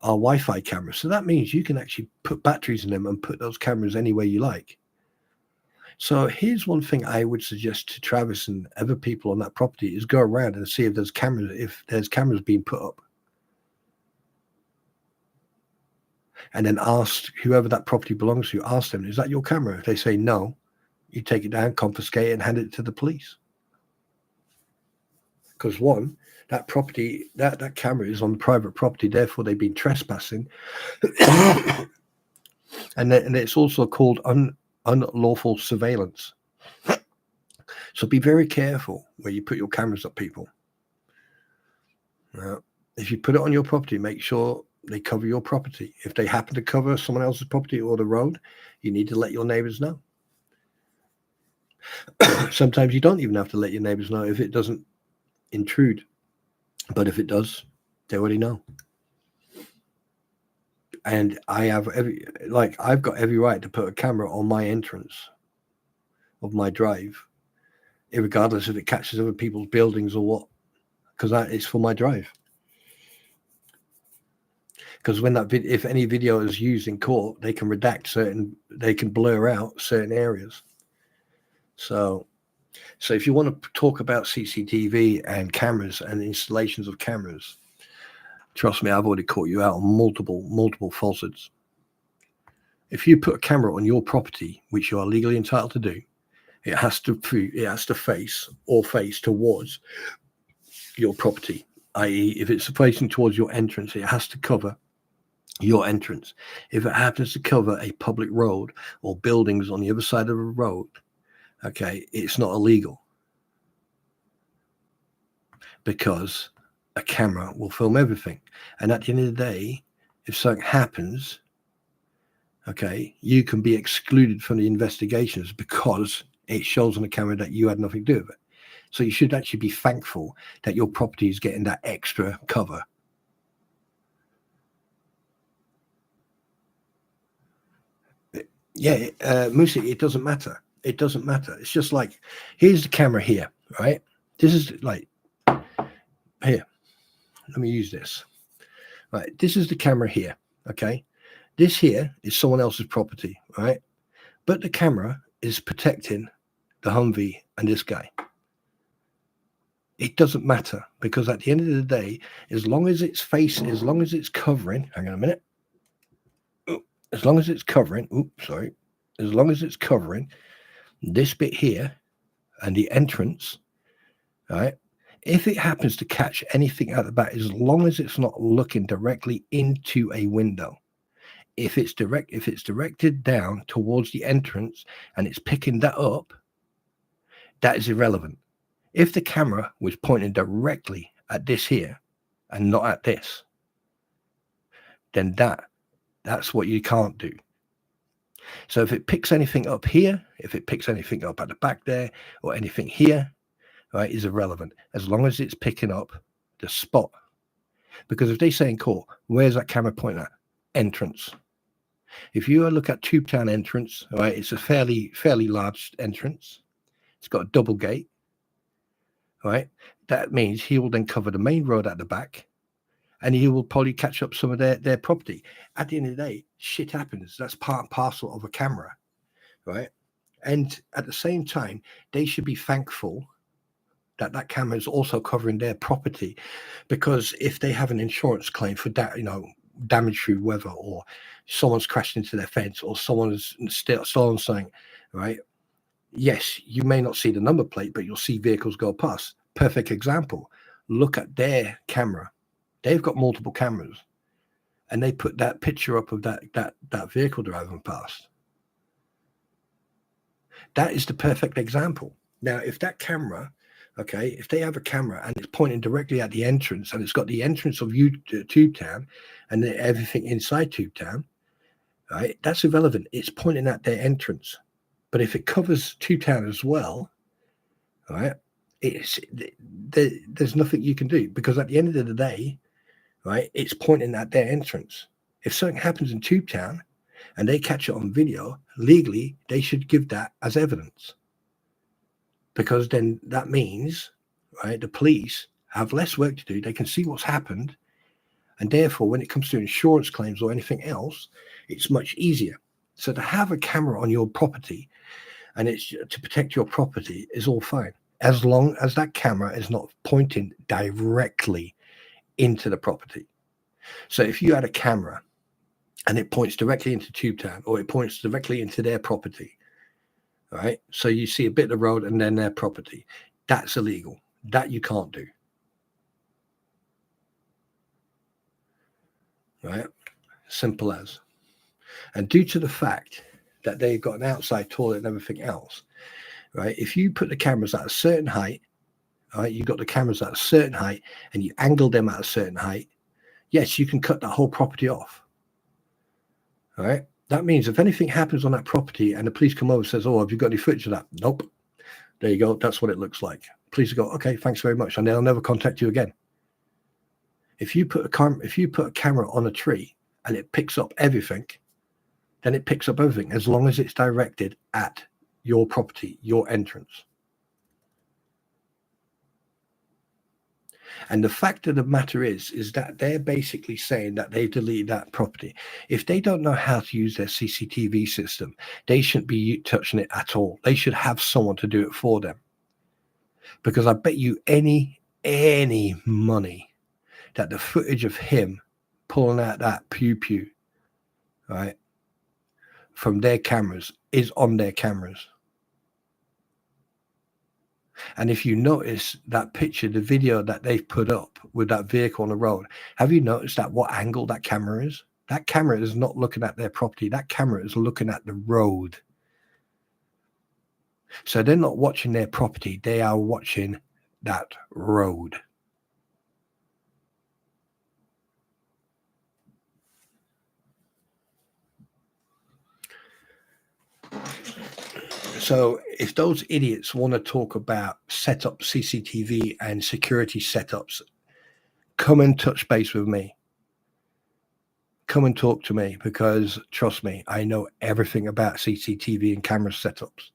are Wi-Fi cameras. So that means you can actually put batteries in them and put those cameras anywhere you like. So here's one thing I would suggest to Travis and other people on that property is go around and see if there's cameras being put up. And then ask whoever that property belongs to, ask them, is that your camera? If they say no, you take it down, confiscate it, and hand it to the police. Because one, that property, that camera is on private property, therefore they've been trespassing. and it's also called unlawful surveillance. So be very careful where you put your cameras up, people. If you put it on your property, make sure they cover your property. If they happen to cover someone else's property or the road, you need to let your neighbors know. Sometimes you don't even have to let your neighbors know if it doesn't intrude. But if it does, they already know. And I've got every right to put a camera on my entrance of my drive, regardless if it catches other people's buildings or what, because that is for my drive. Because when if any video is used in court, they can they can blur out certain areas. So if you want to talk about CCTV and cameras and installations of cameras, trust me, I've already caught you out on multiple falsehoods. If you put a camera on your property, which you are legally entitled to do, it has to face towards your property, i.e., if it's facing towards your entrance, it has to cover your entrance. If it happens to cover a public road or buildings on the other side of a road, okay, it's not illegal, because a camera will film everything. And at the end of the day, if something happens, okay, you can be excluded from the investigations because it shows on the camera that you had nothing to do with it. So you should actually be thankful that your property is getting that extra cover. Yeah, Musi, it doesn't matter. It doesn't matter. It's just like, here's the camera here, right? This is like, here, let me use this. Right, this is the camera here, okay? This here is someone else's property, right? But the camera is protecting the Humvee and this guy. It doesn't matter, because at the end of the day, as long as it's covering, hang on a minute. As long as it's covering, as long as it's covering this bit here and the entrance, right? If it happens to catch anything out the back, as long as it's not looking directly into a window, if it's directed down towards the entrance and it's picking that up, that is irrelevant. If the camera was pointing directly at this here and not at this, then that's what you can't do. So if it picks anything up here, if it picks anything up at the back there, or anything here, right, is irrelevant as long as it's picking up the spot. Because if they say in court, where's that camera pointing at? Entrance. If you look at Tubetown entrance, right, it's a fairly large entrance. It's got a double gate, right? That means he will then cover the main road at the back, and he will probably catch up some of their property. At the end of the day, shit happens. That's part and parcel of a camera, right? And at the same time, they should be thankful that camera is also covering their property, because if they have an insurance claim for that, damage through weather, or someone's crashed into their fence, or someone's stolen something, right? Yes, you may not see the number plate, but you'll see vehicles go past. Perfect example. Look at their camera. They've got multiple cameras, and they put that picture up of that vehicle driving past. That is the perfect example. Now, if that camera, okay, if they have a camera and it's pointing directly at the entrance, and it's got the entrance of Tubetown and everything inside Tubetown, right, that's irrelevant. It's pointing at their entrance. But if it covers Tubetown as well, right, there's nothing you can do, because at the end of the day, right, it's pointing at their entrance. If something happens in Tubetown and they catch it on video, legally, they should give that as evidence. Because then that means, right, the police have less work to do. They can see what's happened. And therefore, when it comes to insurance claims or anything else, it's much easier. So to have a camera on your property, and it's to protect your property, is all fine, as long as that camera is not pointing directly into the property. So if you had a camera and it points directly into Tubetown, or it points directly into their property, right? So you see a bit of the road and then their property, that's illegal. That you can't do. Right? Simple as. And due to the fact that they've got an outside toilet and everything else, right? If you put the cameras at a certain height, right? You've got the cameras at a certain height and you angle them at a certain height, yes, you can cut that whole property off. All right? That means if anything happens on that property and the police come over and says, oh, have you got any footage of that? Nope. There you go. That's what it looks like. Police go, okay, thanks very much. And they'll never contact you again. If you put a camera on a tree and it picks up everything, then it picks up everything, as long as it's directed at your property, your entrance. And the fact of the matter is that they're basically saying that they delete that property. If they don't know how to use their CCTV system, they shouldn't be touching it at all. They should have someone to do it for them. Because I bet you any money that the footage of him pulling out that pew, right, from their cameras is on their cameras. And if you notice that picture, the video that they've put up with that vehicle on the road, have you noticed that what angle that camera is? That camera is not looking at their property. That camera is looking at the road. So they're not watching their property. They are watching that road. So if those idiots want to talk about set up CCTV and security setups, come and touch base with me. Come and talk to me, because trust me, I know everything about CCTV and camera setups.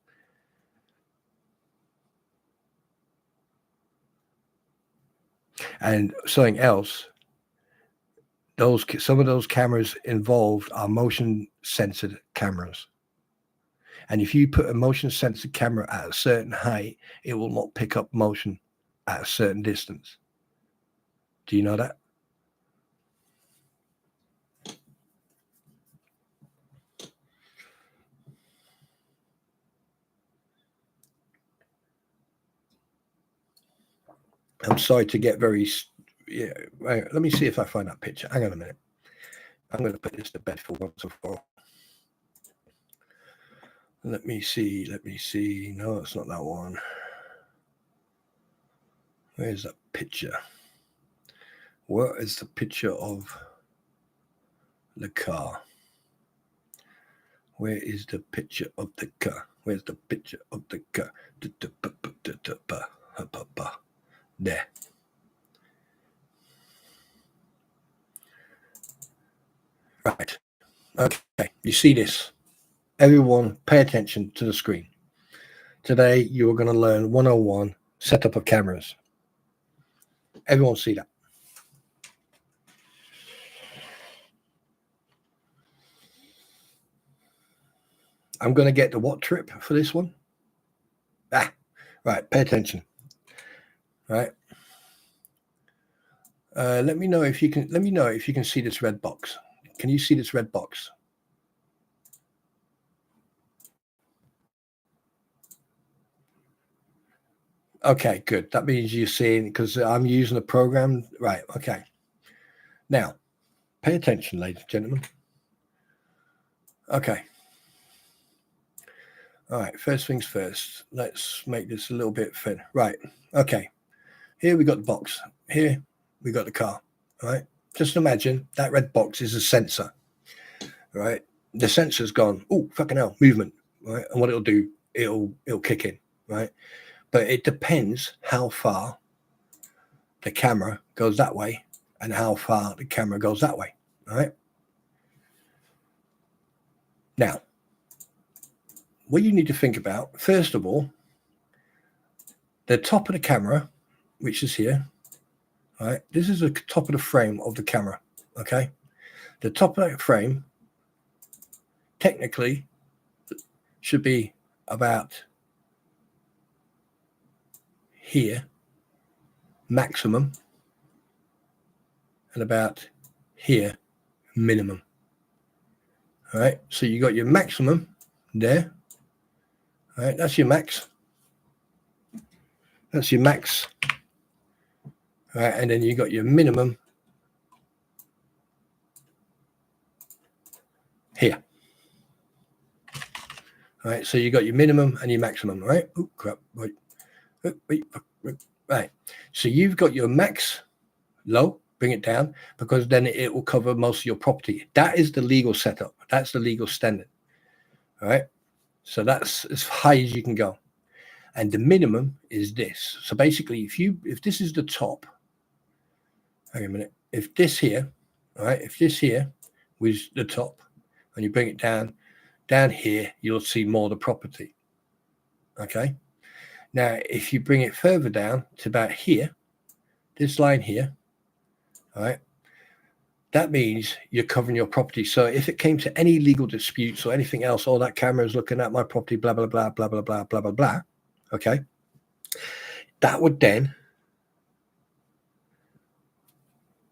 And something else, some of those cameras involved are motion censored cameras. And if you put a motion sensor camera at a certain height, it will not pick up motion at a certain distance. Do you know that? I'm sorry to get very, yeah. Right, let me see if I find that picture. Hang on a minute. I'm going to put this to bed for once and for all. Let me see. No, it's not that one. Where's that picture? Where is the picture of the car? Where is the picture of the car? Where's the picture of the car? There. Right. Okay. You see this? Everyone pay attention to the screen. Today you are going to learn 101 setup of cameras. Everyone see that? I'm going to get the what trip for this one? Right. Pay attention. Right. Let me know if you can. Let me know if you can see this red box. Can you see this red box? Okay, good. That means you're seeing, because I'm using a program. Right. Okay. Now, pay attention, ladies and gentlemen. Okay. All right. First things first. Let's make this a little bit thin. Right. Okay. Here we got the box. Here we got the car. All right. Just imagine that red box is a sensor. Right. The sensor's gone. Oh, fucking hell, movement. Right. And what it'll do, it'll kick in. Right. But it depends how far the camera goes that way and how far the camera goes that way. All right. Now, what you need to think about, first of all, the top of the camera, which is here. All right. This is the top of the frame of the camera. Okay. The top of that frame technically should be about here, maximum, and about here, minimum. All right. So you got your maximum there. All right. That's your max. That's your max. All right. And then you got your minimum here. All right. So you got your minimum and your maximum. Right. Oh, crap. Wait. Right. So you've got your max low, bring it down, because then it will cover most of your property. That is the legal setup. That's the legal standard. All right. So that's as high as you can go. And the minimum is this. So basically, if this is the top, hang a minute, if this here, all right, if this here was the top and you bring it down here, you'll see more of the property. Okay. Now, if you bring it further down to about here, this line here, all right, that means you're covering your property. So if it came to any legal disputes or anything else, oh, that camera is looking at my property, blah, blah, blah, blah, blah, blah, blah, blah, blah, okay, that would then,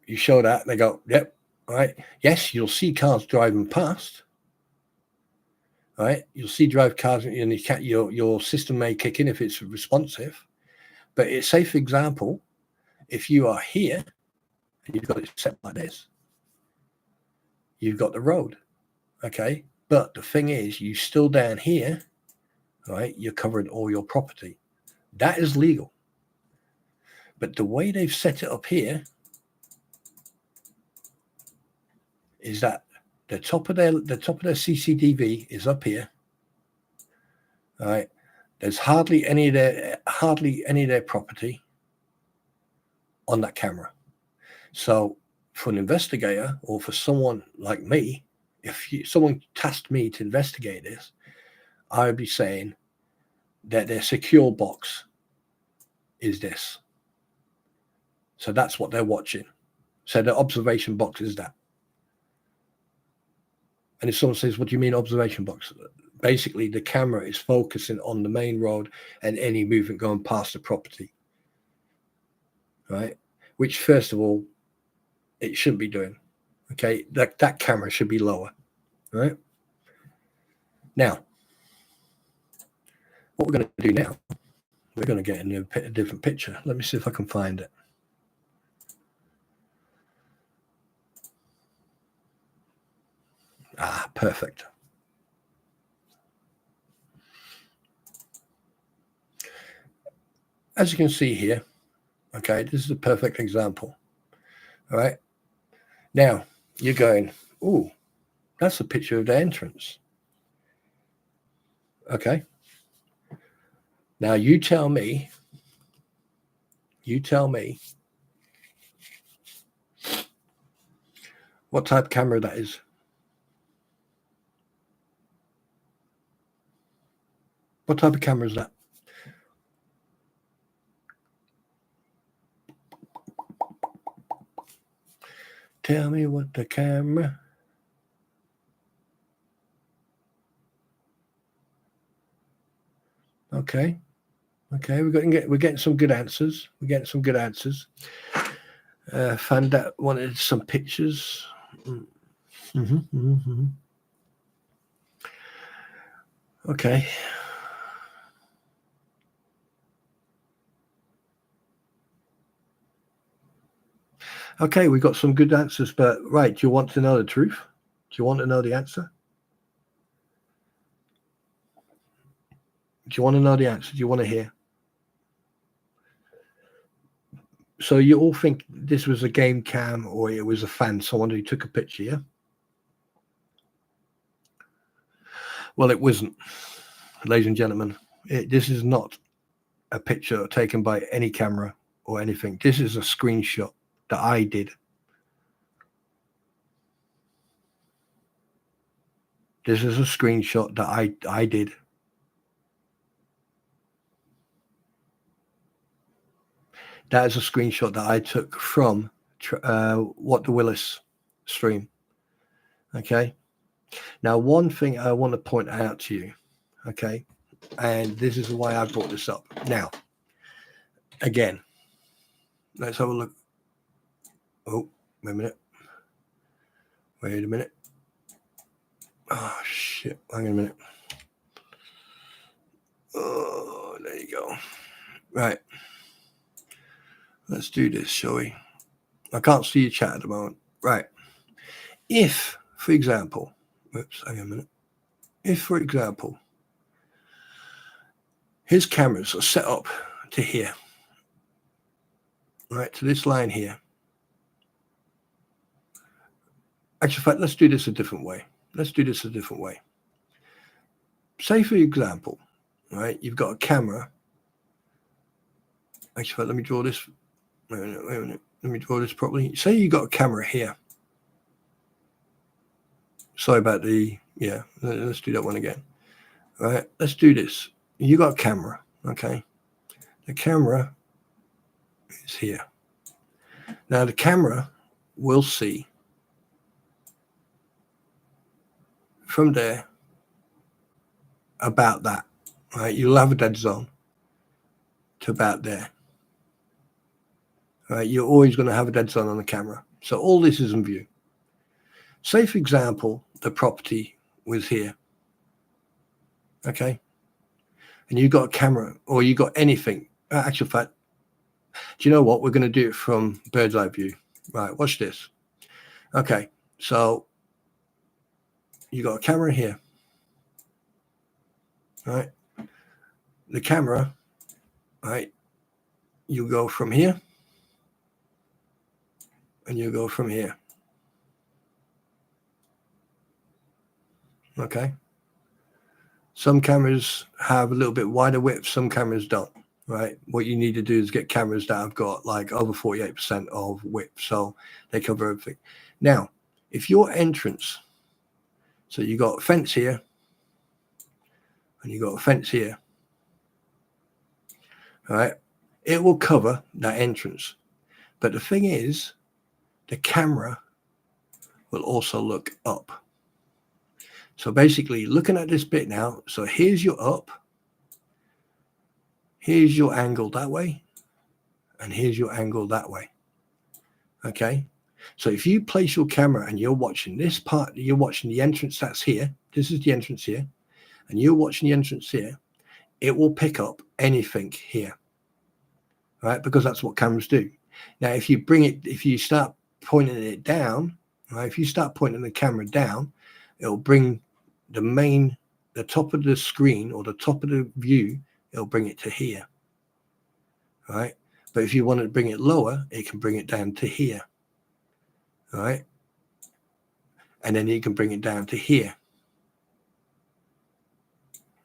you show that, they go, yep, all right, yes, you'll see cars driving past, all right, you'll see drive cars, and your system may kick in if it's responsive, but it's, say, for example, if you are here and you've got it set like this, you've got the road, okay, but the thing is, you still down here, all right, you're covering all your property. That is legal. But the way they've set it up here is that the top of their CCTV is up here. All right. There's hardly any of their property on that camera. So for an investigator or for someone like me, if someone tasked me to investigate this, I would be saying that their secure box is this. So that's what they're watching. So the observation box is that. And if someone says, what do you mean observation box? Basically, the camera is focusing on the main road and any movement going past the property. Right? Which, first of all, it shouldn't be doing. Okay? That camera should be lower. Right? Now, what we're going to do now, we're going to get a different picture. Let me see if I can find it. Ah, perfect. As you can see here, okay, this is a perfect example. All right. Now you're going, oh, that's a picture of the entrance. Okay. Now you tell me what type of camera that is. What type of camera is that? Tell me what the camera. Okay. We're getting some good answers. Found out wanted some pictures. Okay. Okay, we got some good answers, but right, do you want to know the truth? Do you want to know the answer? Do you want to know the answer? Do you want to hear? So you all think this was a game cam or it was a fan, someone who took a picture, yeah? Well, it wasn't, ladies and gentlemen. This is not a picture taken by any camera or anything. This is a screenshot that I did. This is a screenshot that I did. That is a screenshot that I took from What the Willis stream. Okay. Now, one thing I want to point out to you, okay, and this is why I brought this up. Now, again, let's have a look. Oh, wait a minute. Oh, shit. Hang on a minute. Oh, there you go. Right. Let's do this, shall we? I can't see your chat at the moment. Right. If, for example, whoops, hang on a minute. If, for example, his cameras are set up to here, right, to this line here. Actually, in fact, let's do this a different way. Say, for example, right, you've got a camera. Actually, in fact, let me draw this. Wait a minute. Let me draw this properly. Say you got a camera here. Sorry about the, yeah, let's do that one again. All right, let's do this. You got a camera, okay? The camera is here. Now the camera will see from there about that, right? You'll have a dead zone to about there. Right? You're always going to have a dead zone on the camera. So all this is in view. Say, for example, the property was here, okay? And you got a camera or you got anything. Actual fact, do you know what? We're going to do it from bird's eye view. Right, watch this. Okay, so you got a camera here, right? The camera, right? You go from here and you go from here. Okay. Some cameras have a little bit wider width, some cameras don't, right? What you need to do is get cameras that have got like over 48% of width, so they cover everything. Now, if your entrance, so you got a fence here and you got a fence here, all right? It will cover that entrance. But the thing is, the camera will also look up. So basically, looking at this bit now, so here's your up, here's your angle that way, and here's your angle that way. Okay? So if you place your camera and you're watching this part, you're watching the entrance that's here, this is the entrance here, and you're watching the entrance here, it will pick up anything here, right? Because that's what cameras do. Now, if you start pointing it down, right? If you start pointing the camera down, it'll bring the top of the screen or the top of the view, it'll bring it to here, right? But if you want to bring it lower, it can bring it down to here. All right. And then you can bring it down to here.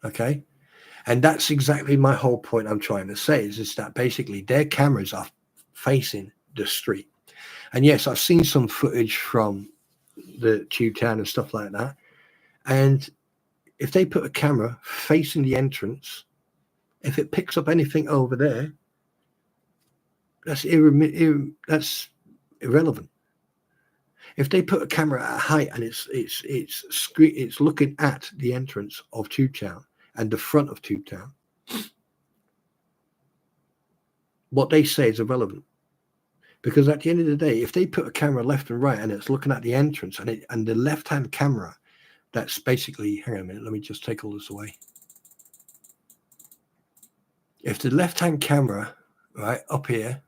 Okay. And that's exactly my whole point I'm trying to say is that basically their cameras are facing the street. And yes, I've seen some footage from the tube town and stuff like that. And if they put a camera facing the entrance, if it picks up anything over there, that's irrelevant. If they put a camera at a height and it's looking at the entrance of Tube Town and the front of Tube Town, what they say is irrelevant. Because at the end of the day, if they put a camera left and right and it's looking at the entrance and the left-hand camera, that's basically, hang on a minute, let me just take all this away. If the left-hand camera, right, up here,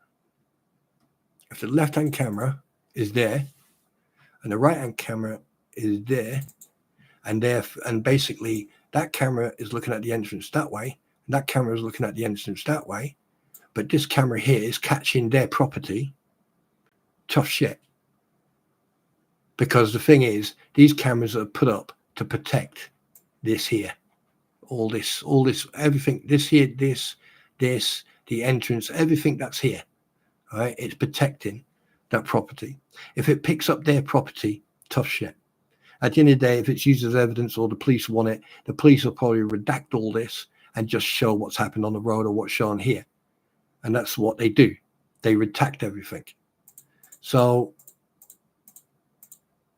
if the left-hand camera is there and the right-hand camera is there, and basically that camera is looking at the entrance that way, and that camera is looking at the entrance that way, but this camera here is catching their property, tough shit. Because the thing is, these cameras are put up to protect this here. All this, everything, this here, this, the entrance, everything that's here, right? It's protecting that property. If it picks up their property, tough shit. At the end of the day, if it's used as evidence or the police want it, the police will probably redact all this and just show what's happened on the road or what's shown here. And that's what they do. They redact everything. So,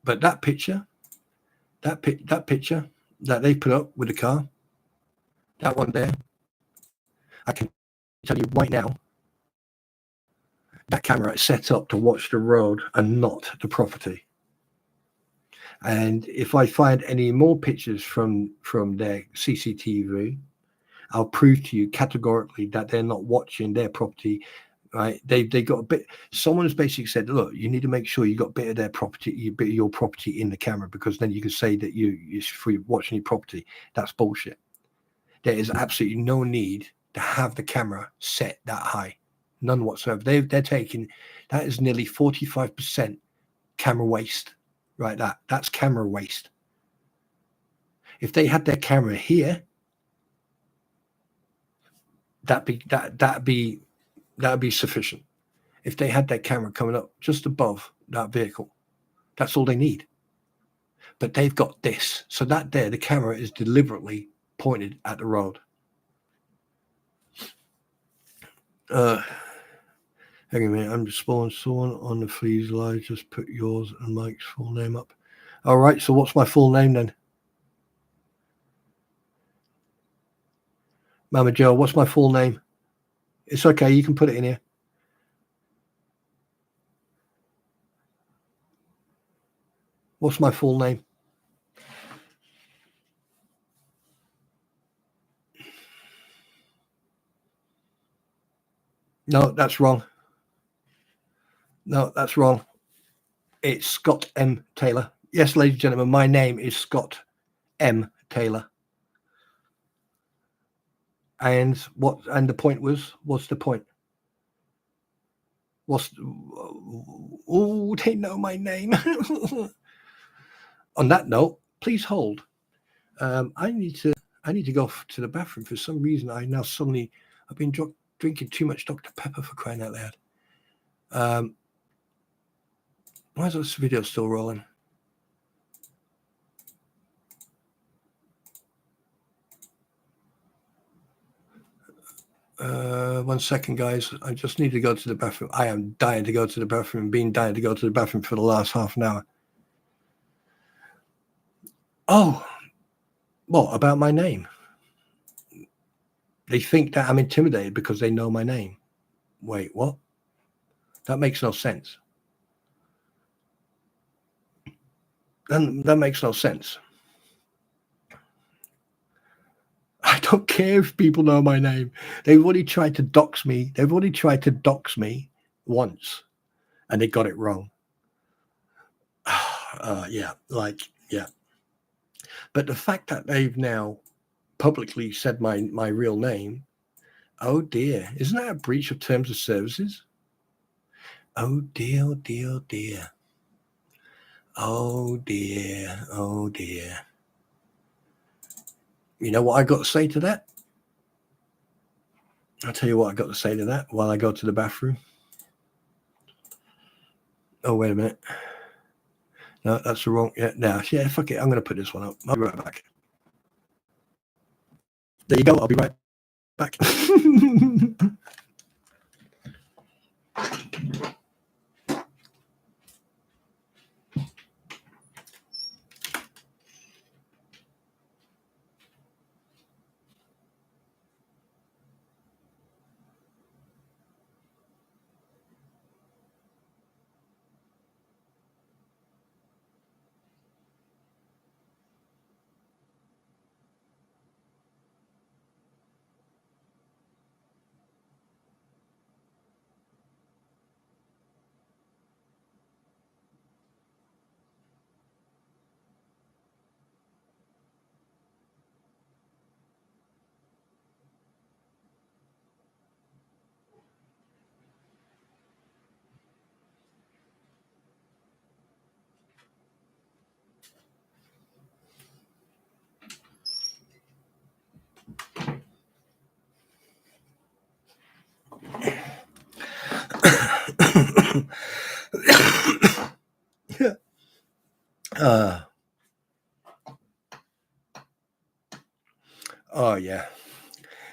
but that picture that picture that they put up with the car, that one there, I can tell you right now, that camera is set up to watch the road and not the property. And if I find any more pictures from their CCTV, I'll prove to you categorically that they're not watching their property. Right? They got a bit. Someone's basically said, "Look, you need to make sure you got a bit of their property, a bit of your property in the camera, because then you can say that you're free watching your property." That's bullshit. There is absolutely no need to have the camera set that high, none whatsoever. They're taking that is nearly 45% camera waste. Right? That's camera waste. If they had their camera here, that'd be sufficient. If they had their camera coming up just above that vehicle, that's all they need. But they've got this. So that there, the camera is deliberately pointed at the road. Hang on a minute, I'm just spawning someone on the Fleas Live. Just put yours and Mike's full name up. All right, so what's my full name then? Mama Joe, what's my full name? It's okay, you can put it in here. What's my full name? No, that's wrong. No, that's wrong. It's Scott M. Taylor. Yes, ladies and gentlemen, my name is Scott M. Taylor. And the point was, what's the point? Oh, they know my name. On that note, please hold. I need to go to the bathroom. For some reason, I've been drinking too much Dr. Pepper, for crying out loud. Why is this video still rolling? One second, guys. I just need to go to the bathroom. I am dying to go to the bathroom. Been dying to go to the bathroom for the last half an hour. Oh, what about my name? They think that I'm intimidated because they know my name. Wait, what? That makes no sense. That makes no sense. I don't care if people know my name. They've already tried to dox me. They've already tried to dox me once, and they got it wrong. Yeah. But the fact that they've now publicly said my real name, oh dear, isn't that a breach of terms of services? Oh dear, oh dear, oh dear. Oh dear. Oh dear. You know what I got to say to that? I'll tell you what I got to say to that while I go to the bathroom. Oh, wait a minute. No, that's the wrong. Yeah, fuck it. I'm going to put this one up. I'll be right back. There you go. I'll be right back. Oh yeah,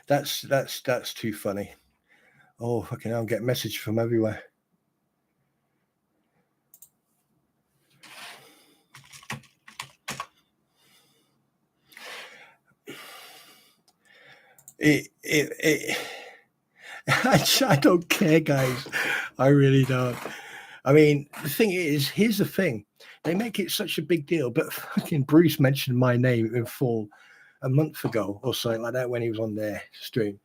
that's too funny. Oh fucking hell, I'm getting messages from everywhere. I don't care, guys. I really don't. I mean, the thing is, here's the thing. They make it such a big deal, but fucking Bruce mentioned my name in full a month ago or something like that when he was on their stream.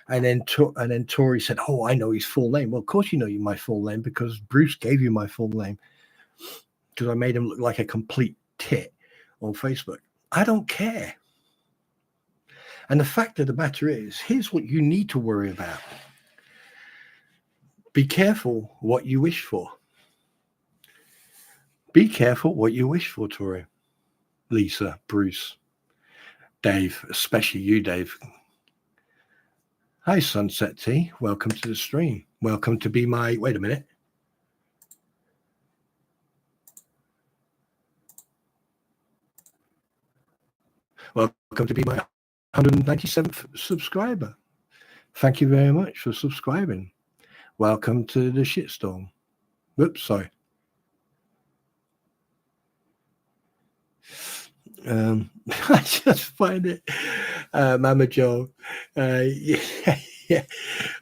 And then Tori said, "Oh, I know his full name." Well, of course you know my full name because Bruce gave you my full name because I made him look like a complete tit on Facebook. I don't care. And the fact of the matter is, here's what you need to worry about. Be careful what you wish for. Be careful what you wish for, Tori. Lisa, Bruce, Dave, especially you, Dave. Hi, Sunset Tea. Welcome to the stream. Welcome to be my... Wait a minute. Welcome to be my 197th subscriber. Thank you very much for subscribing. Welcome to the shitstorm. Whoops, sorry. I just find it, Mama Joe. Yeah,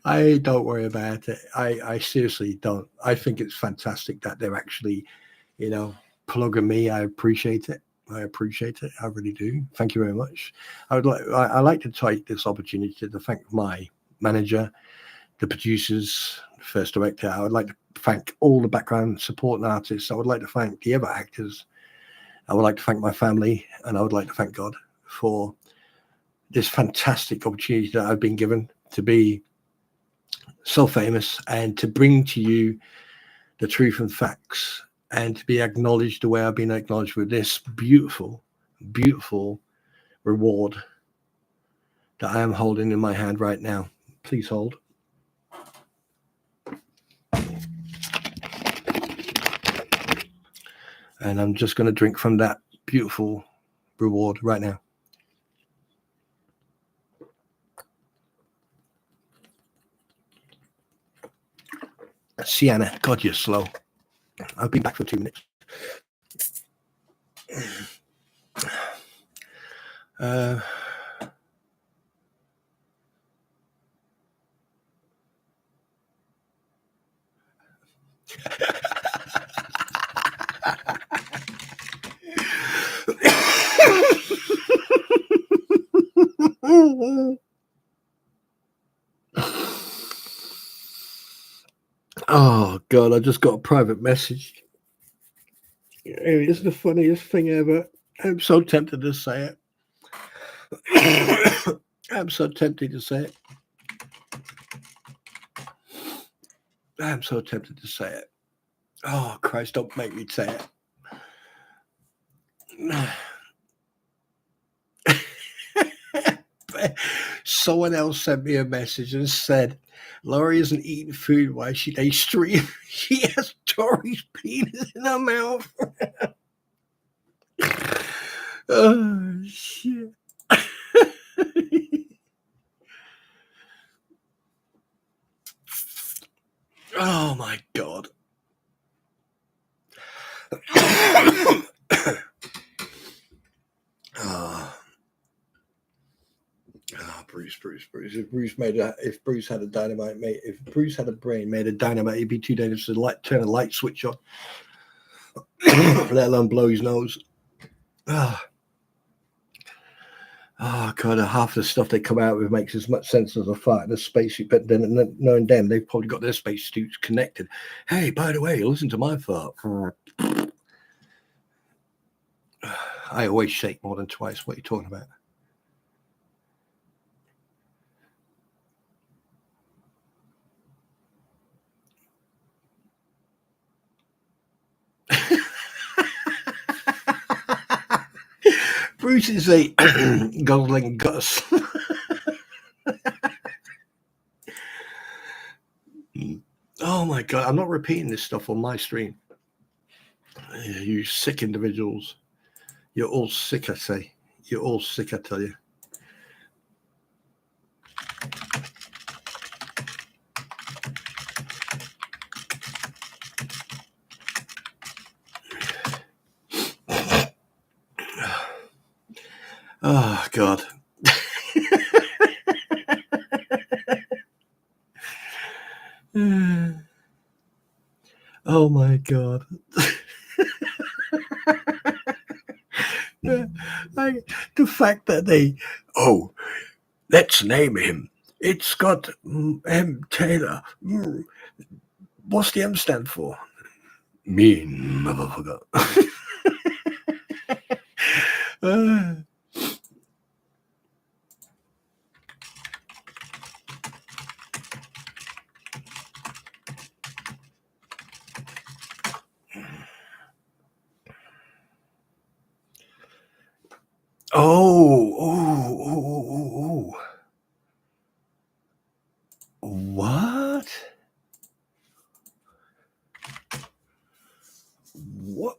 I don't worry about it. I seriously don't. I think it's fantastic that they're actually, plugging me. I appreciate it. I really do. Thank you very much. I like to take this opportunity to thank my manager, the producers, the first director. I would like to thank all the background support and artists. I would like to thank the other actors. I would like to thank my family, and I would like to thank God for this fantastic opportunity that I've been given to be so famous and to bring to you the truth and facts and to be acknowledged the way I've been acknowledged with this beautiful, beautiful reward that I am holding in my hand right now. Please hold. And I'm just going to drink from that beautiful reward right now. Sienna, God, you're slow. I've been back for 2 minutes. Oh God, I just got a private message. It's the funniest thing ever. I'm so tempted to say it. I'm so tempted to say it. I'm so tempted to say it. Oh Christ, don't make me say it. Someone else sent me a message and said, Laurie isn't eating food while they stream. She has Tori's penis in her mouth. Oh, shit. Oh, my God. Bruce. If Bruce had a dynamite, if Bruce had a brain made of dynamite, he'd be too dangerous to turn a light switch on, let alone blow his nose. Oh, God, half the stuff they come out with makes as much sense as a fart in a spacesuit, but then knowing them, they've probably got their spacesuits connected. Hey, by the way, listen to my fart. I always shake more than twice. What are you talking about? Bruce is a guzzling Gus. Oh my God, I'm not repeating this stuff on my stream. You sick individuals. You're all sick, I say. You're all sick, I tell you. Oh, God. Oh, my God. The fact that let's name him. It's got M. Taylor. What's the M stand for? Mean motherfucker. Oh. What? What?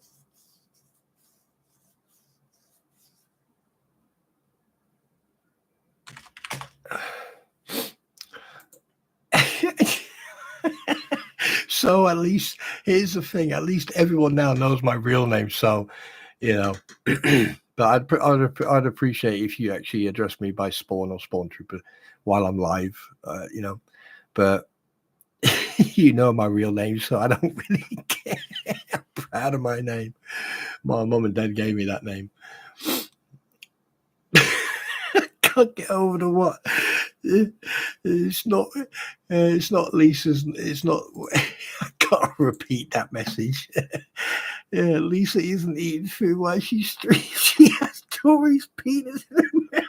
So at least, here's the thing, at least everyone now knows my real name, so, but I'd appreciate if you actually address me by Spawn or Spawn Trooper while I'm live, but you know my real name, so I don't really care. I'm proud of my name. My mom and dad gave me that name. Can't get over the what. It's not Lisa's. It's not. I can't repeat that message. Yeah, Lisa isn't eating food while she streams. She has Tori's penis in her mouth.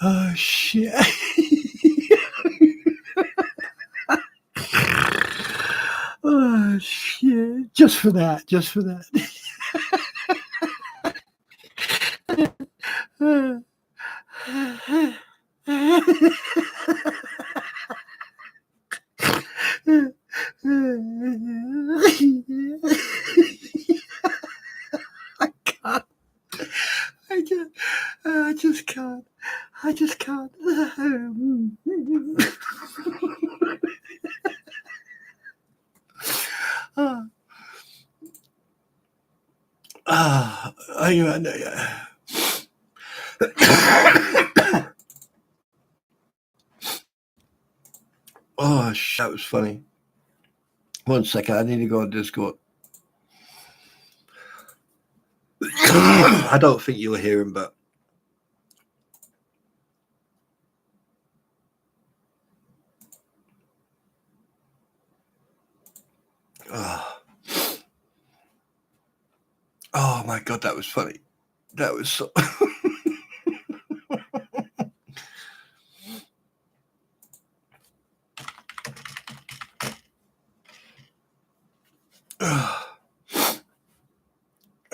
Oh shit. Oh shit. Just for that. I just can't. Oh, that was funny. 1 second, I need to go on Discord. I don't think you'll hear him, but Oh my God, that was funny. That was so.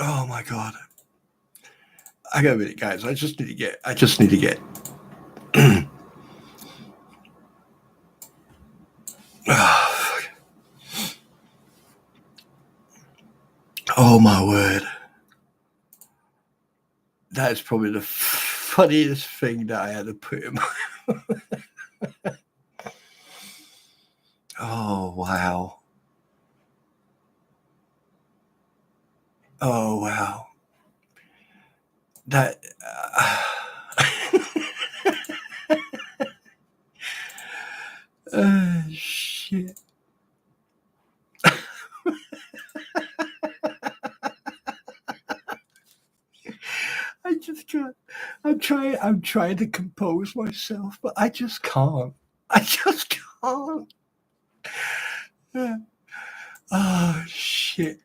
Oh my God. I got a minute, guys. I just need to get. Oh my word. That's probably the funniest thing that I had to put in my. Oh wow. Oh wow. That. Shit. I just can't. I'm trying to compose myself, but I just can't. I just can't. Oh shit.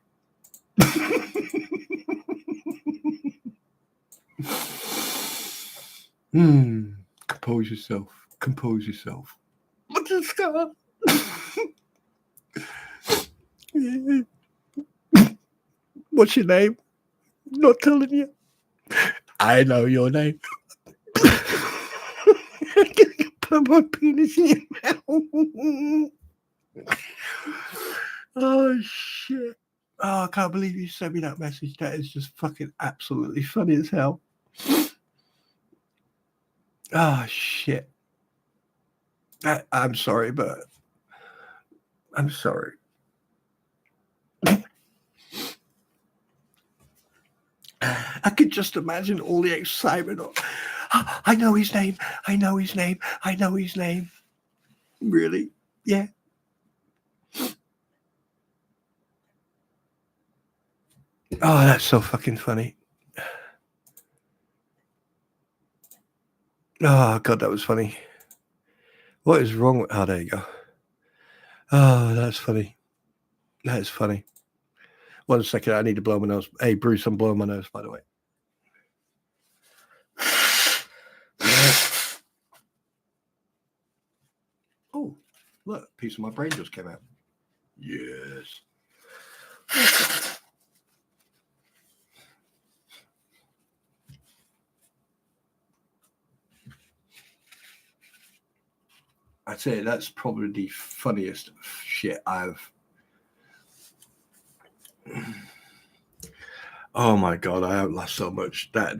Compose yourself. Compose yourself. I just can't. What's your name? Not telling you. I know your name. Put my penis in your mouth. Oh shit. Oh, I can't believe you sent me that message. That is just fucking absolutely funny as hell. Oh shit. I'm sorry, but I'm sorry. I could just imagine all the excitement. I know his name. I know his name. I know his name. Really? Yeah. Oh, that's so fucking funny. Oh, God, that was funny. What is wrong with... Oh, there you go. Oh, that's funny. That is funny. 1 second, I need to blow my nose. Hey, Bruce, I'm blowing my nose, by the way. Oh, look, a piece of my brain just came out. Yes. I'd say that's probably the funniest shit I've... Oh my God, I outlast so much. That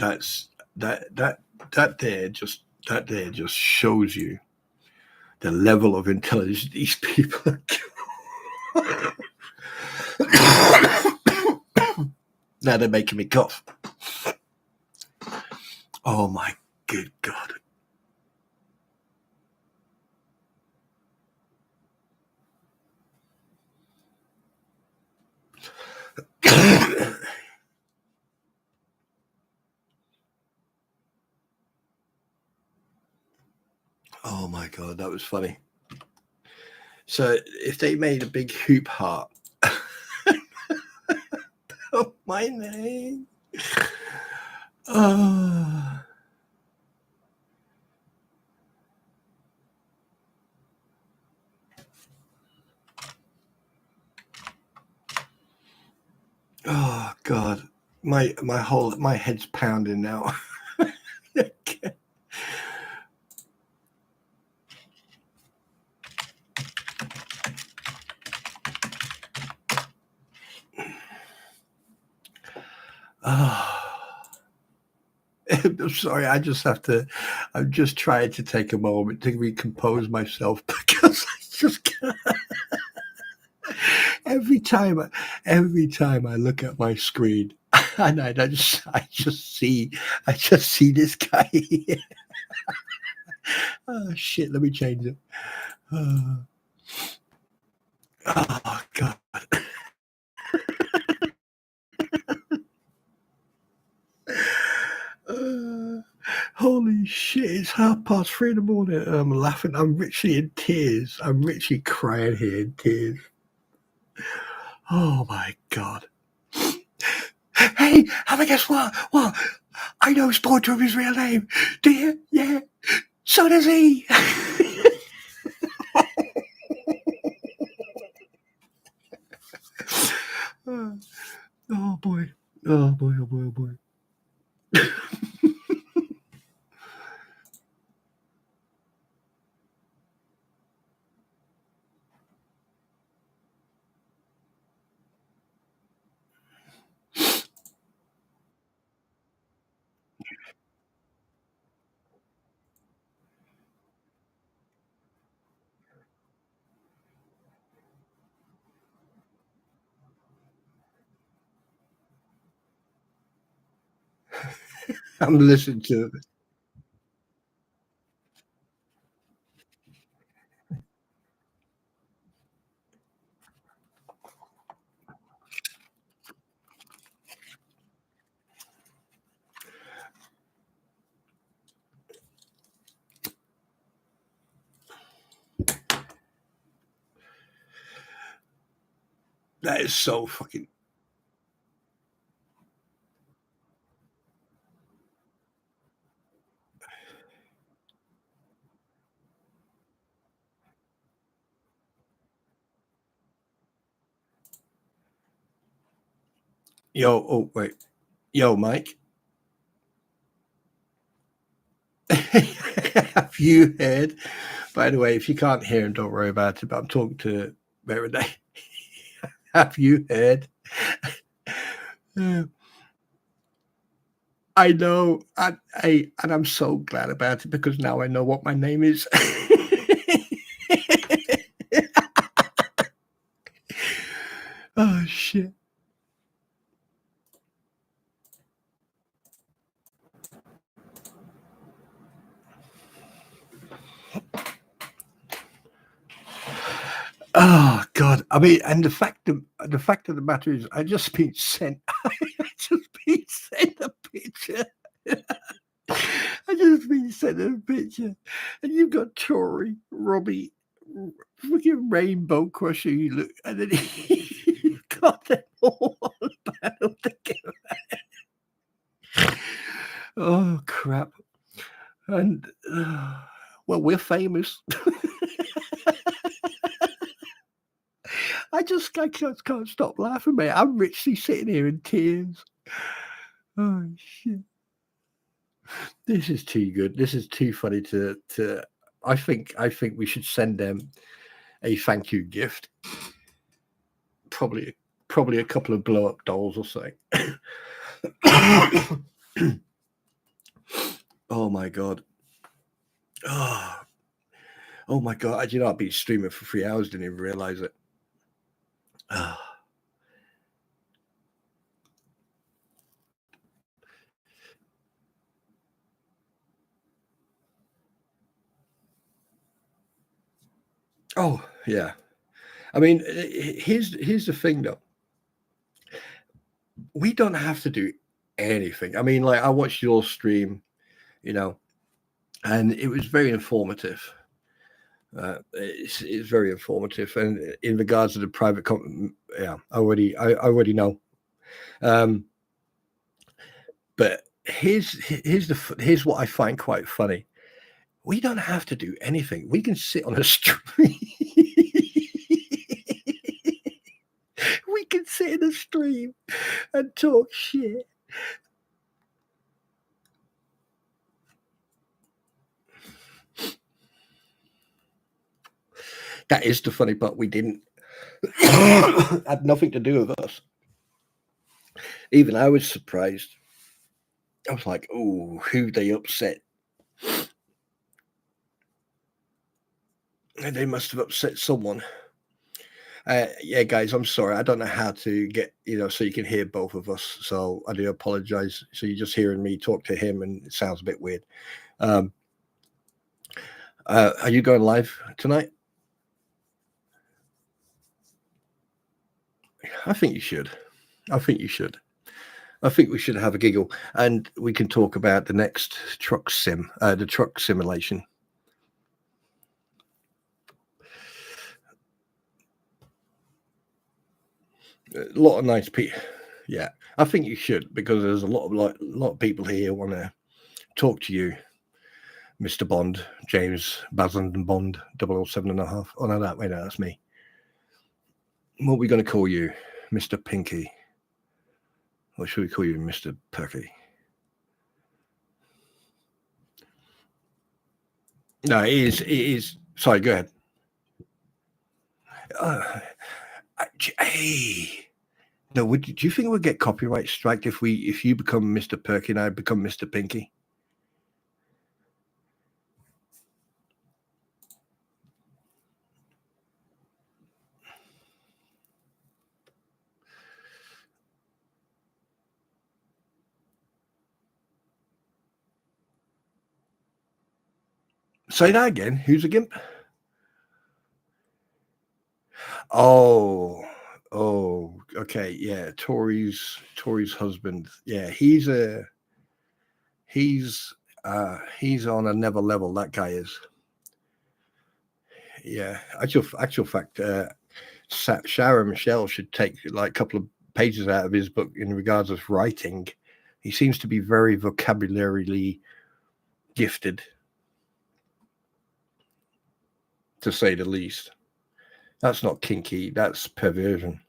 there just shows you the level of intelligence these people are. Now they're making me cough. Oh my good God. Oh my God, that was funny. So if they made a big hoop heart of my name. Oh God. My head's pounding now. I'm sorry, I'm just trying to take a moment to recompose myself because I just can't. Every time I look at my screen and I just see this guy here. Oh shit, let me change it. Oh God. Holy shit, it's 3:30 in the morning and I'm laughing. I'm literally in tears. I'm literally crying here in tears. Oh my God. Hey, have a guess what? What? I know Stormtrooper's real name. Do you? Yeah. So does he. Oh boy. Oh boy. Oh boy. Oh boy. I'm listening to it. That is so fucking. Yo. Oh wait. Yo, Mike. Have you heard? By the way, if you can't hear him, don't worry about it. But I'm talking to Meredith. Have you heard? I know, and I'm so glad about it because now I know what my name is. Oh shit! Oh god! I mean, and the fact of the matter is, I just been sent. I just been sent a picture. I just been sent a picture, and you've got Tori, Robbie, freaking Rainbow Crusher. You look, and then you got them all battle together. Oh crap! And well, we're famous. I can't stop laughing, mate. I'm literally sitting here in tears. Oh shit! This is too good. This is too funny to. I think we should send them a thank you gift. Probably probably a couple of blow up dolls or something. Oh my god. Oh, oh my god. You know, I've been streaming for 3 hours, didn't even realize it. Oh yeah. I mean, here's the thing though. We don't have to do anything. I mean, like I watched your stream, you know, and it was very informative. It's very informative, and in regards to the private, yeah, I already know. Um, but here's what I find quite funny. We don't have to do anything. We can sit on a stream. We can sit in a stream and talk shit. That is the funny part. We didn't. Had nothing to do with us. Even I was surprised. I was like, "Oh, who they upset? And they must have upset someone." Yeah, guys, I'm sorry. I don't know how to get so you can hear both of us. So I do apologize. So you're just hearing me talk to him, and it sounds a bit weird. Um, are you going live tonight? I think you should. I think you should. I think we should have a giggle, and we can talk about the next truck sim, the truck simulation. A lot of nice people. Yeah, I think you should, because there's a lot of people here want to talk to you, Mr. Bond, James Basenden Bond, 007.5. Oh no, wait, no, that's me. What are we going to call you, Mr. Pinky? Or should we call you Mr. Perky? No, it is. Sorry, go ahead. Hey. No, do you think we'll get copyright strike if you become Mr. Perky and I become Mr. Pinky? Say that again. Who's a gimp? Oh, okay, yeah. Tori's husband. Yeah, he's on another level. That guy is. Yeah, actual fact. Sarah Michelle should take like a couple of pages out of his book in regards of writing. He seems to be very vocabulary gifted, to say the least. That's not kinky, that's perversion.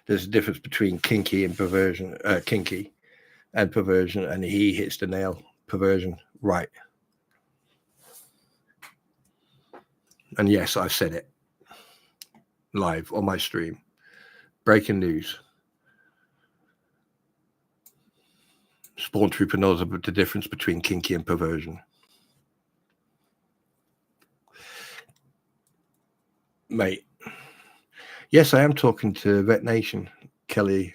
There's a difference between kinky and perversion. Kinky and perversion, and he hits the nail. Perversion, right? And yes, I said it live on my stream. Breaking news. Spawn Trooper knows about the difference between kinky and perversion. Mate. Yes, I am talking to Vet Nation, Kelly.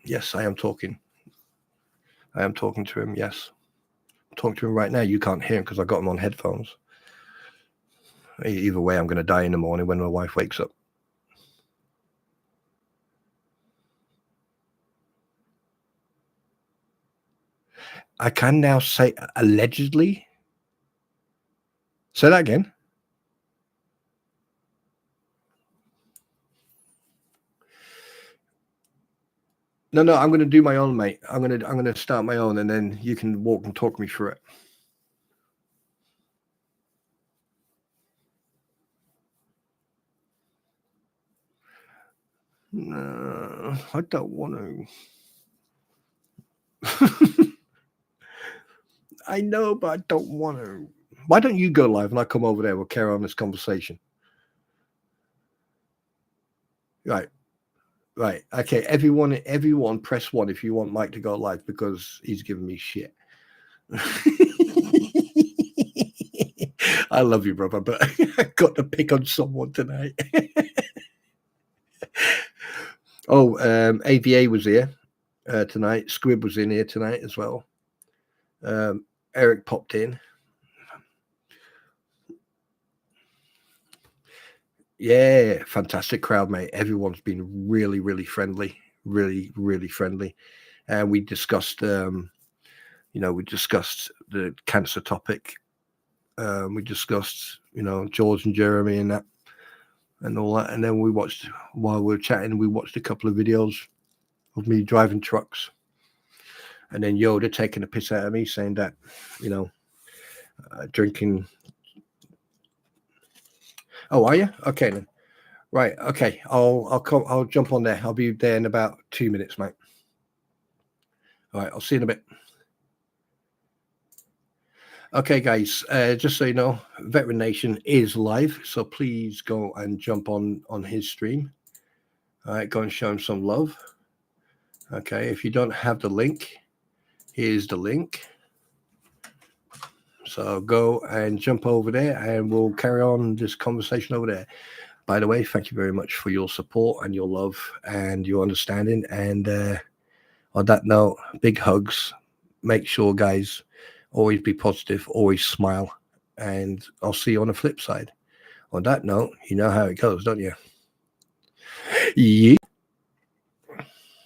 Yes, I am talking. I am talking to him, yes. I'm talking to him right now. You can't hear him because I got him on headphones. Either way, I'm going to die in the morning when my wife wakes up. I can now say allegedly. Say that again. No, I'm going to do my own, mate. I'm going to start my own, and then you can walk and talk me through it. No, I don't want to. I know, but I don't want to. Why don't you go live and I come over there? We'll carry on this conversation. Right. Okay. Everyone press 1 if you want Mike to go live, because he's giving me shit. I love you, brother, but I got to pick on someone tonight. AVA was here tonight. Squib was in here tonight as well. Eric popped in. Yeah, fantastic crowd, mate. Everyone's been really, really friendly, really, really friendly. And we discussed, we discussed the cancer topic. We discussed, George and Jeremy and that, and all that. And then while we were chatting, we watched a couple of videos of me driving trucks. And then Yoda taking a piss out of me, saying that, drinking. Oh, are you? Okay then. Right. Okay. I'll jump on there. I'll be there in about 2 minutes, mate. All right. I'll see you in a bit. Okay, guys. Just so you know, Veteran Nation is live, so please go and jump on his stream. All right. Go and show him some love. Okay. If you don't have the link, here's the link. So go and jump over there, and we'll carry on this conversation over there. By the way, thank you very much for your support and your love and your understanding. And on that note, big hugs. Make sure, guys, always be positive, always smile. And I'll see you on the flip side. On that note, you know how it goes, don't you? Yeah.